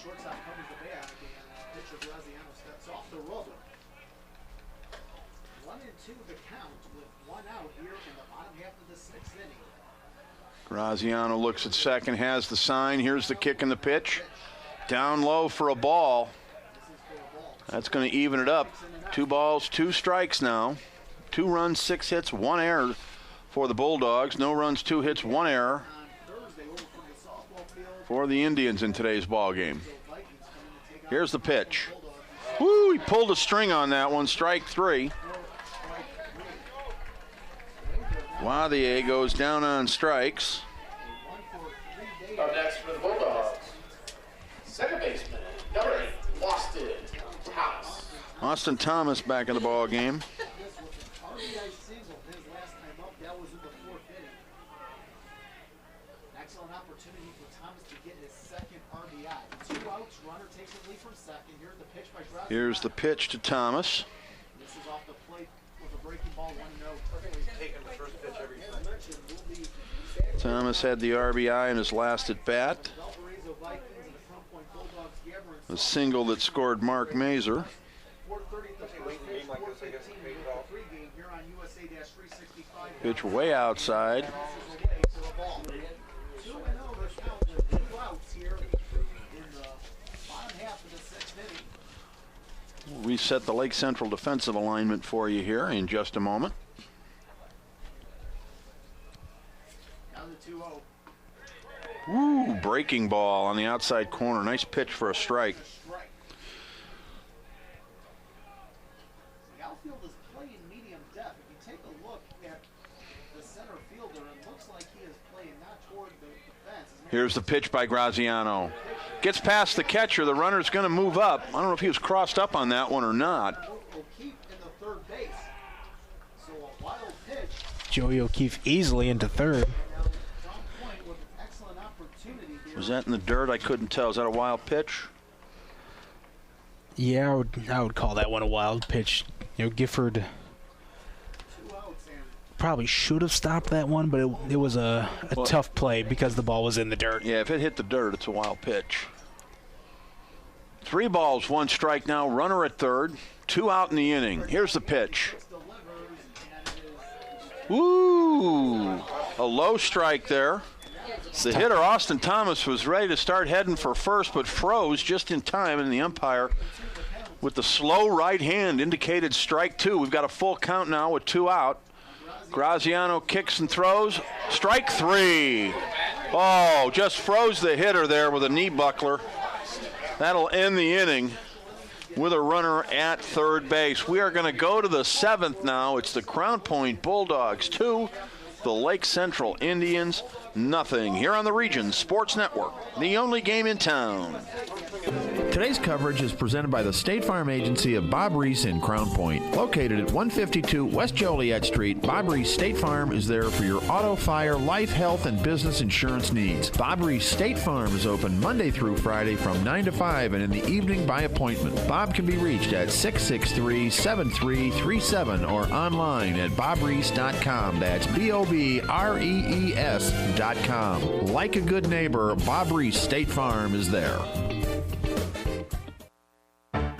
Graziano looks at second, has the sign. Here's the kick and the pitch. Down low for a ball. That's going to even it up. 2 balls, 2 strikes now. 2 runs, 6 hits, 1 error for the Bulldogs. No runs, 2 hits, 1 error for the Indians in today's ball game. Here's the pitch. Woo, he pulled a string on that one, strike 3. Wathier goes down on strikes. Up next for the Bulldogs, second baseman, number 8, Austin Thomas. Austin Thomas back in the ball game. Excellent opportunity for Thomas to get his second RBI. 2 outs, runner takes the lead from second. Here's the pitch by Graziano. Here's the pitch to Thomas. This is off the plate with a breaking ball, 1-0. Taking the first pitch every time. Thomas had the RBI in his last at bat. A single that scored Mark Mazer. Pitch way outside. We'll reset the Lake Central defensive alignment for you here in just a moment. breaking ball on the outside corner. Nice pitch for a strike. The outfield is playing medium depth. If you take a look at the center fielder, it looks like he is playing not toward the fence. Here's the pitch by Graziano. Gets past the catcher. The runner's going to move up. I don't know if he was crossed up on that one or not. O'Keefe in the third base. So a wild pitch. Joey O'Keefe easily into third. Was that in the dirt? I couldn't tell. Is that a wild pitch? Yeah, I would call that one a wild pitch. You know, Gifford probably should have stopped that one, but it was a tough play because the ball was in the dirt. Yeah, if it hit the dirt, it's a wild pitch. 3 balls, 1 strike now. Runner at third. 2 out in the inning. Here's the pitch. Woo! A low strike there. The hitter, Austin Thomas, was ready to start heading for first, but froze just in time, and the umpire, with the slow right hand, indicated strike 2. We've got a full count now with 2 out. Graziano kicks and throws. Strike 3. Oh, just froze the hitter there with a knee buckler. That'll end the inning with a runner at third base. We are going to go to the 7th now. It's the Crown Point Bulldogs 2, the Lake Central Indians nothing. Here on the Region Sports Network, the only game in town. Today's coverage is presented by the State Farm Agency of Bob Reese in Crown Point. Located at 152 West Joliet Street, Bob Reese State Farm is there for your auto, fire, life, health, and business insurance needs. Bob Reese State Farm is open Monday through Friday from 9 to 5 and in the evening by appointment. Bob can be reached at 663-7337 or online at bobreese.com. That's BOBREES.com. Like a good neighbor, Bob Reese State Farm is there.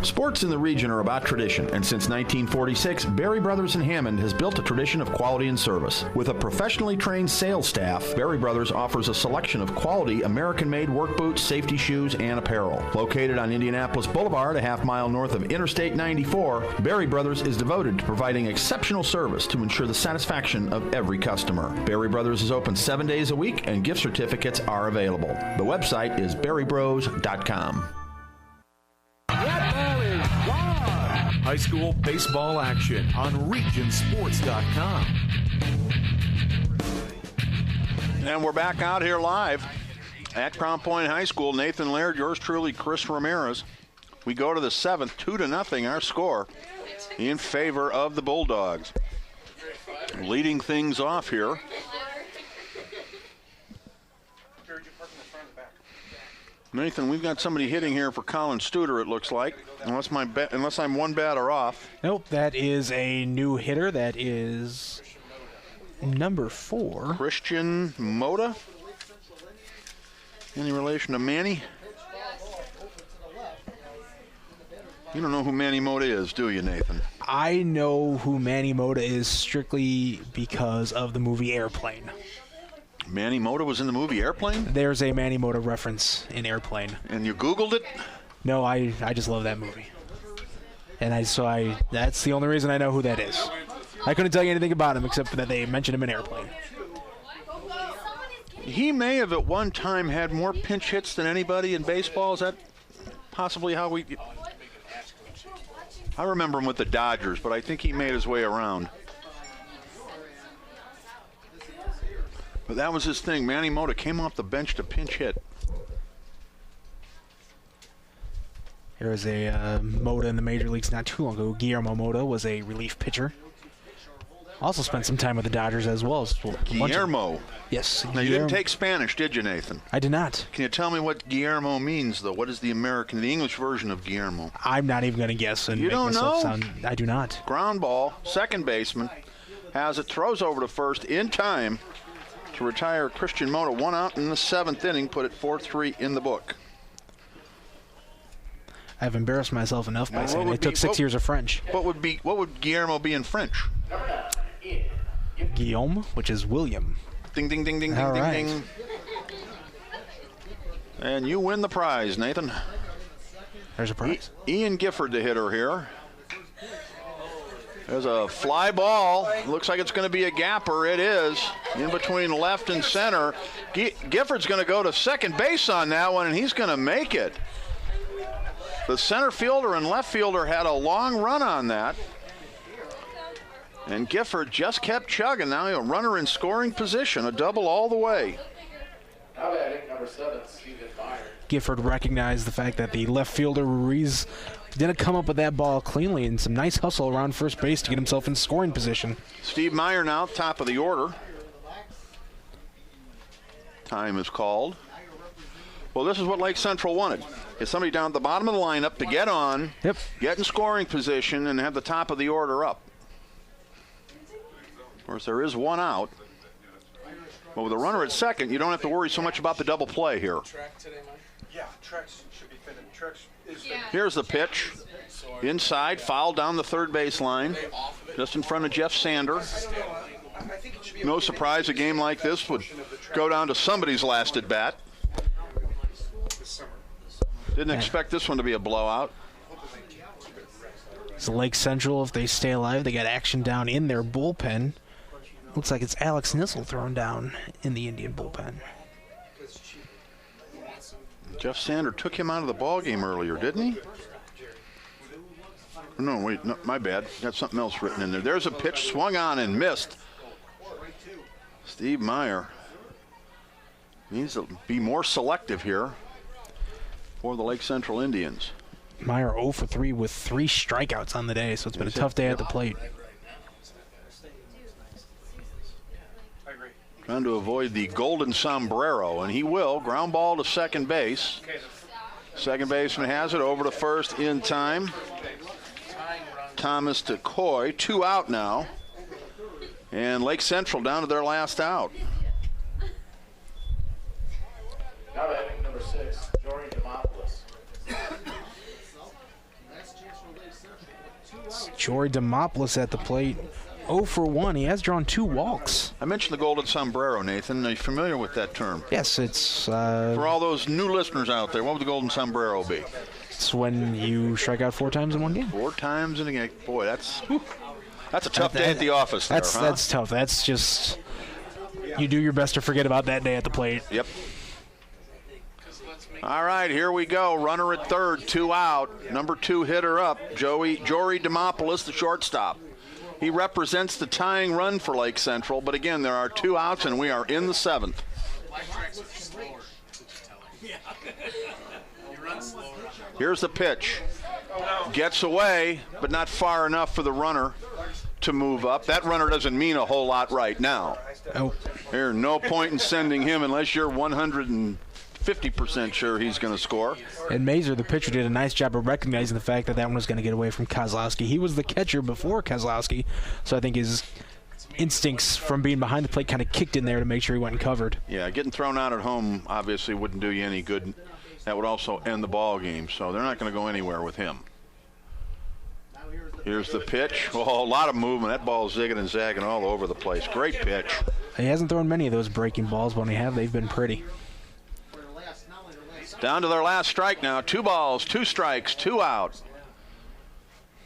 Sports in the region are about tradition, and since 1946, Berry Brothers in Hammond has built a tradition of quality and service. With a professionally trained sales staff, Berry Brothers offers a selection of quality American-made work boots, safety shoes, and apparel. Located on Indianapolis Boulevard, a half-mile north of Interstate 94, Berry Brothers is devoted to providing exceptional service to ensure the satisfaction of every customer. Berry Brothers is open 7 days a week, and gift certificates are available. The website is berrybros.com. High school baseball action on regionsports.com. And we're back out here live at Crown Point High School. Nathan Laird, yours truly, Chris Ramirez. We go to the 7th, 2-0, our score in favor of the Bulldogs. Leading things off here. Nathan, we've got somebody hitting here for Colin Studer, it looks like, unless I'm one batter off. Nope, that is a new hitter. That is number 4. Christian Moda. Any relation to Manny? You don't know who Manny Moda is, do you, Nathan? I know who Manny Moda is strictly because of the movie Airplane. Manny Moda was in the movie Airplane? There's a Manny Moda reference in Airplane. And you Googled it? No, I just love that movie. And that's the only reason I know who that is. I couldn't tell you anything about him except that they mentioned him in Airplane. He may have at one time had more pinch hits than anybody in baseball. Is that possibly how we... I remember him with the Dodgers, but I think he made his way around. But that was his thing. Manny Moda came off the bench to pinch hit. There was a Moda in the major leagues not too long ago. Guillermo Moda was a relief pitcher. Also spent some time with the Dodgers as well. Guillermo? Yes. Now, you didn't take Spanish, did you, Nathan? I did not. Can you tell me what Guillermo means, though? What is the English version of Guillermo? I'm not even going to guess. And you don't know? I do not. Ground ball, second baseman, has it, throws over to first in time to retire Christian Moda. 1 out in the 7th inning, put it 4-3 in the book. I've embarrassed myself enough by saying I took 6 years of French. What would Guillermo be in French? Guillaume, which is William. Ding, ding, ding, ding, ding, ding, ding. And you win the prize, Nathan. There's a prize. Ian Gifford, the hitter here. There's a fly ball. Looks like it's going to be a gapper. It is. In between left and center. Gifford's going to go to second base on that one, and he's going to make it. The center fielder and left fielder had a long run on that. And Gifford just kept chugging. Now a runner in scoring position, a double all the way. Now batting number 7, Stephen Meyer. Gifford recognized the fact that the left fielder Ruiz didn't come up with that ball cleanly, and some nice hustle around first base to get himself in scoring position. Steve Meyer now, top of the order. Time is called. Well, this is what Lake Central wanted. Get somebody down at the bottom of the lineup to get on, get in scoring position, and have the top of the order up. Of course, there is one out. But with a runner at second, you don't have to worry so much about the double play here. Yeah, tracks should be finished. Tracks is finished. Here's the pitch. Inside, foul down the third base line, just in front of Jeff Sander. No surprise a game like this would go down to somebody's last at bat. Didn't expect this one to be a blowout. So Lake Central, if they stay alive, they got action down in their bullpen. Looks like it's Alex Nissel thrown down in the Indian bullpen. Jeff Sander took him out of the ball game earlier, didn't he? No, wait, no, my bad. Got something else written in there. There's a pitch swung on and missed. Steve Meyer needs to be more selective here for the Lake Central Indians. Meyer 0 for 3 with 3 strikeouts on the day, so it's been a tough day at the plate. Trying to avoid the golden sombrero, and he will. Ground ball to second base. Second baseman has it over to first in time. Thomas to Coy, 2 out now. And Lake Central down to their last out. Now batting number 6, Jory Demopoulos. Jory Demopoulos at the plate. 0 for 1. He has drawn 2 walks. I mentioned the golden sombrero, Nathan. Are you familiar with that term? Yes, it's... For all those new listeners out there, what would the golden sombrero be? It's when you strike out 4 times in one game. 4 times in a game. Boy, that's a tough day at the office there, huh? That's tough. That's just... You do your best to forget about that day at the plate. Yep. All right, here we go. Runner at third, 2 out. Number 2 hitter up, Jory Demopoulos, the shortstop. He represents the tying run for Lake Central, but again, there are 2 outs, and we are in the 7th. Here's the pitch. Gets away, but not far enough for the runner to move up. That runner doesn't mean a whole lot right now. Oh. There's no point in sending him unless you're 150% sure he's going to score. And Mazer, the pitcher, did a nice job of recognizing the fact that that one was going to get away from Kozlowski. He was the catcher before Kozlowski, so I think his instincts from being behind the plate kind of kicked in there to make sure he went and covered. Yeah, getting thrown out at home obviously wouldn't do you any good. That would also end the ball game, so they're not going to go anywhere with him. Here's the pitch. Oh, a lot of movement. That ball's zigging and zagging all over the place. Great pitch. He hasn't thrown many of those breaking balls, but when he have, they've been pretty. Down to their last strike now. 2 balls, 2 strikes, 2 out.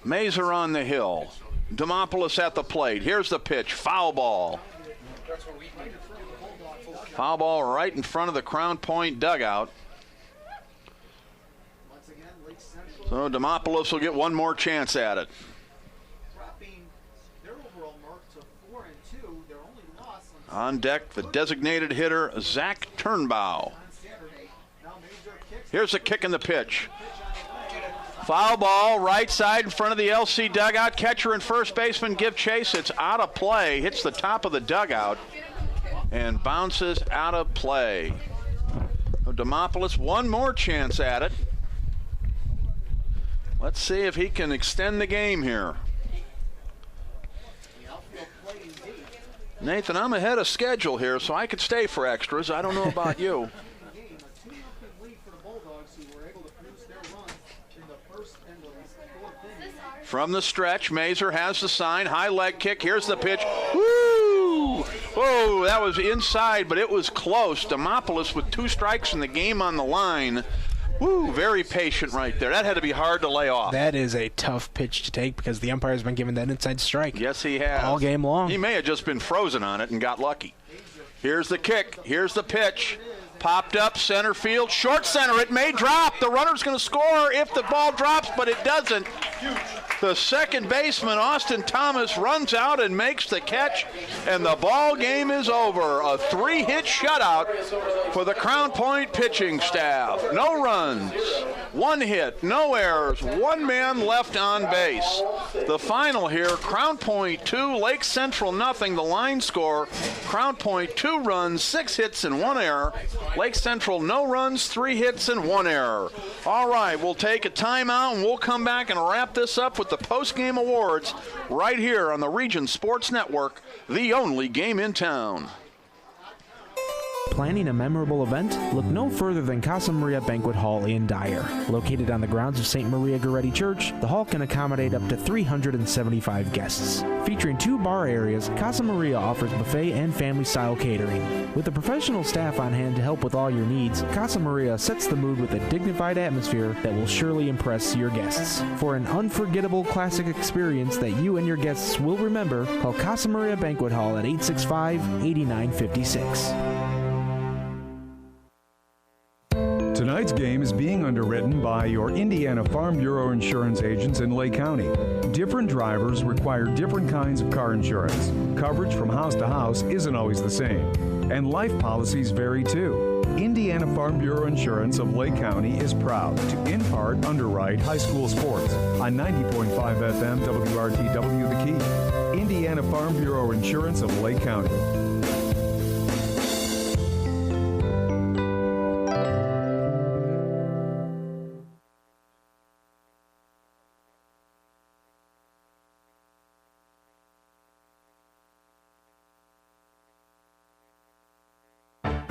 Mazer on the hill. Demopoulos at the plate. Here's the pitch. Foul ball. Foul ball right in front of the Crown Point dugout. So Demopoulos will get one more chance at it. On deck, the designated hitter, Zach Turnbow. Here's a kick in the pitch. Foul ball, right side in front of the LC dugout. Catcher and first baseman give chase. It's out of play. Hits the top of the dugout and bounces out of play. Demopoulos, one more chance at it. Let's see if he can extend the game here. Nathan, I'm ahead of schedule here, so I could stay for extras. I don't know about you. From the stretch, Mazer has the sign. High leg kick. Here's the pitch. Woo! Whoa, that was inside, but it was close. Demopoulos with 2 strikes in the game on the line Woo, very patient right there. That had to be hard to lay off. That is a tough pitch to take because the umpire's been given that inside strike. Yes, he has. All game long. He may have just been frozen on it and got lucky. Here's the kick. Here's the pitch. Popped up, center field, short center. It may drop. The runner's going to score if the ball drops, but it doesn't. The second baseman, Austin Thomas, runs out and makes the catch, and the ball game is over. A 3-hit shutout for the Crown Point pitching staff. No runs, 1 hit, no errors, 1 man left on base. The final here, Crown Point 2, Lake Central nothing. The line score, Crown Point 2 runs, 6 hits and 1 error. Lake Central no runs, 3 hits and 1 error. All right, we'll take a timeout and we'll come back and wrap this up with the post-game awards right here on the Region Sports Network, the only game in town. Planning a memorable event? Look no further than Casa Maria Banquet Hall in Dyer. Located on the grounds of St. Maria Goretti Church, the hall can accommodate up to 375 guests. Featuring 2 bar areas, Casa Maria offers buffet and family-style catering. With a professional staff on hand to help with all your needs, Casa Maria sets the mood with a dignified atmosphere that will surely impress your guests. For an unforgettable classic experience that you and your guests will remember, call Casa Maria Banquet Hall at 865-8956. Tonight's game is being underwritten by your Indiana Farm Bureau insurance agents in Lake County. Different drivers require different kinds of car insurance. Coverage from house to house isn't always the same, and life policies vary too. Indiana Farm Bureau Insurance of Lake County is proud to, in part, underwrite high school sports on 90.5 FM WRTW The Key. Indiana Farm Bureau Insurance of Lake County.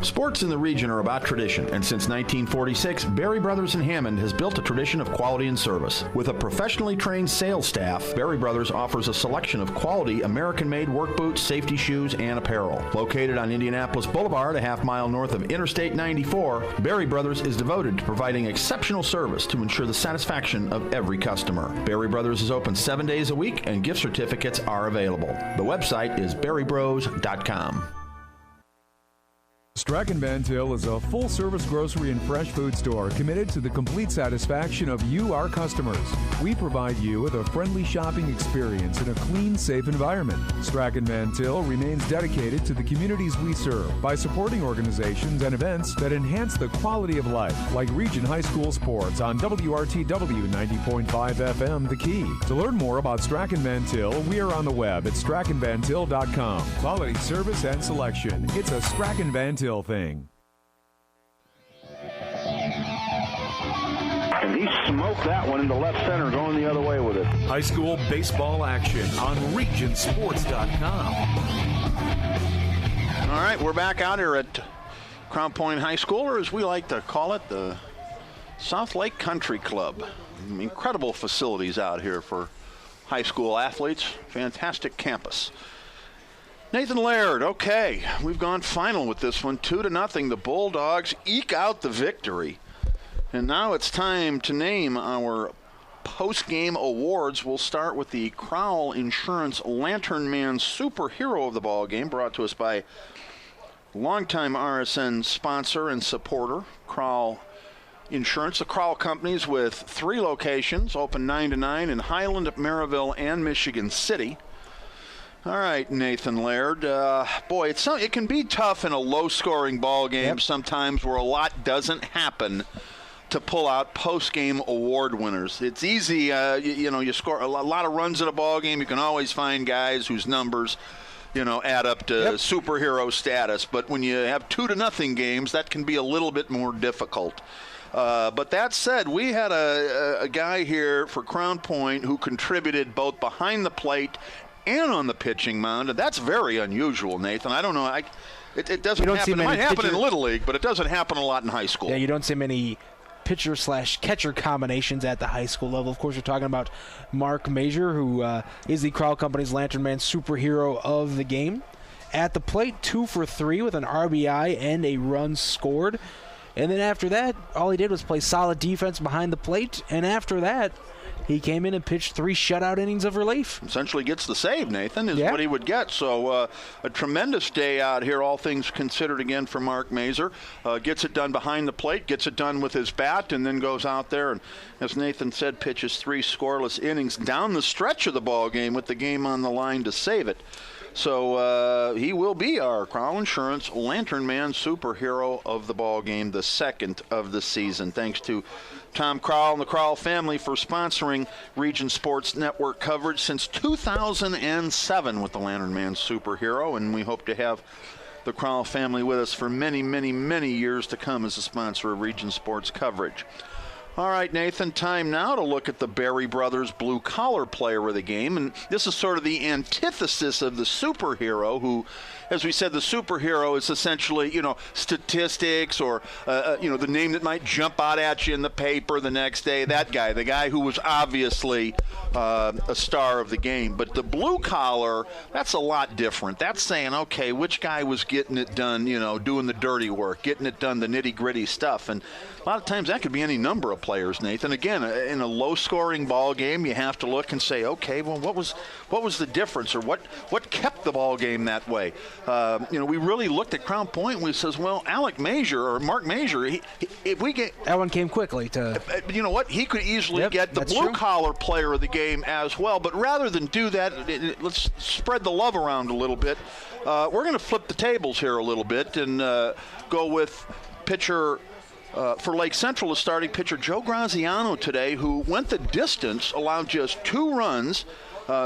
Sports in the region are about tradition, and since 1946, Berry Brothers in Hammond has built a tradition of quality and service. With a professionally trained sales staff, Berry Brothers offers a selection of quality American-made work boots, safety shoes, and apparel. Located on Indianapolis Boulevard, a half-mile north of Interstate 94, Berry Brothers is devoted to providing exceptional service to ensure the satisfaction of every customer. Berry Brothers is open 7 days a week, and gift certificates are available. The website is berrybros.com. Strachan Van Til is a full-service grocery and fresh food store committed to the complete satisfaction of you, our customers. We provide you with a friendly shopping experience in a clean, safe environment. Strachan Van Til remains dedicated to the communities we serve by supporting organizations and events that enhance the quality of life, like Region High School Sports on WRTW 90.5 FM The Key. To learn more about Strachan Van Til, we are on the web at strachanvantil.com. Quality service and selection. It's a Strachan Van Til thing. And he smoked that one into left center, going the other way with it. High school baseball action on regionsports.com. All right, we're back out here at Crown Point High School, or as we like to call it, the South Lake Country Club. Incredible facilities out here for high school athletes. Fantastic campus. Nathan Laird, okay, we've gone final with this one, 2-0. The Bulldogs eke out the victory. And now it's time to name our post-game awards. We'll start with the Crowell Insurance Lantern Man Superhero of the Ball Game, brought to us by longtime RSN sponsor and supporter, Crowell Insurance. The Crowell Companies with 3 locations, open 9 to 9 in Highland, Maryville, and Michigan City. All right, Nathan Laird. Boy, it can be tough in a low-scoring ball game sometimes where a lot doesn't happen to pull out post-game award winners. It's easy, you score a lot of runs in a ball game. You can always find guys whose numbers, add up to superhero status. But when you have 2-0 games, that can be a little bit more difficult. But that said, we had a guy here for Crown Point who contributed both behind the plate and on the pitching mound, and that's very unusual, Nathan. I don't know. It doesn't happen. It might happen in Little League, but it doesn't happen a lot in high school. Yeah, you don't see many pitcher/catcher combinations at the high school level. Of course, we're talking about Mark Major, who is the Crowell Company's Lantern Man Superhero of the game. At the plate, 2 for 3 with an RBI and a run scored. And then after that, all he did was play solid defense behind the plate. And after that, he came in and pitched 3 shutout innings of relief. Essentially gets the save, Nathan, is what he would get. So a tremendous day out here, all things considered, again, for Mark Mazur. Gets it done behind the plate, gets it done with his bat, and then goes out there and, as Nathan said, pitches 3 scoreless innings down the stretch of the ball game with the game on the line to save it. So he will be our Crowell Insurance Lantern Man superhero of the ball game, the second of the season. Thanks to Tom Crowell and the Crowell family for sponsoring Region Sports Network coverage since 2007 with the Lantern Man superhero, and we hope to have the Crowell family with us for many, many, many years to come as a sponsor of Region Sports coverage. All right, Nathan, time now to look at the Berry Brothers blue-collar player of the game. And this is sort of the antithesis of the superhero who, as we said, the superhero is essentially, statistics or, the name that might jump out at you in the paper the next day, that guy, the guy who was obviously a star of the game. But the blue-collar, that's a lot different. That's saying, okay, which guy was getting it done, doing the dirty work, getting it done, the nitty-gritty stuff. And a lot of times that could be any number of players, Nathan. Again, in a low-scoring ball game, you have to look and say, okay, well, what was the difference, or what kept the ball game that way? We really looked at Crown Point and we says, well, Mark Mazur, if we get that one came quickly to. You know what? He could easily get the blue-collar player of the game as well. But rather than do that, let's spread the love around a little bit. We're going to flip the tables here a little bit and go with pitcher. For Lake Central, is starting pitcher Joe Graziano today, who went the distance, allowed just 2 runs,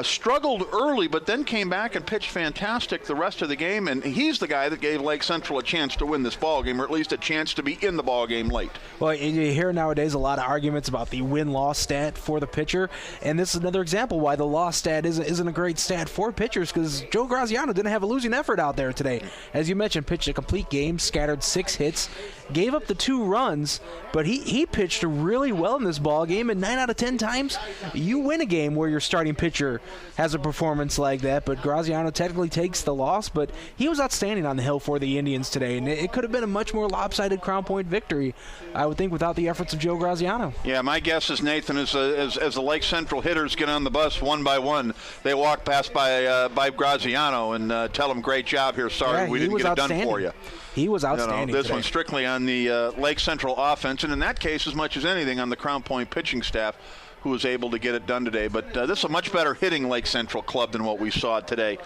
struggled early, but then came back and pitched fantastic the rest of the game. And he's the guy that gave Lake Central a chance to win this ball game, or at least a chance to be in the ball game late. Well, you hear nowadays a lot of arguments about the win-loss stat for the pitcher, and this is another example why the loss stat isn't a great stat for pitchers, because Joe Graziano didn't have a losing effort out there today. As you mentioned, pitched a complete game, scattered 6 hits, gave up the 2 runs, but he pitched really well in this ball game, and 9 out of 10 times you win a game where your starting pitcher has a performance like that. But Graziano technically takes the loss, but he was outstanding on the hill for the Indians today, and it could have been a much more lopsided Crown Point victory, I would think, without the efforts of Joe Graziano. Yeah, my guess is, Nathan, as the Lake Central hitters get on the bus one by one, they walk past by Graziano and tell him, great job here, sorry we didn't get it done for you. He was outstanding this today. one's strictly on the Lake Central offense, and in that case, as much as anything, on the Crown Point pitching staff, who was able to get it done today. But this is a much better hitting Lake Central club than what we saw today.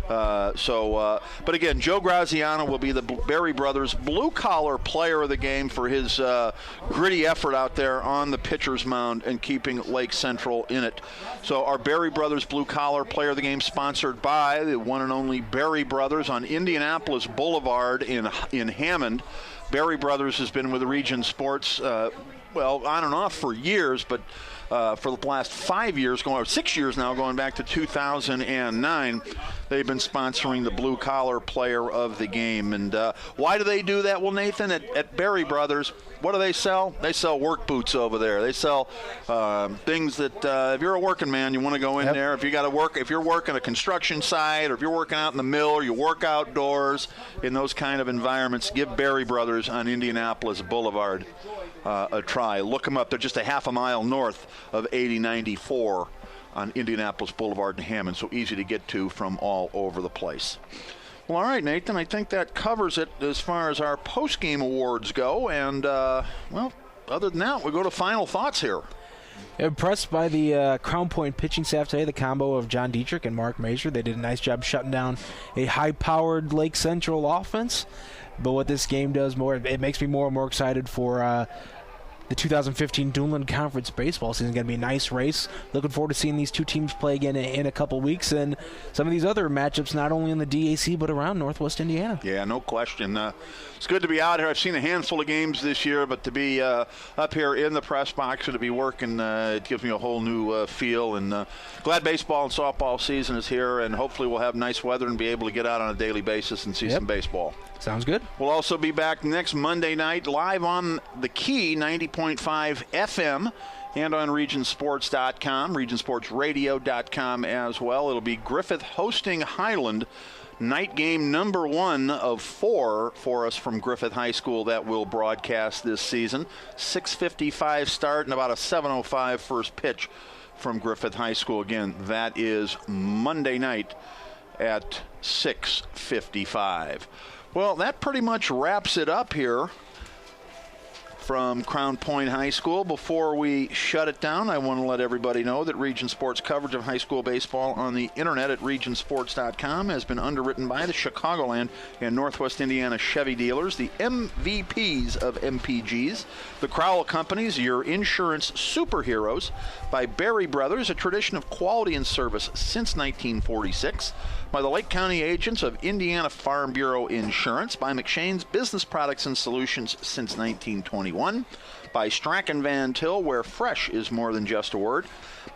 But again, Joe Graziano will be the Berry Brothers blue-collar player of the game for his gritty effort out there on the pitcher's mound and keeping Lake Central in it. So our Berry Brothers blue-collar player of the game, sponsored by the one and only Berry Brothers on Indianapolis Boulevard in Hammond. Berry Brothers has been with Region Sports, on and off for years, but for the last 6 years now, going back to 2009, they've been sponsoring the blue-collar player of the game. And why do they do that? Well, Nathan, at Berry Brothers, what do they sell? They sell work boots over there. They sell things that if you're a working man, you want to go in there. If you're working a construction site, or if you're working out in the mill, or you work outdoors in those kind of environments, give Berry Brothers on Indianapolis Boulevard a try. Look them up. They're just a half a mile north of 8094 on Indianapolis Boulevard in Hammond, so easy to get to from all over the place. Well, all right, Nathan, I think that covers it as far as our post-game awards go. And, other than that, we go to final thoughts here. Impressed by the Crown Point pitching staff today, the combo of John Dietrich and Mark Mazur. They did a nice job shutting down a high-powered Lake Central offense. But what this game does more, it makes me more and more excited for the 2015 Duneland Conference baseball season. Is going to be a nice race. Looking forward to seeing these two teams play again in a couple weeks, and some of these other matchups not only in the DAC but around Northwest Indiana. Yeah, no question. It's good to be out here. I've seen a handful of games this year, but to be up here in the press box and to be working, it gives me a whole new feel. And glad baseball and softball season is here, and hopefully we'll have nice weather and be able to get out on a daily basis and see some baseball. Sounds good. We'll also be back next Monday night live on The Key 90.5 FM and on regionsports.com, regionsportsradio.com as well. It'll be Griffith hosting Highland night game number 1 of 4 for us from Griffith High School that will broadcast this season. 6:55 start and about a 7:05 first pitch from Griffith High School. Again, that is Monday night at 6:55. Well, that pretty much wraps it up here from Crown Point High School. Before we shut it down, I want to let everybody know that Region Sports coverage of high school baseball on the internet at regionsports.com has been underwritten by the Chicagoland and Northwest Indiana Chevy dealers, the MVPs of MPGs, the Crowell Companies, your insurance superheroes, by Berry Brothers, a tradition of quality and service since 1946, by the Lake County agents of Indiana Farm Bureau Insurance, by McShane's Business Products and Solutions since 1921, by Strachan Van Til, where fresh is more than just a word,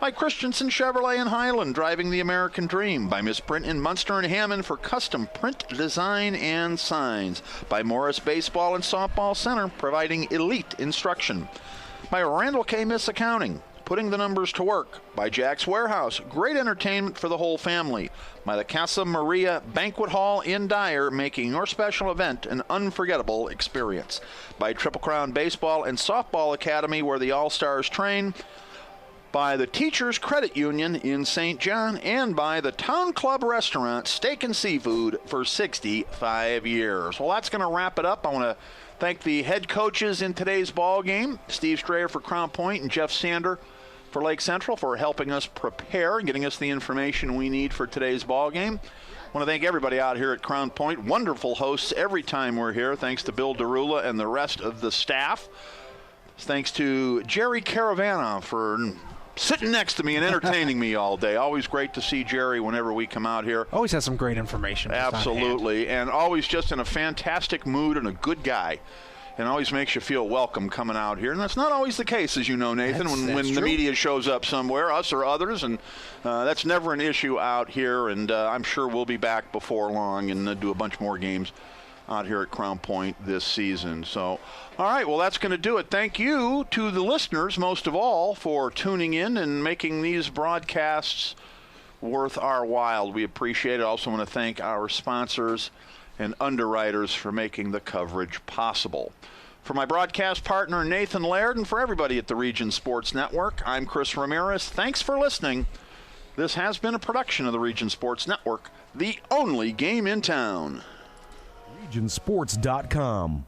by Christensen Chevrolet in Highland, driving the American dream, by Misprint in Munster and Hammond for custom print, design, and signs, by Morris Baseball and Softball Center, providing elite instruction, by Randall K. Miss Accounting, putting the numbers to work, by Jack's Warehouse, great entertainment for the whole family, by the Casa Maria Banquet Hall in Dyer, making your special event an unforgettable experience, by Triple Crown Baseball and Softball Academy, where the All-Stars train, by the Teachers Credit Union in St. John, and by the Town Club Restaurant Steak and Seafood for 65 years. Well, that's going to wrap it up. I want to thank the head coaches in today's ball game, Steve Strayer for Crown Point and Jeff Sander for Lake Central, for helping us prepare and getting us the information we need for today's ball game. I want to thank everybody out here at Crown Point. Wonderful hosts every time we're here. Thanks to Bill Derula and the rest of the staff. Thanks to Jerry Caravana for sitting next to me and entertaining me all day. Always great to see Jerry whenever we come out here. Always has some great information. Absolutely, and always just in a fantastic mood and a good guy. And always makes you feel welcome coming out here. And that's not always the case, as you know, Nathan, when the media shows up somewhere, us or others. And that's never an issue out here. And I'm sure we'll be back before long and do a bunch more games out here at Crown Point this season. So, all right, well, that's going to do it. Thank you to the listeners, most of all, for tuning in and making these broadcasts worth our while. We appreciate it. I also want to thank our sponsors and underwriters for making the coverage possible. For my broadcast partner, Nathan Laird, and for everybody at the Region Sports Network, I'm Chris Ramirez. Thanks for listening. This has been a production of the Region Sports Network, the only game in town. RegionSports.com.